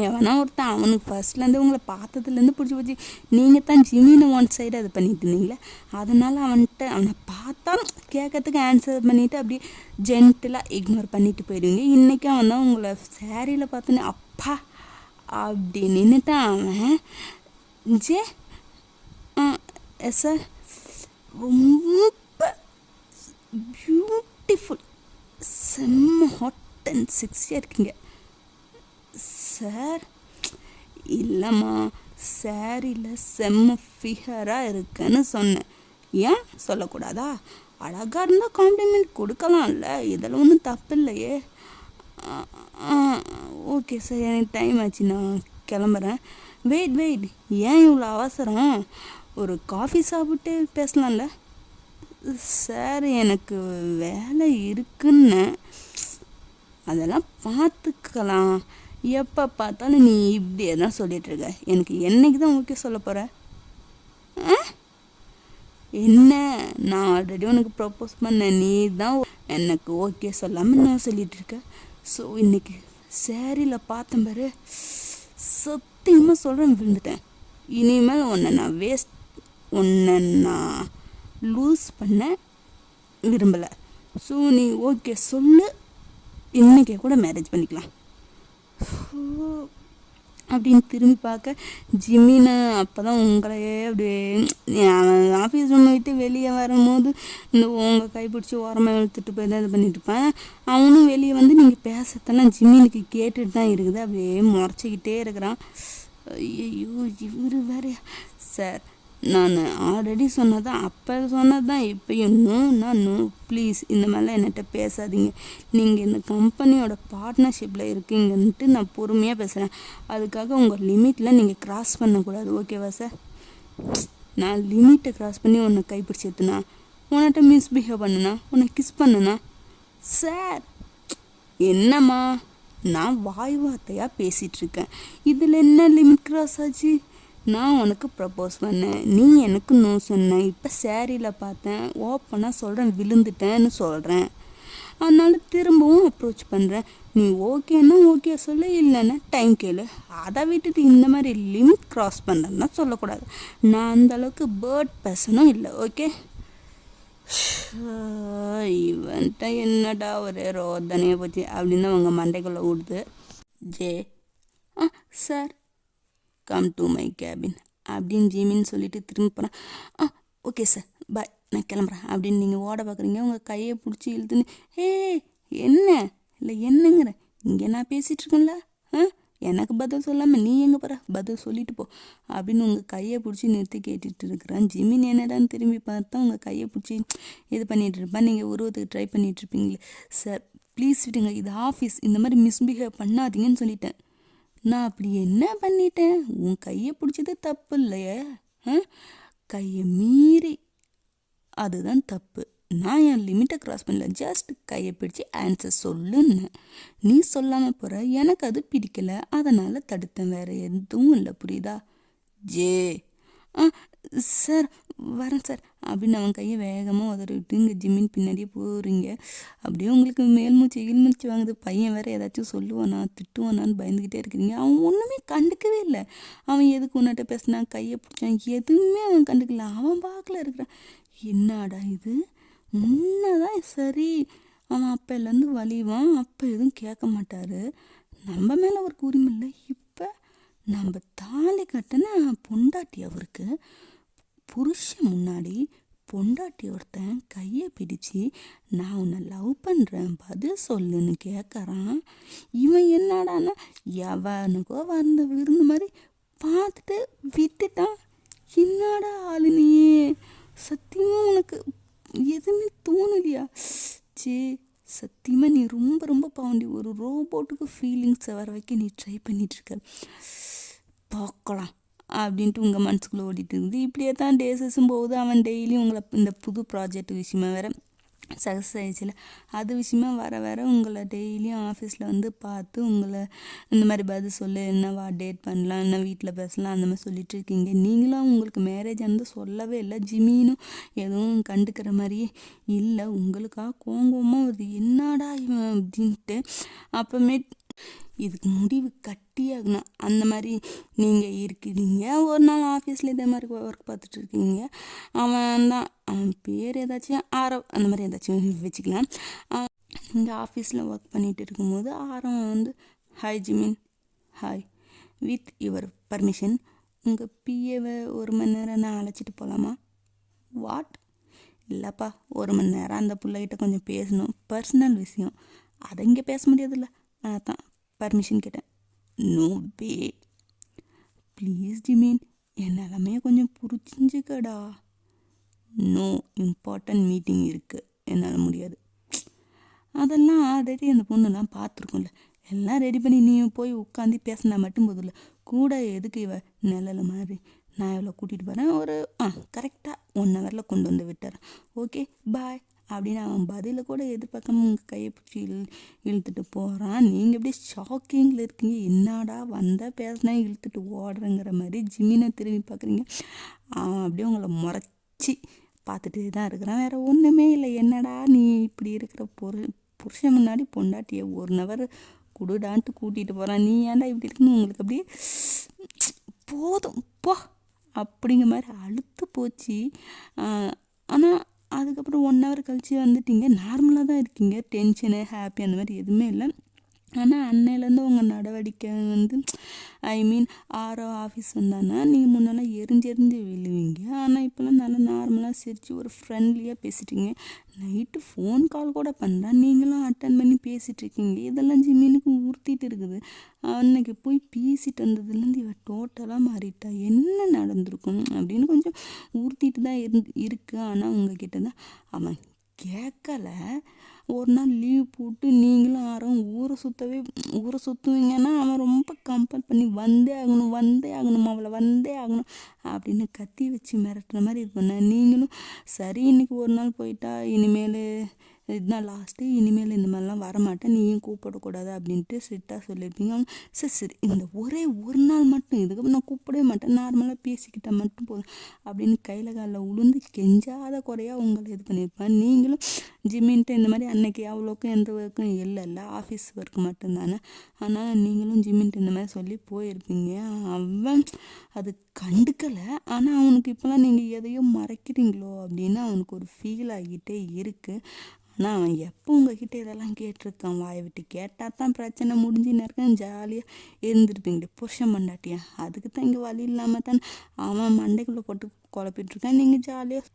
எவனா ஒருத்தன் அவனுக்கு ஃபர்ஸ்ட்லேருந்து உங்களை பார்த்ததுலேருந்து பிடிச்சி போச்சு. நீங்கள் தான் ஜிம்மின்னு ஒன் சைடு அது பண்ணிட்டு இருந்தீங்களே, அதனால் அவனை பார்த்தா கேட்கறதுக்கு ஆன்சர் பண்ணிவிட்டு அப்படியே ஜென்டிலாக இக்னோர் பண்ணிட்டு போயிடுவீங்க. இன்றைக்கி அவன் தான் உங்களை சேரீயில் பார்த்தோன்னே அப்பா அப்படி நின்றுட்டான் அவன். சார் ரொம்ப பியூட்டிஃபுல், செம்ம ஹாட் அண்ட் செக்ஸியாக இருக்கீங்க சார். இல்லைம்மா சேரீயில் செம்ம ஃபிகராக இருக்குன்னு சொன்னேன். ஏன் சொல்லக்கூடாதா? அழகாக இருந்தால் காம்ப்ளிமெண்ட் கொடுக்கலாம்ல, இதில் ஒன்றும் தப்பு இல்லையே. ஓகே சார், எனக்கு டைம் ஆச்சு, நான் கிளம்புறேன். வெயிட் வெயிட், ஏன் இவ்வளோ அவசரம்? ஒரு காஃபி சாப்பிட்டு பேசலாம்ல? சார் எனக்கு வேலை இருக்குன்னு. அதெல்லாம் பார்த்துக்கலாம். எப்போ பார்த்தாலும் நீ இப்படியே தான் சொல்லிகிட்ருக்க. எனக்கு என்னைக்கு தான் ஓகே சொல்ல போகிற? என்ன, நான் ஆல்ரெடி உனக்கு ப்ரப்போஸ் பண்ணேன், நீ தான் எனக்கு ஓகே சொல்லாமல் நான் சொல்லிகிட்ருக்க. ஸோ இன்னைக்கு சேரீயில் பார்த்தேன் பாரு, சத்தியமாக சொல்கிறேன் விழுந்துட்டேன். இனிமேல் உன்னை நான் லூஸ் பண்ண விரும்பலை. ஸோ நீ ஓகே சொல்லு, இன்றைக்கே கூட மேரேஜ் பண்ணிக்கலாம் அப்படின்னு திரும்பி பார்க்க ஜிமினை அப்போ தான் உங்களையே அப்படியே ஆஃபீஸ் ரூமை விட்டு வெளியே வரும்போது இந்த உங்கள் கைப்பிடிச்சி ஓரமாக இழுத்துட்டு போய் தான் இது பண்ணிட்டு இருப்பேன். அவனும் வெளியே வந்து நீங்கள் பேசத்தெல்லாம் ஜிமினுக்கு கேட்டுட்டு தான் இருக்குது. அப்படியே முறைச்சிக்கிட்டே இருக்கிறான். ஐயோ இவர் வேறையா? சார், நான் ஆல்ரெடி சொன்னதான், அப்போ சொன்னது தான் இப்போயும் நோ ப்ளீஸ் இந்த மாதிரிலாம் என்கிட்ட பேசாதீங்க. நீங்கள் இந்த கம்பெனியோட பார்ட்னர்ஷிப்பில் இருக்கீங்கன்ட்டு நான் பொறுமையாக பேசுகிறேன். அதுக்காக உங்கள் லிமிட்டில் நீங்கள் க்ராஸ் பண்ணக்கூடாது, ஓகேவா சார்? நான் லிமிட்டை க்ராஸ் பண்ணி உன்னை கைப்பிடிச்சி எடுத்துனா, உன்கிட்ட மிஸ்பிஹேவ் பண்ணுனா, உன்னை கிஸ் பண்ணுனா? சார் என்னம்மா, நான் வாய் வார்த்தையாக பேசிகிட்ருக்கேன், இதில் என்ன லிமிட் க்ராஸ் ஆச்சு? நான் உனக்கு ப்ரப்போஸ் பண்ணேன், நீ எனக்கு நோ சொன்ன. இப்போ சேரீயில் பார்த்தேன், ஓப்பனாக சொல்கிறேன், விழுந்துட்டேன்னு சொல்கிறேன். அதனால திரும்பவும் அப்ரோச் பண்ணுறேன். நீ ஓகேன்னா ஓகே சொல்லு, இல்லைன்னா டைம் கேளு. அதை விட்டுட்டு இந்த மாதிரி லிமிட் க்ராஸ் பண்ணுறேன்னா சொல்லக்கூடாது. நான் அந்தளவுக்கு பேர்ட் பர்சனும் இல்லை, ஓகே? இவன்ட்ட என்னடா ஒரே ரோதனையை போச்சு அப்படின்னு அவங்க மண்டைக்குள்ளே விடுது. J, sir, come to my cabin அப்படின்னு ஜிமின்னு சொல்லிட்டு திரும்பி போகிறேன். ஓகே சார், பாய், நான் கிளம்புறேன் அப்படின்னு நீங்கள் ஓட பார்க்குறீங்க. உங்கள் கையை பிடிச்சி இழுத்துன்னு, என்ன இல்லை என்னங்கிற, இங்கே நான் பேசிகிட்ருக்கேன்ல, எனக்கு பதில் சொல்லாமல் நீ எங்கே போகிற, பதில் சொல்லிட்டு போ அப்படின்னு உங்கள் கையை பிடிச்சி நிறுத்தி கேட்டுட்டு இருக்கிறான். ஜிமின் என்னடான்னு திரும்பி பார்த்தா உங்கள் கையை பிடிச்சி இது பண்ணிகிட்டு இருப்பான். நீங்கள் உருவத்துக்கு ட்ரை பண்ணிகிட்ருப்பீங்களே. சார் ப்ளீஸ் விடுங்க, இது ஆஃபீஸ், இந்த மாதிரி மிஸ்பிஹேவ் பண்ணாதீங்கன்னு சொல்லிட்டேன். நான் அப்படி என்ன பண்ணிட்டேன்? உன் கையை பிடிச்சது தப்பு இல்லையே, கையை மீறி அதுதான் தப்பு. நான் என் லிமிட்டை க்ராஸ் பண்ணல, ஜஸ்ட் கையை பிடிச்சி ஆன்சர் சொல்லுன்னு. நீ சொல்லாமல் போகிற, எனக்கு அது பிடிக்கலை, அதனால் தடுத்தேன், வேறு எதுவும் இல்லை, புரியுதா? ஜே, சார் வரேன் சார் அப்படின்னு அவன் கையை வேகமாக உதறிவிட்டு இங்கே ஜிம்மின் பின்னாடியே போகிறீங்க. அப்படியே உங்களுக்கு மேல்மூச்சு வாங்குது. பையன் வேறு ஏதாச்சும் சொல்லுவானா திட்டுவானான்னு பயந்துக்கிட்டே இருக்கிறீங்க. அவன் ஒன்றுமே கண்டுக்கவே இல்லை. அவன் எதுக்கு உன்னிட்ட பேசினான், கையை பிடிச்சான், எதுவுமே அவன் கண்டுக்கல. அவன் பார்க்கல இருக்கிறான். என்னடா இது, முன்னதான் சரி அவன் அப்போலேருந்து வலிவான், அப்போ எதுவும் கேட்க மாட்டார், நம்ம மேலே அவருக்கு உரிமை இல்லை. இப்போ நம்ம தாலி கட்டின பொண்டாட்டி அவருக்கு, புருஷன் முன்னாடி பொண்டாட்டி ஒருத்தன் கையை பிடிச்சி நான் உன்னை லவ் பண்ணுறேன் பதில் சொல்லுன்னு கேட்குறான். இவன் என்னடான்னா எவனுக்கோ வந்த விருந்து மாதிரி பார்த்துட்டு விட்டுட்டான். என்னடா ஆளு நீயே, சத்தியமாக உனக்கு எதுவுமே தோணலையா? சே, சத்தியமாக நீ ரொம்ப ரொம்ப பாவண்டி. ஒரு ரோபோட்டுக்கு ஃபீலிங்ஸை வர வைக்க நீ ட்ரை பண்ணிகிட்ருக்க. பார்க்கலாம் அப்படின்ட்டு உங்கள் மனசுக்குள்ளே ஓடிட்டு இருக்குது. இப்படியே தான் டேஸஸும் போகுது. அவன் டெய்லியும் உங்களை இந்த புது ப்ராஜெக்ட் விஷயமா வேறு சக்ஸஸ் ஆகிடுச்சில்ல, அது விஷயமா வர உங்களை டெய்லியும் ஆஃபீஸில் வந்து பார்த்து உங்களை இந்த மாதிரி பதில் சொல்லு, என்னவா டேட் பண்ணலாம், என்ன வீட்டில் பேசலாம், அந்த மாதிரி சொல்லிட்டு இருக்கீங்க. நீங்களும் உங்களுக்கு மேரேஜ் வந்து சொல்லவே இல்லை. ஜிமினும் எதுவும் கண்டுக்கிற மாதிரியே இல்லை. உங்களுக்காக கோங்கோமாக வருது, என்னடா இவன் அப்படின்ட்டு. அப்புறமேட் இதுக்கு முடிவு கட்டியாகணும். அந்த மாதிரி நீங்கள் இருக்கிறீங்க. ஒரு நாள் ஆஃபீஸில் இதே மாதிரி ஒர்க் பார்த்துட்ருக்கீங்க. அவன் தான், அவன் பேர் ஏதாச்சும் ஆரவ் அந்த மாதிரி ஏதாச்சும் வச்சுக்கலாம். நீங்கள் ஆஃபீஸில் ஒர்க் பண்ணிகிட்டு இருக்கும்போது ஆரவன் வந்து, hi Jimin, hi, with your permission உங்கள் பிஏவை 1 மணி நேரம் நான் அழைச்சிட்டு போகலாமா? வாட்? இல்லைப்பா, 1 மணி நேரம் அந்த பிள்ளைகிட்ட கொஞ்சம் பேசணும், பர்சனல் விஷயம், அதை இங்கே பேச முடியாதுல்ல, அதான் பர்மிஷன் கேட்டேன். நோ வே, ப்ளீஸ் ஜிமின், என் நிலமையை கொஞ்சம் புரிஞ்சுக்கடா. நோ இம்பார்ட்டன்ட் மீட்டிங் இருக்குது, என்னால் முடியாது. அதெல்லாம் ஆல்ரெடி அந்த பொண்ணுலாம் பார்த்துருக்கும்ல. எல்லாம் ரெடி பண்ணி நீயும் போய் உட்காந்து பேசினா மட்டும் போதில்ல, கூட எதுக்கு இவ நிழல் மாதிரி. நான் இவளை கூட்டிகிட்டு போகிறேன், ஒரு கரெக்டாக 1 ஹவரில் கொண்டு வந்து விட்டுறேன், ஓகே பாய் அப்படின்னு அவன் பதிலை கூட எதிர்பார்க்காம உங்கள் கையை பிடிச்சி இழுத்துட்டு போகிறான். நீங்கள் அப்படியே ஷாக்கிங்கில் இருக்கீங்க. என்னடா வந்தால் பேசினா இழுத்துட்டு ஓடுறேங்கிற மாதிரி ஜிமினை திரும்பி பார்க்குறீங்க. அவன் அப்படியே உங்களை முறைச்சி பார்த்துட்டு தான் இருக்கிறான், வேறு ஒன்றுமே இல்லை. என்னடா நீ இப்படி இருக்கிற புருஷன் முன்னாடி பொண்டாட்டியை 1 ஹவர் குடுடான்ட்டு கூட்டிகிட்டு போகிறான், நீ ஏன்டா இப்படி இருக்குன்னு உங்களுக்கு அப்படியே போதும் போ அப்படிங்கிற மாதிரி அழுத்து போச்சு. ஆனால் அதுக்கப்புறம் 1 ஹவர் கழிச்சு வந்துட்டீங்க, நார்மலாக தான் இருக்கீங்க, டென்ஷனு ஹாப்பி அந்த மாதிரி எதுவுமே இல்லை. ஆனால் அன்னையிலேருந்து உங்கள் நடவடிக்கை வந்து ஐ மீன் ஆரோ ஆஃபீஸ் வந்தானா நீங்கள் முன்னெல்லாம் எரிஞ்சு விழுவீங்க. ஆனால் இப்போல்லாம் நல்லா நார்மலாக சிரித்து ஒரு ஃப்ரெண்ட்லியாக பேசிட்டீங்க. நைட்டு ஃபோன் கால் கூட பண்ணுறான், நீங்களும் அட்டன் பண்ணி பேசிகிட்ருக்கீங்க. இதெல்லாம் ஜிம்மினுக்கு உறுத்திட்டு இருக்குது. அன்னைக்கு போய் பேசிட்டு வந்ததுலேருந்து இவன் டோட்டலாக மாறிட்டா, என்ன நடந்திருக்கும் அப்படின்னு கொஞ்சம் உறுத்திட்டு தான் இருக்கு. ஆனால் உங்ககிட்ட தான் அவன் கேட்கல. ஒரு நாள் லீவ் போட்டு நீங்களும் ஆரம் ஊரை சுற்றுவீங்கன்னா அவன் ரொம்ப கம்பல் பண்ணி வந்தே ஆகணும் அவளை வந்தே ஆகணும் அப்படின்னு கத்தி வச்சு மிரட்டுற மாதிரி இது பண்ண, நீங்களும் சரி இன்னைக்கு ஒரு நாள் போயிட்டா இனிமேல் இதுதான் லாஸ்ட்டு, இனிமேல் இந்த மாதிரிலாம் வரமாட்டேன், நீயும் கூப்பிடக்கூடாது அப்படின்ட்டு ஸ்ட்ரிக்டாக சொல்லியிருப்பீங்க. அவங்க சரி இந்த ஒரே ஒரு நாள் மட்டும், இதுக்கப்புறம் நான் கூப்பிடவே மாட்டேன், நார்மலாக பேசிக்கிட்டால் மட்டும் போதும் அப்படின்னு கையில் காலில் உளுந்து கெஞ்சாத குறையாக உங்களை இது பண்ணியிருப்பேன். நீங்களும் ஜிம்மின்ட்டு இந்த மாதிரி அன்னைக்கு அவ்வளோக்கும் எந்த ஒர்க்கும் இல்லைல்ல, ஆஃபீஸ் ஒர்க் மட்டும்தானே. ஆனால் நீங்களும் ஜிம்மின்ட்டு இந்த மாதிரி சொல்லி போயிருப்பீங்க. அவன் அது கண்டுக்கலை. ஆனால் அவனுக்கு இப்போலாம் நீங்கள் எதையோ மறைக்கிறீங்களோ அப்படின்னு அவனுக்கு ஒரு ஃபீல் ஆகிட்டே இருக்குது. ஆனால் அவன் எப்போ உங்ககிட்ட இதெல்லாம் கேட்டிருக்கான், வாயை விட்டு கேட்டால் தான் பிரச்சனை முடிஞ்சுன்னு இருக்கேன், ஜாலியாக இருந்துருப்பீங்களே புருஷன் மண்டாட்டியா. அதுக்கு தான் இங்கே வழி இல்லாமல் தான் அவன் மண்டைக்குள்ளே போட்டு குழப்பிட்டுருக்கான். நீங்கள் ஜாலியாக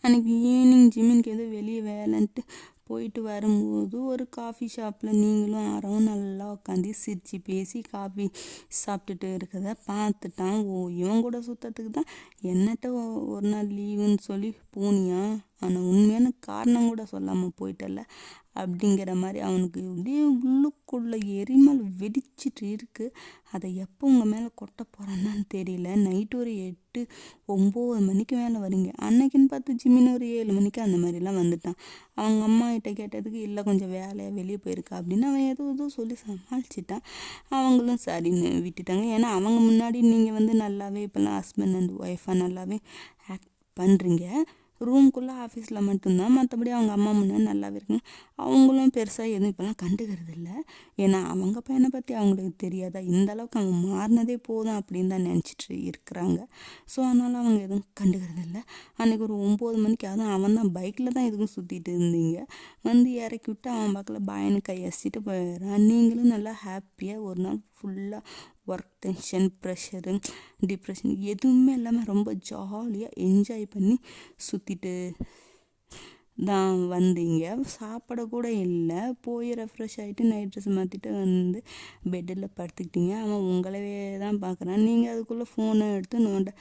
அன்றைக்கி ஈவினிங் ஜிம்மினுக்கு எதுவும் வெளியே வேலைன்ட்டு போயிட்டு வரும்போது ஒரு காஃபி ஷாப்பில் நீங்களும் ஆரவும் நல்லா உட்காந்து சிரித்து பேசி காஃபி சாப்பிட்டுட்டு இருக்கிறத பார்த்துட்டான். இவன் கூட சுற்றத்துக்கு தான் என்னட்ட ஒரு நாள் லீவுன்னு சொல்லி போனியா, ஆனால் உண்மையான காரணம் கூட சொல்லாமல் போயிட்டல அப்படிங்கிற மாதிரி அவனுக்கு அப்படியே உள்ளுக்குள்ளே எரிமல் வெடிச்சிட்டு இருக்குது. அதை எப்போ உங்கள் மேலே கொட்ட போகிறான்னு தெரியல. நைட்டு ஒரு 8-9 மணிக்கு மேலே வரீங்க. அன்னைக்குன்னு பார்த்து ஜிம்மின்னு ஒரு 7 மணிக்கு அந்த மாதிரிலாம் வந்துட்டான். அவங்க அம்மா கிட்ட கேட்டதுக்கு இல்லை கொஞ்சம் வேலையாக வெளியே போயிருக்கா அப்படின்னு அவன் எதுவும் சொல்லி சமாளிச்சிட்டான். அவங்களும் சரின்னு விட்டுட்டாங்க. ஏன்னா அவங்க முன்னாடி நீங்கள் வந்து நல்லாவே இப்போல்லாம் ஹஸ்பண்ட் அண்ட் ஒய்ஃபாக நல்லாவே ஆக்ட் பண்ணுறீங்க. ரூம்குள்ளே ஆஃபீஸில் மட்டும்தான், மற்றபடி அவங்க அம்மா முன்னாடி நல்லாவே இருக்குங்க. அவங்களும் பெருசாக எதுவும் இப்போலாம் கண்டுக்கிறது இல்லை. ஏன்னா அவங்க பையனை பற்றி அவங்களுக்கு தெரியாதா, இந்த அளவுக்கு அவன் மாறினதே போதும் அப்படின்னு தான் நினச்சிட்டு இருக்கிறாங்க. ஸோ அதனால் அவங்க எதுவும் கண்டுக்கிறது இல்லை. அன்றைக்கி ஒரு 9 மணிக்கு அதுவும் அவன் தான் பைக்கில் தான் எதுவும் சுற்றிட்டு இருந்தீங்க, வந்து இறக்கி விட்டு அவன் பக்கத்தில் பயனு கையசிட்டு போயிடுறான். நீங்களும் நல்லா ஹாப்பியாக ஒரு நாள் ஃபுல்லாக ஒர்க் டென்ஷன் ப்ரெஷரு டிப்ரெஷன் எதுவுமே இல்லாமல் ரொம்ப ஜாலியாக என்ஜாய் பண்ணி சுற்றிட்டு தான் வந்தீங்க. சாப்பிடக்கூட இல்லை, போய் ரெஃப்ரெஷ் ஆகிட்டு நைட் ட்ரெஸ் மாற்றிட்டு வந்து பெட்டில் படுத்துக்கிட்டீங்க. அவன் உங்களவே தான் பார்க்குறான். நீங்கள் அதுக்குள்ளே ஃபோனை எடுத்து நோண்ட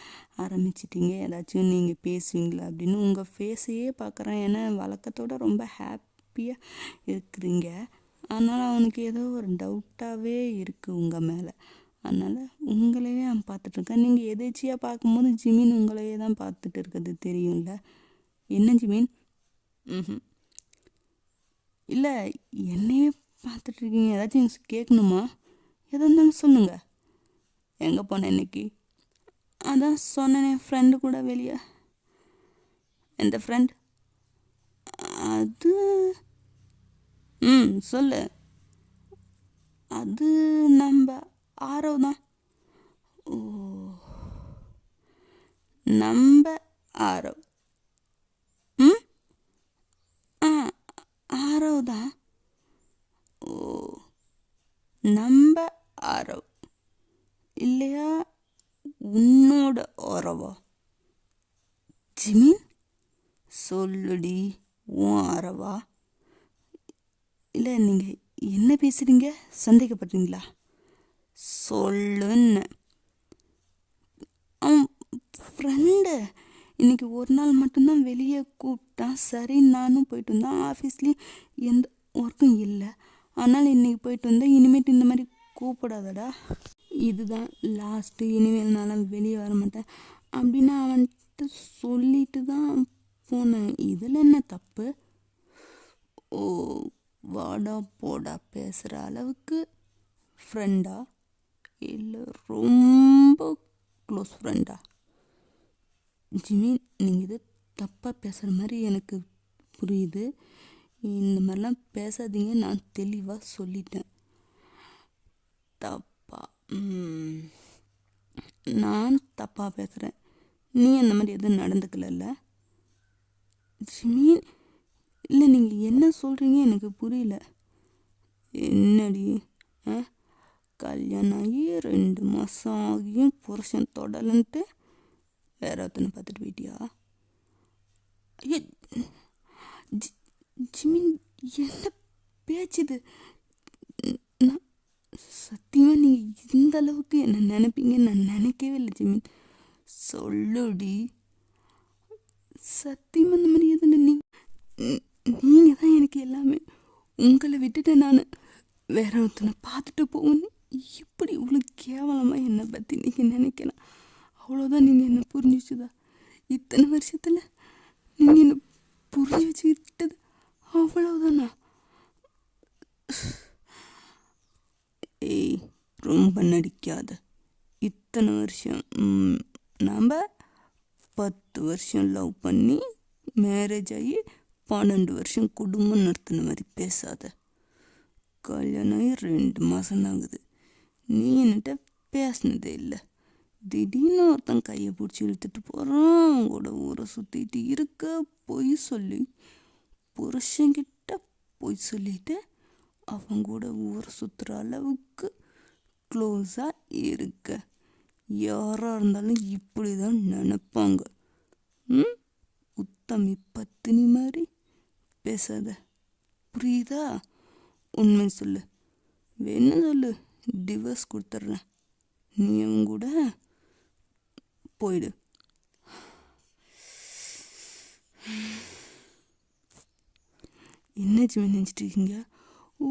ஆரம்பிச்சிட்டிங்க. ஏதாச்சும் நீங்கள் பேசுவீங்களா அப்படின்னு உங்கள் ஃபேஸையே பார்க்குறான். ஏன்னா வழக்கத்தோட ரொம்ப ஹாப்பியாக இருக்கிறீங்க. அதனால் அவனுக்கு ஏதோ ஒரு டவுட்டாகவே இருக்குது உங்கள் மேலே. அதனால் உங்களையே அவன் பார்த்துட்ருக்கான். நீங்கள் எதேச்சியாக பார்க்கும்போது ஜிமின் உங்களையே தான் பார்த்துட்டு இருக்கிறது தெரியும்ல. என்ன ஜிமின்? இல்லை என்னையே பார்த்துட்ருக்கீங்க, ஏதாச்சும் கேட்கணுமா? எதாக இருந்தாலும் சொல்லுங்கள். எங்கே போனேன் இன்னைக்கு? அதான் சொன்னேன், என் ஃப்ரெண்டு கூட வெளியே. எந்த ஃப்ரெண்ட்? அது சொல்லு. அது நம்ம ஆரவ் தான். ஓ, நம்ம ஆரவ். ஆரவ் தான். ஓ, நம்ம ஆரவ் இல்லையா, உன்னோட ஆரவா? ஜிமின் சொல்லுடி, உன் ஆரவா? இல்லை நீங்கள் என்ன பேசுகிறீங்க, சந்தேகப்படுறீங்களா? சொல்லுன்னு. அவன் ஃப்ரெண்டு இன்றைக்கி ஒரு நாள் மட்டும்தான் வெளியே கூப்பிட்டான். சரி நானும் போயிட்டு வந்தேன். ஆஃபீஸ்லேயும் எந்த ஒர்க்கும் இல்லை. ஆனால் இன்றைக்கி போயிட்டு வந்தேன். இனிமேட்டு இந்த மாதிரி கூப்பிடாதடா, இதுதான் லாஸ்ட்டு, இனிமேல் நான் வெளியே வர மாட்டேன் அப்படின்னு அவன்கிட்ட சொல்லிட்டு தான் போனேன். இதில் என்ன தப்பு? ஓ, வாடா போடா பேசுகிற அளவுக்கு ஃப்ரெண்டா இல்லை ரொம்ப க்ளோஸ் ஃப்ரெண்டா? ஜிமி, நீங்கள் இது தப்பாக பேசுகிற மாதிரி எனக்கு புரியுது. இந்த மாதிரிலாம் பேசாதீங்க, நான் தெளிவாக சொல்லிட்டேன். தப்பா? நான் தப்பாக பேசுகிறேன், நீ அந்த மாதிரி எதுவும் நடந்துக்கல ஜிமி? இல்லை, நீங்கள் என்ன சொல்கிறீங்க எனக்கு புரியல. என்னடி, கல்யாணம் ஆகி 2 மாதம் ஆகியும் புருஷன் தொடலன்ட்டு வேற ஒருத்தனை பார்த்துட்டு போயிட்டியா? ஐயோ ஜிமின், என்ன பேச்சுது? நான் சத்தியமாக நீங்கள் இந்த அளவுக்கு என்ன நினைப்பீங்கன்னு நான் நினைக்கவே இல்லை ஜிமின். சொல்லுடி, சத்தியமாக இந்த மாதிரி எதுவும் நீங்கள் தான் எனக்கு எல்லாமே. உங்களை விட்டுட்டு நான் வேற ஒருத்தனை பார்த்துட்டு போகணும்னு இப்படி இவ்வளோ கேவலமாக என்னை பற்றி நீங்கள் நினைக்கலாம். அவ்வளோதான், நீங்கள் என்ன புரிஞ்சிச்சுதா? இத்தனை வருஷத்தில் நீங்கள் என்ன புரிஞ்சு வச்சுக்கிட்டது அவ்வளோதானா? ஏய், ரொம்ப நடிக்காத. இத்தனை வருஷம் நாம் 10 வருஷம் லவ் பண்ணி மேரேஜ் ஆகி 12 வருஷம் குடும்பம் நடத்தின மாதிரி பேசாத. கல்யாணம் ஆகி 2 மாதம் ஆகுது, நீ என்கிட்ட பேசினதே இல்லை. திடீர்னு ஒருத்தன் கையை பிடிச்சி இழுத்துட்டு போகிறான், அவங்க கூட ஊரை சுற்றிட்டு இருக்க. பொய் சொல்லி புருஷங்கிட்ட பொய் சொல்லிட்டு அவங்க கூட ஊரை சுற்றுற அளவுக்கு க்ளோஸாக இருக்க. யாராக இருந்தாலும் இப்படி தான் நினைப்பாங்க. உத்தமி பத்தினி மாதிரி பேசாத, புரியுதா? உண்மை சொல்லு, வேணா சொல்லு, டிவோர்ஸ் கொடுத்துட்றேன், நீ அவங்க கூட போயிடு. என்ன ஜிமி நினச்சிட்டு இருக்கீங்க? ஓ,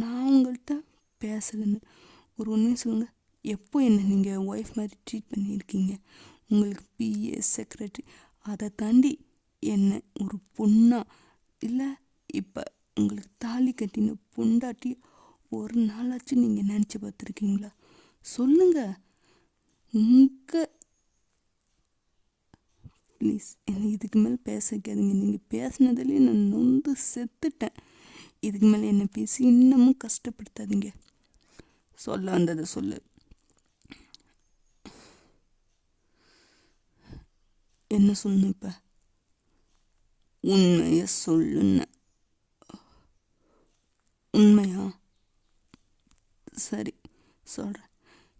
நான் உங்கள்கிட்ட பேசலைன்னு ஒரு உண்மையை சொல்லுங்கள். எப்போ என்ன நீங்கள் ஒய்ஃப் மாதிரி ட்ரீட் பண்ணியிருக்கீங்க? உங்களுக்கு பிஏ செக்ரட்டரி, அதை தாண்டி என்ன ஒரு பொண்ணா இல்லை இப்போ உங்களுக்கு தாலி கட்டின பொண்டாட்டி ஒரு நாளாச்சும் நீங்கள் நினச்சி பார்த்துருக்கீங்களா? சொல்லுங்கள். ப்ளீஸ் என்னை இதுக்கு மேலே பேச வைக்காதீங்க. நீங்கள் பேசினதுலேயே நான் நொந்து செத்துட்டேன். இதுக்கு மேலே என்னை பேசி இன்னமும் கஷ்டப்படுத்தாதீங்க. சொல்ல வந்ததை சொல்லு. என்ன சொல்லணும் இப்போ? உண்மையை சொல்லுன்னு. உண்மையா? சரி சொல்கிறேன்,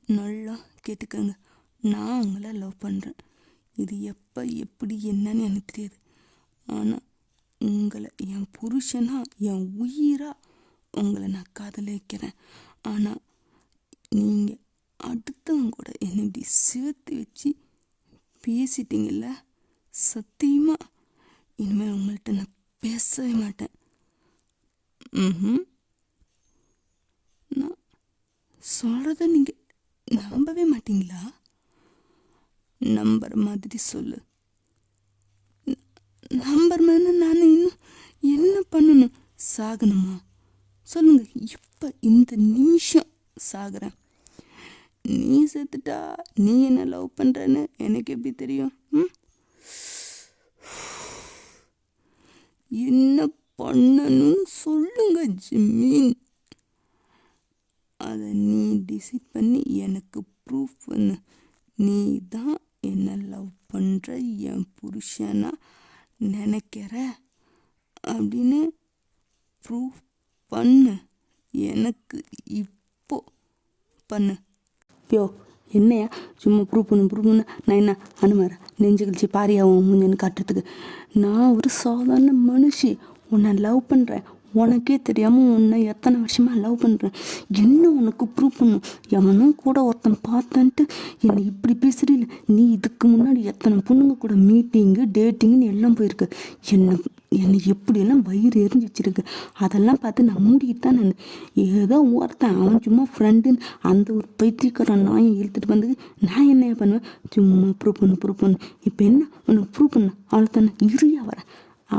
நல்லா கேட்டுக்கோங்க. நான் உங்களை லவ் பண்ணுறேன். இது எப்போ எப்படி என்னன்னு எனக்கு தெரியாது. ஆனால் உங்களை என் புருஷனா, என் உயிராக உங்களை நான் காதலிக்கிறேன். ஆனால் நீங்கள் அடுத்தவங்க கூட என்னை இப்படி சேர்த்து வச்சு பேசிட்டீங்கல்ல, சத்தியமாக இனிமேல் உங்கள்கிட்ட நான் பேசவே மாட்டேன். நான் சொல்கிறத நீங்கள் நம்பவே மாட்டீங்களா? நம்புற மாதிரி சொல்லு. நம்பர் மாதிரி நான் இன்னும் என்ன பண்ணணும்? சாகணுமா? சொல்லுங்க, இப்போ இந்த நிமிஷம் சாகுறேன். நீ செத்துட்டா நீ என்ன லவ் பண்ணுறன்னு எனக்கு எப்படி தெரியும்? என்ன பண்ணணும்னு சொல்லுங்க ஜிம்மின். அதை நீ டிசைட் பண்ணி எனக்கு ப்ரூஃப் பண்ணு. நீ தான் என்ன லவ் பண்ணுற, என் புருஷனா நினைக்கிற அப்படின்னு ப்ரூஃப் பண்ணு. எனக்கு இப்போ பண்ணு. யோ, என்னையா சும்மா ப்ரூவ் பண்ணு. நான் என்ன அனுமார நெஞ்சு கழிச்சு பாரியாவும் முன்னு காட்டுறதுக்கு? நான் ஒரு சாதாரண மனுஷி. உன்னை லவ் பண்ணுறேன், உனக்கே தெரியாமல் உன்னை எத்தனை வருஷமாக லவ் பண்ணுறேன், என்ன உனக்கு ப்ரூவ் பண்ணும்? எவனும் கூட ஒருத்தன் பார்த்தான்ட்டு என்னை இப்படி பேசுறீல? நீ இதுக்கு முன்னாடி எத்தனை பொண்ணுங்க கூட மீட்டிங்கு டேட்டிங்குன்னு எல்லாம் போயிருக்கு. என்னை எப்படியெல்லாம் வயிறு எரிஞ்சு வச்சிருக்கு. அதெல்லாம் பார்த்து நான் மூடிட்டு தான் நான் ஏதோ ஒருத்தன் அவன் சும்மா ஃப்ரெண்டுன்னு அந்த ஒரு பைத்தியக்காரன் நாயை இழுத்துட்டு வந்து நான் என்ன பண்ணுவேன்? சும்மா ப்ரூவ் பண்ணு. இப்போ என்ன உனக்கு ப்ரூவ் பண்ண? அவ்வளோ தானே, இருயா வரேன்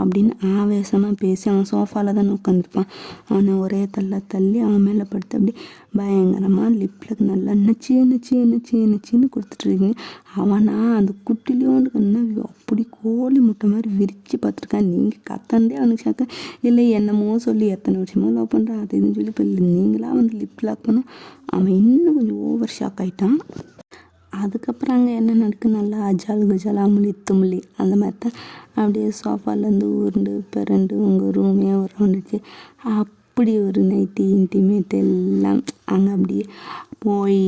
அப்படின்னு ஆவேசமாக பேசி அவன் சோஃபாவில் தான் உட்காந்துருப்பான். அவனை ஒரே தள்ளி அவன் மேலே படுத்து அப்படி பயங்கரமாக லிப்பில் நல்லா நச்சின்னு கொடுத்துட்ருக்கீங்க. அவனா அந்த குட்டிலையோண்டு கண்ணா அப்படி கோழி முட்டை மாதிரி விரித்து பார்த்துருக்கான். நீங்கள் கத்தந்தே அவனுக்கு ஷாக்க இல்லை, என்னமோ சொல்லி எத்தனை வருஷமோ லவ் பண்ணுறான் அது இதுன்னு சொல்லி இப்போ நீங்களாக வந்து லிப் லாக் பண்ணோம். அவன் இன்னும் கொஞ்சம் ஓவர் ஷாக் ஆகிட்டான். அதுக்கப்புறம் அங்கே என்ன நடக்கு, நல்லா அஜால் குஜால் அமுலி தும்லி அந்த மாதிரி தான் அப்படியே சோஃபாலேருந்து உருண்டு பிறண்டு உங்கள் ரூமே ஒரு ரவுண்டுச்சு. அப்படி ஒரு நைட்டு இன்டிமேட் எல்லாம் அங்கே அப்படியே போய்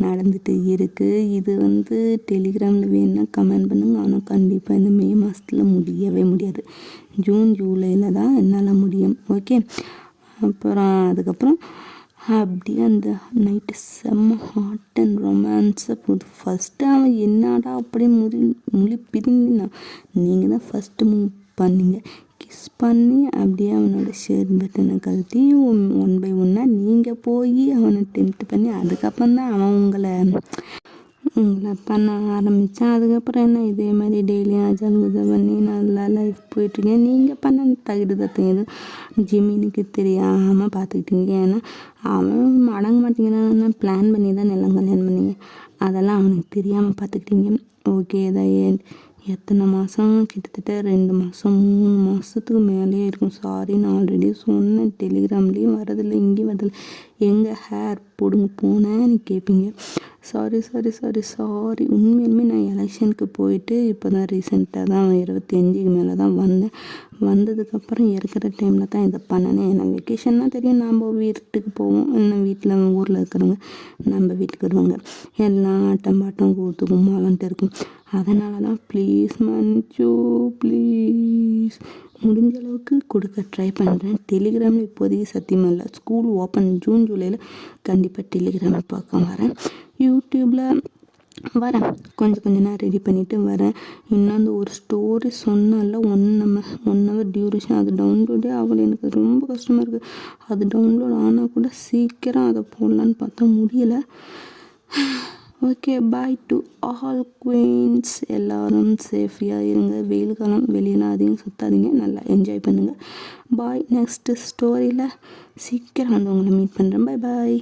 நடந்துட்டு இருக்குது. இது வந்து டெலிகிராமில் வேணுன்னா கமெண்ட் பண்ணுங்க. ஆனால் கண்டிப்பாக இந்த மே மாதத்தில் முடியவே முடியாது. ஜூன் ஜூலையில் தான் என்னால் முடியும். ஓகே, அப்புறம் அதுக்கப்புறம் அப்படியே அந்த நைட்டு செம்ம ஹாட் அண்ட் ரொமான்ஸாக போகுது. ஃபஸ்ட்டு அவன் என்னடா அப்படியே முழி பிரிஞ்சினா நீங்கள் தான் ஃபஸ்ட்டு மூவ் பண்ணிங்க. கிஸ் பண்ணி அப்படியே அவனோட ஷேர் பட்டனை கழட்டி 1 by 1 நீங்கள் போய் அவனை டெம்ப்ட் பண்ணி அதுக்கப்புறம் தான் அவன் உங்களை பண்ண ஆரம்பித்தான். அதுக்கப்புறம் என்ன இதே மாதிரி டெய்லியும் அஜால் உதவி பண்ணி நல்லா லைஃப் போயிட்டுருக்கேன். நீங்கள் பண்ண தகுதி எதுவும் ஜிமினுக்கு தெரியாமல் பார்த்துக்கிட்டீங்க. ஏன்னா அவன் அடங்க மாட்டேங்கிறான், பிளான் பண்ணி தான் எல்லாம் கல்யாணம் பண்ணிங்க. அதெல்லாம் அவனுக்கு தெரியாமல் பார்த்துக்கிட்டீங்க. ஓகே, தான் எத்தனை மாதம், கிட்டத்தட்ட 2 மாதம் 3 மாதத்துக்கு மேலேயே இருக்கும். சாரி, நான் ஆல்ரெடி சொன்னேன், டெலிகிராம்லேயும் வரதில்லை, இங்கேயும் வரதில்லை. எங்கே ஹேர் போடுங்க போனேன்னு கேட்பீங்க. சாரி. உண்மையுமே நான் எலெக்ஷனுக்கு போயிட்டு இப்போ தான் ரீசெண்டாக தான் 25க்கு மேலே தான் வந்தேன். வந்ததுக்கப்புறம் இருக்கிற டைமில் தான் இதை பண்ணினேன். ஏன்னா வெக்கேஷன்னா தெரியும், நம்ம வீட்டுக்கு போவோம், இல்லை வீட்டில் ஊரில் இருக்கிறவங்க நம்ம வீட்டுக்கு வருவாங்க, எல்லாம் ஆட்டம் பாட்டம் கூத்து கும்மாலன்ட்டு இருக்கும். அதனால தான் ப்ளீஸ் மன்னிச்சோ, ப்ளீஸ் முடிஞ்ச அளவுக்கு கொடுக்க ட்ரை பண்ணுறேன். டெலிகிராமில் இப்போதைக்கு சத்தியமாக இல்லை. ஸ்கூல் ஓப்பன் ஜூன் ஜூலையில் கண்டிப்பாக டெலிகிராமில் பார்க்க வரேன். யூடியூப்பில் வரேன், கொஞ்சம் நேரம் ரெடி பண்ணிவிட்டு வரேன். இன்னும் அந்த ஒரு ஸ்டோரி சொன்னால 1 hour டியூரேஷன், அது டவுன்லோடே ஆகலை. எனக்கு ரொம்ப கஷ்டமாக இருக்குது. அது டவுன்லோட் ஆனால் கூட சீக்கிரம் அதை போடலான்னு பார்த்தா முடியலை. Okay, bye to all queens. எல்லோரும் சேஃபியாக இருங்க. வெயில் காலம், வெளியெல்லாம் அதிகம் சுற்றாதீங்க, நல்லா என்ஜாய் பண்ணுங்கள். பாய். நெக்ஸ்ட்டு ஸ்டோரியில் சீக்கிரம் வந்து உங்களை மீட் பண்ணுறேன். பாய்.